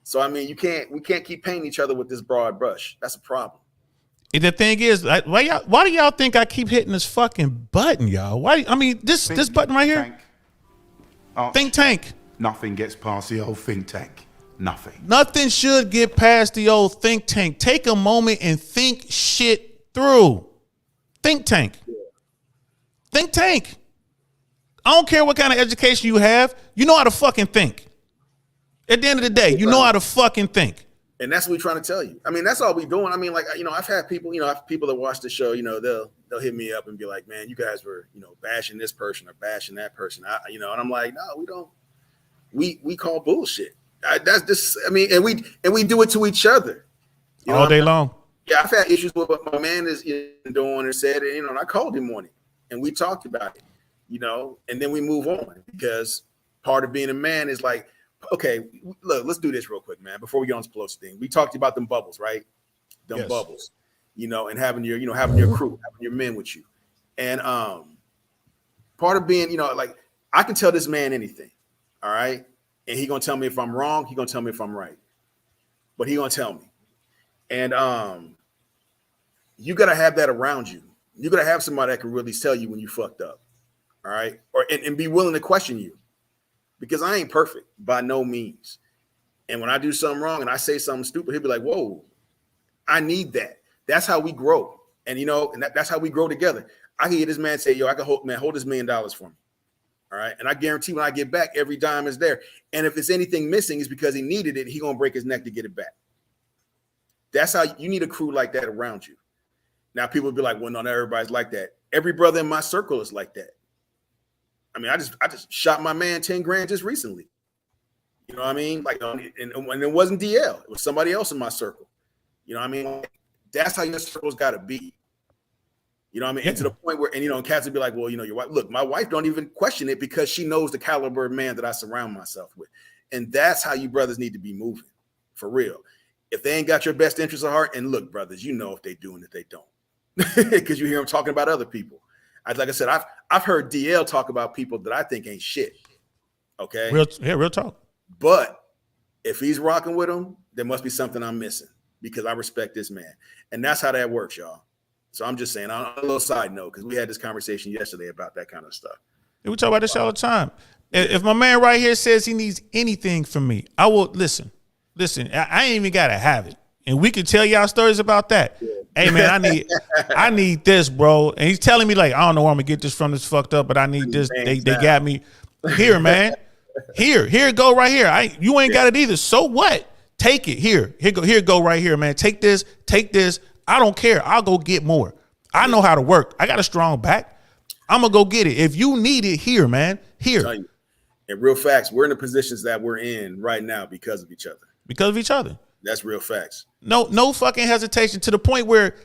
So we can't keep painting each other with this broad brush. That's a problem. The thing is, why do y'all think I keep hitting this fucking button, y'all? This button right here? Think tank. Nothing gets past the old think tank. Nothing. Nothing should get past the old think tank. Take a moment and think shit through. Think tank. Think tank. I don't care what kind of education you have. You know how to fucking think. At the end of the day, you know how to fucking think. And that's what we're trying to tell you. I mean, that's all we're doing. I mean, like, you know, I've had people, you know, people that watch the show, you know, they'll hit me up and be like, man, you guys were, you know, bashing this person or bashing that person. You know, and I'm like, no, we don't. We call bullshit. That's just, I mean, and we do it to each other. You know all day long. Yeah, I've had issues with what my man is doing and said, you know, and I called him on it and we talked about it, you know, and then we move on because part of being a man is like, okay, look, let's do this real quick, man. Before we get on this Pelosi thing, we talked about them bubbles, right? Them bubbles, you know, and having your crew, having your men with you. And part of being, you know, like I can tell this man anything, all right? And he gonna tell me if I'm wrong, he gonna tell me if I'm right. But he gonna tell me. And you gotta have that around you. You gotta have somebody that can really tell you when you fucked up, all right? Or and be willing to question you. Because I ain't perfect by no means. And when I do something wrong and I say something stupid, he'll be like, whoa, I need that. That's how we grow. And, you know, and that's how we grow together. I can hear this man say, yo, I can hold this $1 million for me. All right. And I guarantee when I get back, every dime is there. And if there's anything missing, it's because he needed it. He going to break his neck to get it back. That's how you need a crew like that around you. Now, people will be like, well, no, not everybody's like that. Every brother in my circle is like that. I mean, I just shot my man 10 grand just recently. You know what I mean? Like, and it wasn't DL. It was somebody else in my circle. You know what I mean? That's how your circle's got to be. You know what I mean? And to the point where, and, you know, and cats would be like, well, you know, your wife, look, my wife don't even question it because she knows the caliber of man that I surround myself with. And that's how you brothers need to be moving, for real. If they ain't got your best interest at heart, and look, brothers, you know if they do and if they don't. Because you hear them talking about other people. Like I said, I've heard DL talk about people that I think ain't shit. Okay. Real talk. But if he's rocking with them, there must be something I'm missing because I respect this man. And that's how that works, y'all. So I'm just saying on a little side note, because we had this conversation yesterday about that kind of stuff. Yeah, we talk about this all the time. If my man right here says he needs anything from me, I will listen. I ain't even gotta have it. And we can tell y'all stories about that. Yeah. Hey man, I need this, bro. And he's telling me like, I don't know where I'm gonna get this from. This fucked up, but I need this. They got me here, man. Here go right here. You ain't got it either. So what? Take it. Here go right here, man. Take this. I don't care. I'll go get more. I know how to work. I got a strong back. I'm gonna go get it. If you need it, here, man. Here. And real facts, we're in the positions that we're in right now because of each other. Because of each other. That's real facts. No fucking hesitation to the point where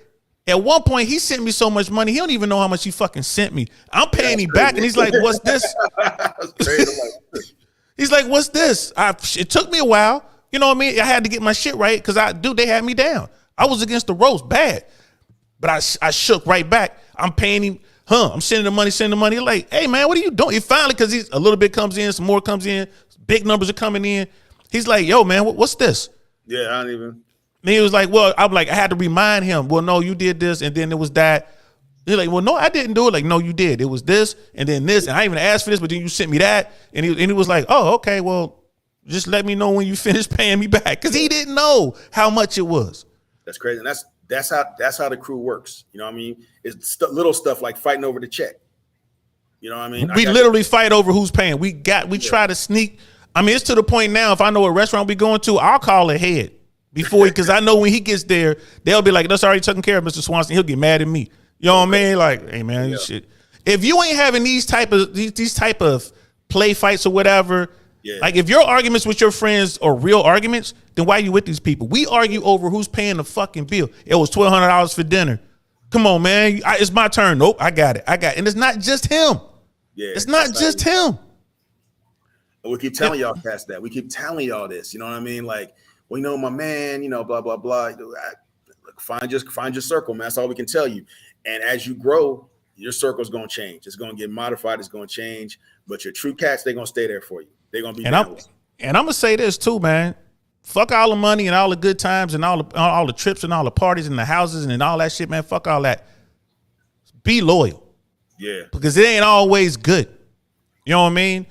at one point he sent me so much money, he don't even know how much he fucking sent me. I'm paying him back and he's like, what's this? He's like, what's this? It took me a while. You know what I mean? I had to get my shit right because they had me down. I was against the ropes bad. But I shook right back. I'm paying him. I'm sending the money. Like, hey man, what are you doing? He finally, because he's a little bit comes in, some more comes in, big numbers are coming in. He's like, yo, man, what's this? Yeah, I don't even. And he was like, well, I'm like, I had to remind him, well, no, you did this, and then it was that. He's like, well, no, I didn't do it. Like, no, you did. It was this, and then this, and I even asked for this, but then you sent me that. And he was like, oh, okay, well, just let me know when you finish paying me back. Because he didn't know how much it was. That's crazy. And that's how the crew works. You know what I mean? It's little stuff like fighting over the check. You know what I mean? We literally fight over who's paying. We try to sneak. I mean, it's to the point now, if I know a restaurant we going to, I'll call ahead before, because I know when he gets there, they'll be like, that's already taken care of, Mr. Swanson. He'll get mad at me. You know what I mean? Like, hey man, shit. If you ain't having these type of play fights or whatever, like if your arguments with your friends are real arguments, then why are you with these people? We argue over who's paying the fucking bill. It was $1,200 for dinner. Come on, man. It's my turn. Nope, I got it. And it's not just him. Yeah, it's not just him. We keep telling y'all cats that. We keep telling y'all this. You know what I mean? Like, well, you know, my man, you know, blah, blah, blah. Find your circle, man. That's all we can tell you. And as you grow, your circle's going to change. It's going to get modified. It's going to change. But your true cats, they're going to stay there for you. They're going to be and I'm going to say this too, man. Fuck all the money and all the good times and all the trips and all the parties and the houses and all that shit, man. Fuck all that. Be loyal. Yeah. Because it ain't always good. You know what I mean?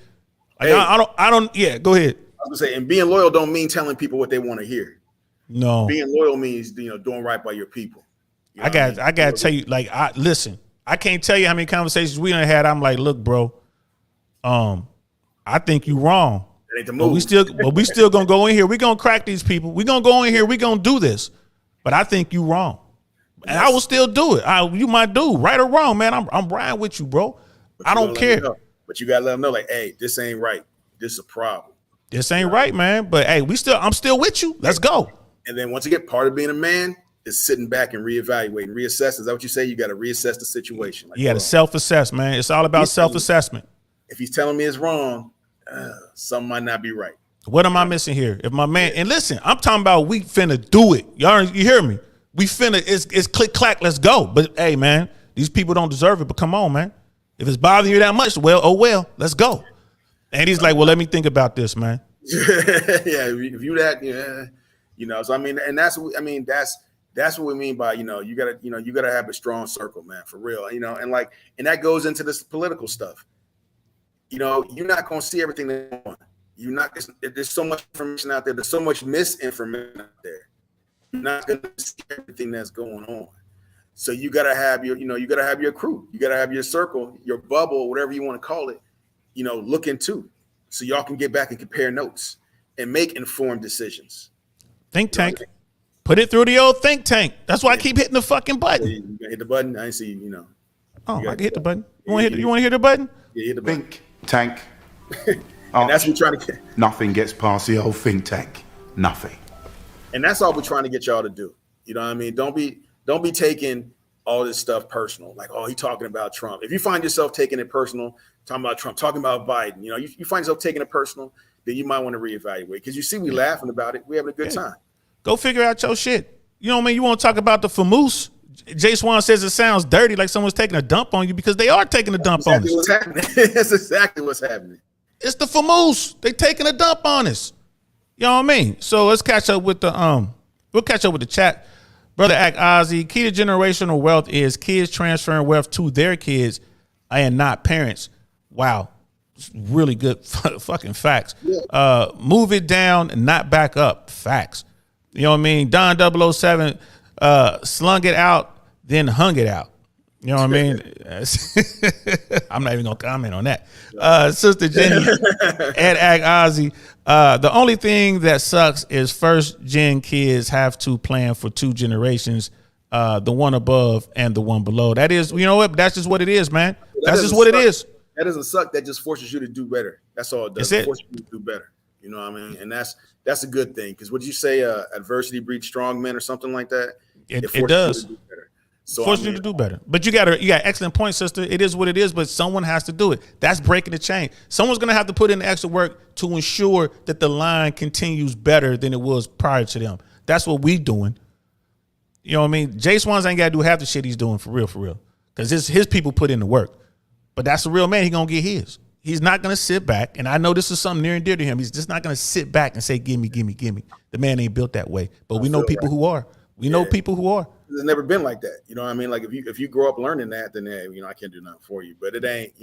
Like, hey, I don't. Yeah, go ahead. was gonna say, and being loyal don't mean telling people what they want to hear. No, being loyal means doing right by your people. You know I got to tell you, like, listen. I can't tell you how many conversations we done had. I'm like, look, bro, I think you wrong. That ain't the move. But we still gonna go in here. We gonna crack these people. We gonna go in here. We gonna do this. But I think you wrong, and I will still do it. You my dude, right or wrong, man. I'm riding with you, bro. I don't care. But you gotta let them know, like, hey, this ain't right. This is a problem. This ain't right, man. But hey, I'm still with you. Let's go. And then once you get part of being a man is sitting back and reevaluating, reassess. Is that what you say? You got to reassess the situation. Like, you got to self-assess, man. It's all about self-assessment. If he's telling me it's wrong, something might not be right. What am I missing here? If my man, and listen, I'm talking about we finna do it. Y'all, you hear me? We finna, it's click clack, let's go. But hey, man, these people don't deserve it. But come on, man. If it's bothering you that much, well, let's go. And he's like, well, let me think about this, man. Yeah, if you that, so I mean, and that's what we mean by, you gotta have a strong circle, man, for real, and that goes into this political stuff. You're not gonna see everything they want. There's so much information out there. There's so much misinformation out there. You're not gonna see everything that's going on. So you gotta have your crew. You gotta have your circle, your bubble, whatever you want to call it. Look into, so y'all can get back and compare notes and make informed decisions. Think tank. Put it through the old think tank. That's why I keep hitting the fucking button. You hit the button. I ain't see Oh, I can hit the button. You want to hear the button? Yeah, hit the button. Think tank. And that's what we're trying to get. Nothing gets past the old think tank. Nothing. And that's all we're trying to get y'all to do. You know what I mean? Don't be taking all this stuff personal. Like, oh, he talking about Trump. If you find yourself taking it personal, talking about Trump, talking about Biden, you find yourself taking it personal, then you might want to reevaluate. Because you see, we laughing about it. We having a good time. Go figure out your shit. You know what I mean? You want to talk about the famous? Jswans says it sounds dirty, like someone's taking a dump on you, because they are taking a dump on us. What's happening. That's exactly what's happening. It's the famous. They taking a dump on us. You know what I mean? So let's catch up with we'll catch up with the chat. Brother Act Ozzy, key to generational wealth is kids transferring wealth to their kids and not parents. Wow. Really good fucking facts. Yeah. Move it down and not back up. Facts. You know what I mean? Don 007 slung it out, then hung it out. You know what I mean? I'm not even going to comment on that. Sister Jenny, Ed Ag Ozzy. The only thing that sucks is first gen kids have to plan for 2 generations, the one above and the one below. That is, you know what? That's just what it is, man. That's just what it is. That doesn't suck. That just forces you to do better. That's all it does. It forces you to do better. You know what I mean? And that's a good thing. Because would you say adversity breeds strong men or something like that? It does. You to do better. So force you to do better. But you got excellent point, sister. It is what it is, but someone has to do it. That's breaking the chain. Someone's going to have to put in the extra work to ensure that the line continues better than it was prior to them. That's what we doing. You know what I mean? Jswans ain't got to do half the shit he's doing for real. Because his people put in the work. But that's a real man. He going to get his. He's not going to sit back. And I know this is something near and dear to him. He's just not going to sit back and say, gimme. The man ain't built that way. But we know people who are. We know people who are. It's never been like that. You know what I mean? Like if you grow up learning that, then I can't do nothing for you. But it ain't,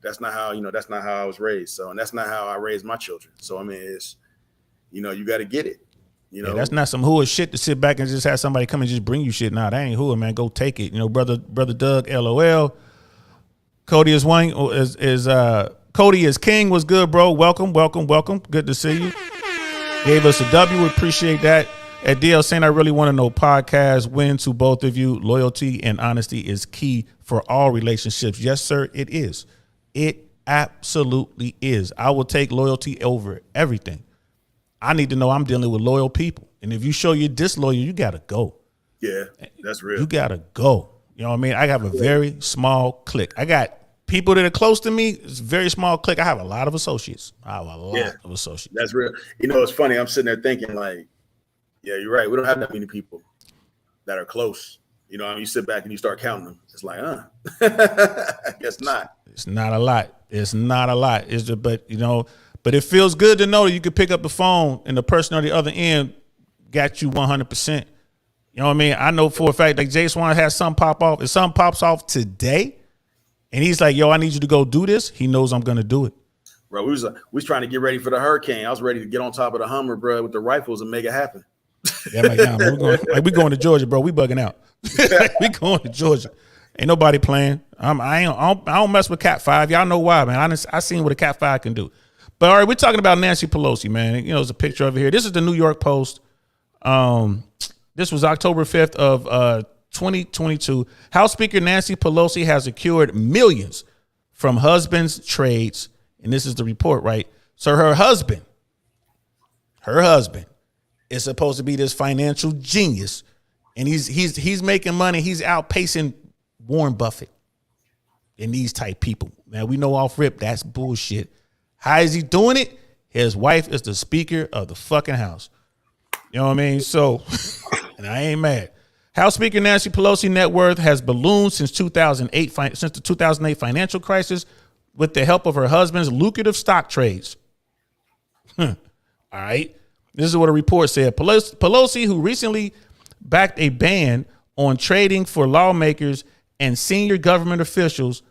that's not how I was raised. So, and that's not how I raised my children. So I mean, it's, you got to get it. Yeah, that's not some hooah shit to sit back and just have somebody come and just bring you shit. Nah, that ain't hooah, man. Go take it. Brother Doug, LOL. Cody Cody is king. Was good, bro. Welcome. Good to see you. Gave us a W. Appreciate that. At DL saying, I really want to know podcast win to both of you. Loyalty and honesty is key for all relationships. Yes, sir, it is. It absolutely is. I will take loyalty over everything. I need to know I'm dealing with loyal people. And if you show you're disloyal, you got to go. Yeah, that's real. You got to go. You know what I mean? I have a very small clique. I got people that are close to me. It's a very small clique. I have a lot of associates. That's real. It's funny. I'm sitting there thinking like, yeah, you're right. We don't have that many people that are close. You sit back and you start counting them. It's like, I guess not. It's not a lot. It's just, but it feels good to know that you can pick up the phone and the person on the other end got you 100%. You know what I mean? I know for a fact, like Jswans has something pop off. If something pops off today and he's like, yo, I need you to go do this, he knows I'm going to do it. Bro, we was trying to get ready for the hurricane. I was ready to get on top of the Hummer, bro, with the rifles and make it happen. Yeah, man, we going to Georgia, bro. We bugging out. We going to Georgia. Ain't nobody playing. I don't mess with Cat 5. Y'all know why, man. I seen what a Cat 5 can do. But all right, we're talking about Nancy Pelosi, man. You know, there's a picture over here. This is the New York Post. This was October 5th of 2022. House Speaker Nancy Pelosi has secured millions from husband's trades. And this is the report, right? So her husband is supposed to be this financial genius, and he's making money. He's outpacing Warren Buffett and these type people. Now we know off rip that's bullshit. How is he doing it? His wife is the Speaker of the fucking House. You know what I mean? So, and I ain't mad. House Speaker Nancy Pelosi net worth has ballooned since 2008, since the 2008 financial crisis, with the help of her husband's lucrative stock trades. All right. This is what a report said. Pelosi, who recently backed a ban on trading for lawmakers and senior government officials,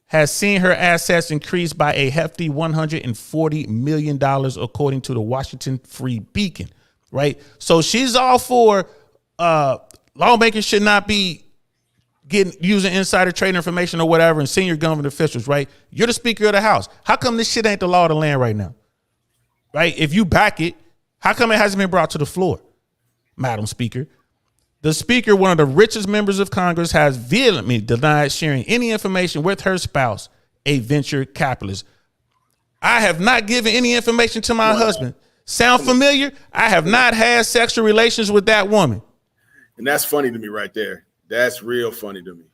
has seen her assets increase by a hefty $140 million, according to the Washington Free Beacon. Right. So she's all for lawmakers should not be using insider trading information or whatever, and senior government officials, right? You're the Speaker of the House. How come this shit ain't the law of the land right now? Right? If you back it, how come it hasn't been brought to the floor, Madam Speaker? The Speaker, one of the richest members of Congress, has vehemently denied sharing any information with her spouse, a venture capitalist. I have not given any information to my husband. Sound familiar? I have not had sexual relations with that woman. And that's funny to me right there. That's real funny to me.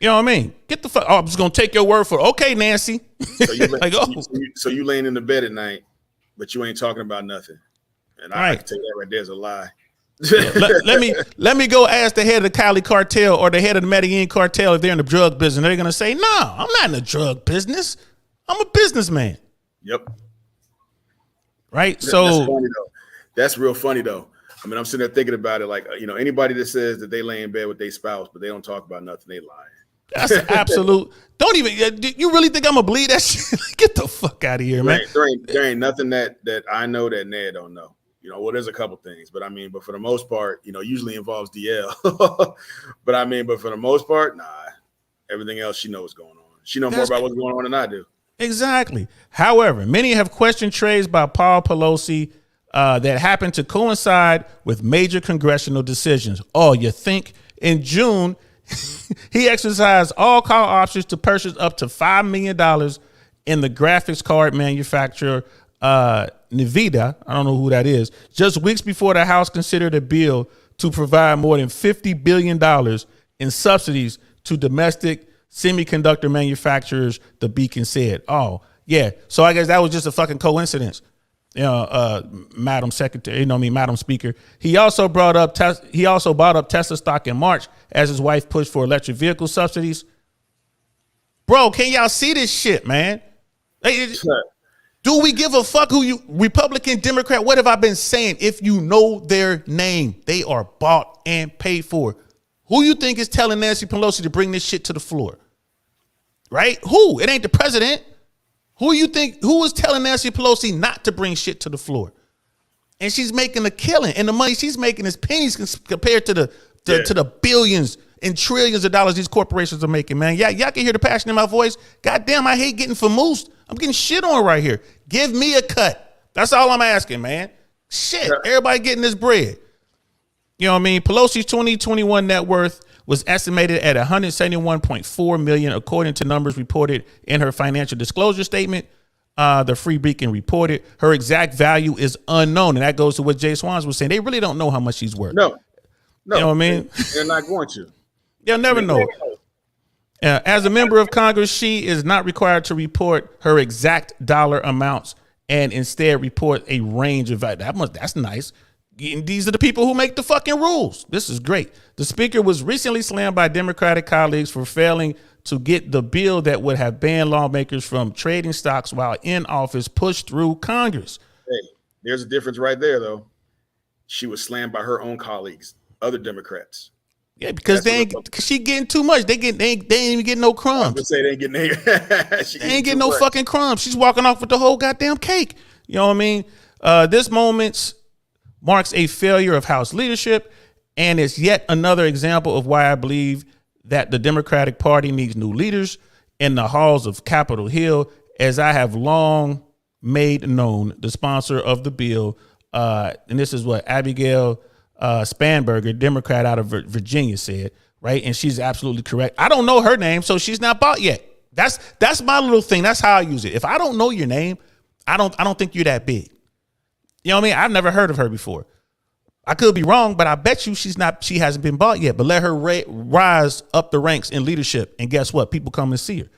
You know what I mean? Get the fuck. Oh, I'm just gonna take your word for it. Okay, Nancy. So you laying in the bed at night, but you ain't talking about nothing. And I can tell you that right there's a lie. let me go ask the head of the Cali cartel or the head of the Medellin cartel if they're in the drug business. They're gonna say, "No, I'm not in the drug business. I'm a businessman." Yep. Right. That's so funny though. That's real funny though. I mean, I'm sitting there thinking about it like, anybody that says that they lay in bed with their spouse, but they don't talk about nothing, they lying. That's an absolute. Don't even. You really think I'm gonna believe that shit? Get the fuck out of here, man. There ain't nothing that I know that Ned don't know. Well, there's a couple things, but for the most part, usually involves DL. but for the most part, nah. Everything else she knows what's going on. She knows more about what's going on than I do. Exactly. However, many have questioned trades by Paul Pelosi that happened to coincide with major congressional decisions. Oh, you think? In June, he exercised all call options to purchase up to $5 million in the graphics card manufacturer Nvidia. I don't know who that is. Just weeks before the House considered a bill to provide more than $50 billion in subsidies to domestic semiconductor manufacturers, the Beacon said. Oh, yeah. So I guess that was just a fucking coincidence. Madam Secretary, Madam Speaker. He also bought up Tesla stock in March as his wife pushed for electric vehicle subsidies. Bro, can y'all see this shit, man? Do we give a fuck who you Republican, Democrat? What have I been saying? If you know their name, they are bought and paid for. Who you think is telling Nancy Pelosi to bring this shit to the floor? Right? Who? It ain't the president. Who is telling Nancy Pelosi not to bring shit to the floor? And she's making a killing, and the money she's making is pennies compared to the billions and trillions of dollars these corporations are making, man. Yeah, y'all can hear the passion in my voice. Goddamn, I hate getting famoosed. I'm getting shit on right here. Give me a cut. That's all I'm asking, man. Shit, everybody getting this bread. You know what I mean? Pelosi's 2021 net worth was estimated at $171.4 million, according to numbers reported in her financial disclosure statement. The Free Beacon reported her exact value is unknown, and that goes to what Jswans was saying. They really don't know how much she's worth. No, you know what I mean? They're not going to. They'll never know. As a member of Congress, she is not required to report her exact dollar amounts, and instead report a range of value. That's nice. These are the people who make the fucking rules. This is great. The Speaker was recently slammed by Democratic colleagues for failing to get the bill that would have banned lawmakers from trading stocks while in office pushed through Congress. Hey, there's a difference right there, though. She was slammed by her own colleagues, other Democrats. Yeah, because cause she getting too much. They ain't even getting no crumbs. I'm gonna say they ain't getting they ain't getting no fucking crumbs. She's walking off with the whole goddamn cake. You know what I mean? This moment marks a failure of House leadership, and it's yet another example of why I believe that the Democratic Party needs new leaders in the halls of Capitol Hill, as I have long made known. The sponsor of the bill, and this is what Abigail Spanberger, Democrat out of Virginia, said, right? And she's absolutely correct. I don't know her name, so she's not bought yet. That's my little thing. That's how I use it. If I don't know your name, I don't think you're that big. You know what I mean? I've never heard of her before. I could be wrong, but I bet you she hasn't been bought yet. But let her rise up the ranks in leadership, and guess what? People come and see her.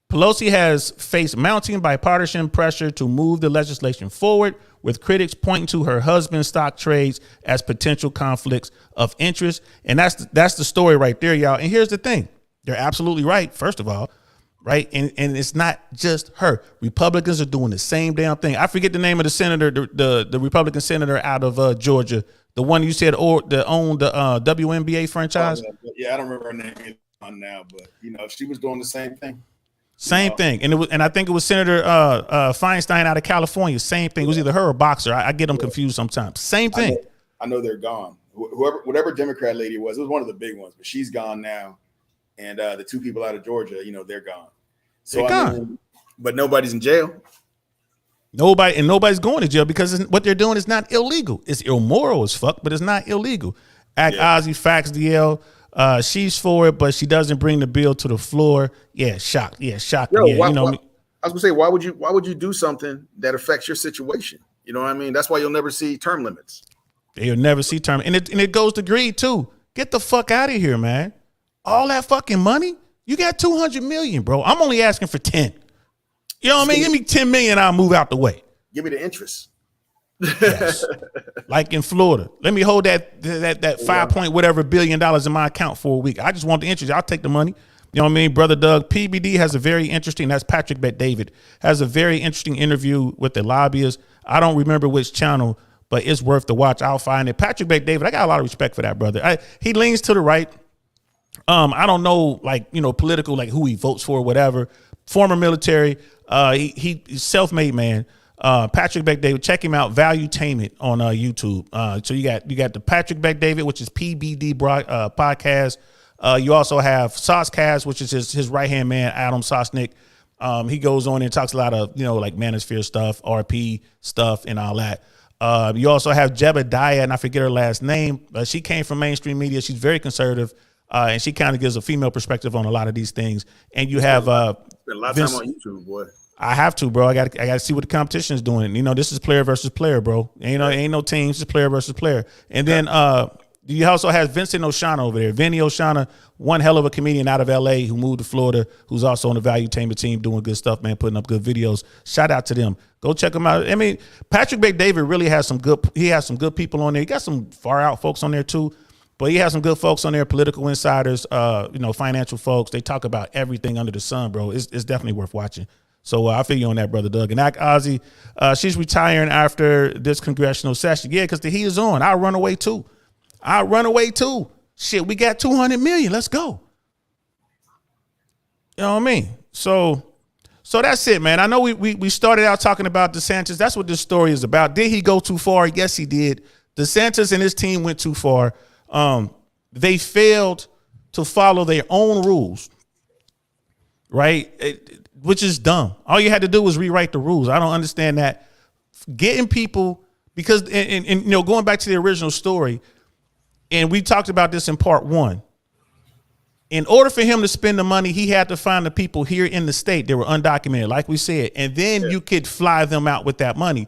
Pelosi has faced mounting bipartisan pressure to move the legislation forward, with critics pointing to her husband's stock trades as potential conflicts of interest. And that's the story right there, y'all. And here's the thing. They're absolutely right, first of all, right? And it's not just her. Republicans are doing the same damn thing. I forget the name of the senator, the Republican senator out of Georgia, the one you said owned the WNBA franchise. Yeah, I don't remember her name on now, but she was doing the same thing. Same thing, and I think it was Senator Feinstein out of California. Same thing. It was either her or Boxer. I get them confused sometimes. Same thing. I know they're gone. Whatever Democrat lady it was one of the big ones, but she's gone now. And the two people out of Georgia, they're gone. So they're gone. But nobody's in jail. Nobody's going to jail because what they're doing is not illegal. It's immoral as fuck, but it's not illegal. Ozzy Fax DL. She's for it, but she doesn't bring the bill to the floor. Yeah, shocked. Yeah, shocked. Yo, yeah, I was gonna say, why would you do something that affects your situation? You know what I mean? That's why you'll never see term limits. You'll never see term, and it goes to greed too. Get the fuck out of here, man. All that fucking money, you got $200 million, bro. I'm only asking for 10. You know what I mean? Give me 10 million, I'll move out the way. Give me the interest. Yes. Like in Florida. Let me hold that 5 point whatever billion dollars in my account for a week. I just want the interest. I'll take the money. You know what I mean? Brother Doug, PBD has a very interesting, that's Patrick Bet-David, has a very interesting interview with the lobbyist. I don't remember which channel, but it's worth the watch. I'll find it. Patrick Bet-David, I got a lot of respect for that brother. He leans to the right. I don't know, political, who he votes for, whatever. Former military. He's self-made man. Patrick Bet-David, check him out. Valuetainment on YouTube. So you got the Patrick Bet-David, which is PBD podcast. You also have Saucecast, which is his right hand man, Adam Sosnick. He goes on and talks a lot of manosphere stuff, RP stuff, and all that. You also have Jebediah, and I forget her last name. She came from mainstream media. She's very conservative, and she kind of gives a female perspective on a lot of these things. And you have spend a lot of time on YouTube, boy. I have to, bro. I got to see what the competition is doing. This is player versus player, bro. Ain't no teams, just player versus player. And then you also have Vincent Oshana over there. Vinny Oshana, one hell of a comedian out of LA who moved to Florida, who's also on the Valuetainment team doing good stuff, man, putting up good videos. Shout out to them. Go check them out. I mean, Patrick Bet-David really has some good people on there. He got some far out folks on there too. But he has some good folks on there, political insiders, financial folks. They talk about everything under the sun, bro. It's definitely worth watching. So I feel you on that, Brother Doug. And Ozzy, she's retiring after this congressional session. Yeah, because the heat is on. I'll run away too. Shit, we got 200 million. Let's go. You know what I mean? So that's it, man. I know we started out talking about DeSantis. That's what this story is about. Did he go too far? Yes, he did. DeSantis and his team went too far. They failed to follow their own rules, right? Which is dumb. All you had to do was rewrite the rules. I don't understand that. Getting people, because and going back to the original story, and we talked about this in part 1. In order for him to spend the money, he had to find the people here in the state that were undocumented, like we said, and then you could fly them out with that money.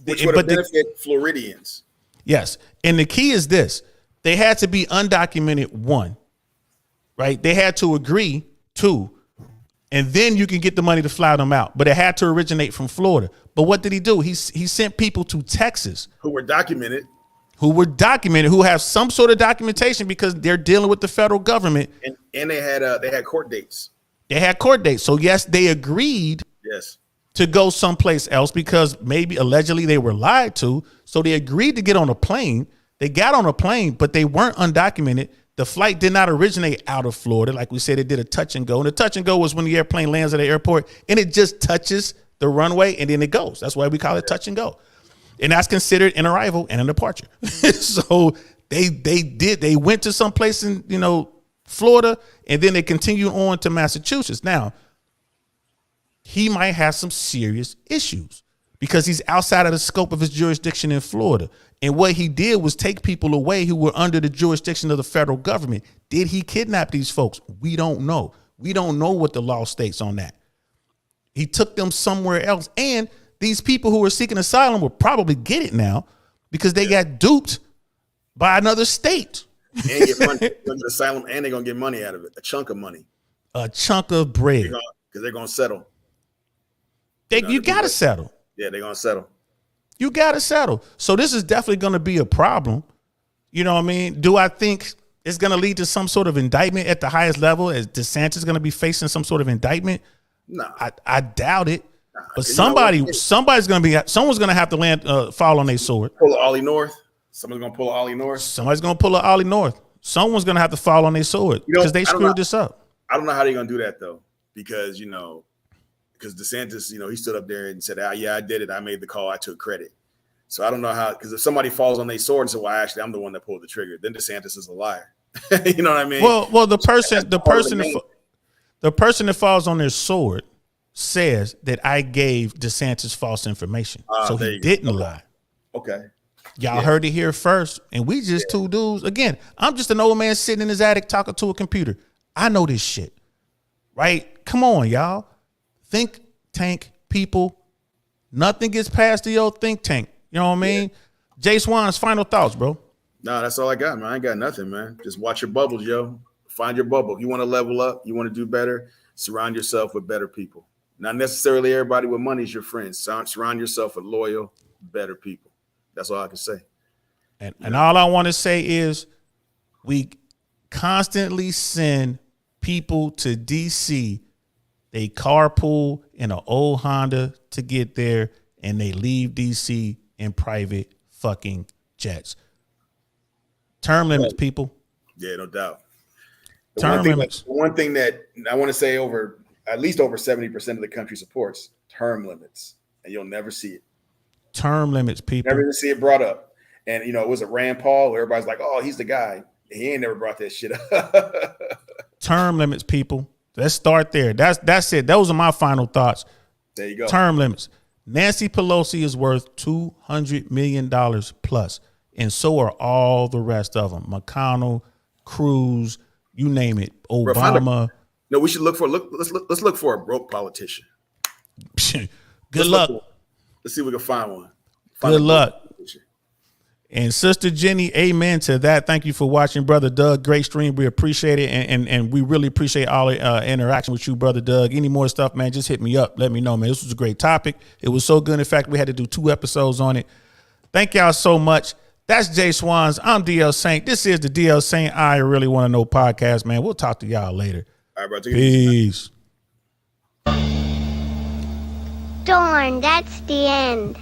Which would benefit Floridians. Yes. And the key is this. They had to be undocumented, 1, right? They had to agree, 2, and then you can get the money to fly them out. But it had to originate from Florida. But what did he do? He sent people to Texas. Who were documented, who have some sort of documentation because they're dealing with the federal government. And they had court dates. So yes, they agreed to go someplace else because maybe allegedly they were lied to. So they agreed to get on a plane. They got on a plane, but they weren't undocumented. The flight did not originate out of Florida. Like we said, it did a touch and go. And the touch and go was when the airplane lands at the airport and it just touches the runway and then it goes. That's why we call it touch and go. And that's considered an arrival and a departure. So they went to some place in, Florida, and then they continued on to Massachusetts. Now, he might have some serious issues because he's outside of the scope of his jurisdiction in Florida. And what he did was take people away who were under the jurisdiction of the federal government. Did he kidnap these folks? We don't know. We don't know what the law states on that. He took them somewhere else. And these people who are seeking asylum will probably get it now because they got duped by another state. And get money. They're gonna get asylum, and they're gonna get money out of it. A chunk of money. A chunk of bread. Because they're gonna settle. You gotta settle. Yeah, they're gonna settle. You gotta settle. So this is definitely gonna be a problem. You know what I mean? Do I think it's gonna lead to some sort of indictment at the highest level? Is DeSantis gonna be facing some sort of indictment? No, I doubt it. But someone's gonna have to fall on their sword. Pull an Ollie North. Someone's gonna pull an Ollie North. Somebody's gonna pull an Ollie North. Someone's gonna have to fall on their sword because they screwed this up. I don't know how they're gonna do that though, because DeSantis, he stood up there and said, "Yeah, I did it. I made the call. I took credit." So I don't know how, because if somebody falls on their sword and says, "Well, actually, I'm the one that pulled the trigger," then DeSantis is a liar. You know what I mean? Well, the person that falls on their sword says that I gave DeSantis false information, so he didn't lie. Okay. Y'all heard it here first, and we just two dudes. Again, I'm just an old man sitting in his attic talking to a computer. I know this shit, right? Come on, y'all. Think tank people. Nothing gets past the old think tank. You know what I mean? Jswans, final thoughts, bro. No, that's all I got, man. I ain't got nothing, man. Just watch your bubbles, yo. Find your bubble. If you want to level up, you want to do better, surround yourself with better people. Not necessarily everybody with money is your friend. Surround yourself with loyal, better people. That's all I can say. And all I want to say is we constantly send people to DC. They carpool in an old Honda to get there, and they leave DC in private fucking jets. Term limits, people. Yeah, no doubt. Term limits. One thing that I want to say at least over 70% of the country supports term limits, and you'll never see it. Term limits, people. Never even see it brought up. And, it was a Rand Paul where everybody's like, oh, he's the guy. He ain't never brought that shit up. Term limits, people. Let's start there. That's it. Those are my final thoughts. There you go. Term limits. Nancy Pelosi is worth $200 million plus, and so are all the rest of them. McConnell, Cruz, you name it. Obama. No, we should look for a broke politician. Good luck. Let's see if we can find one. Good luck. And Sister Jenny, amen to that. Thank you for watching, Brother Doug. Great stream. We appreciate it. And we really appreciate all the interaction with you, Brother Doug. Any more stuff, man, just hit me up. Let me know, man. This was a great topic. It was so good. In fact, we had to do 2 episodes on it. Thank y'all so much. That's Jswans. I'm DL Saint. This is the DL Saint I Really Want to Know podcast, man. We'll talk to y'all later. All right, bro. Peace. Darn, that's the end.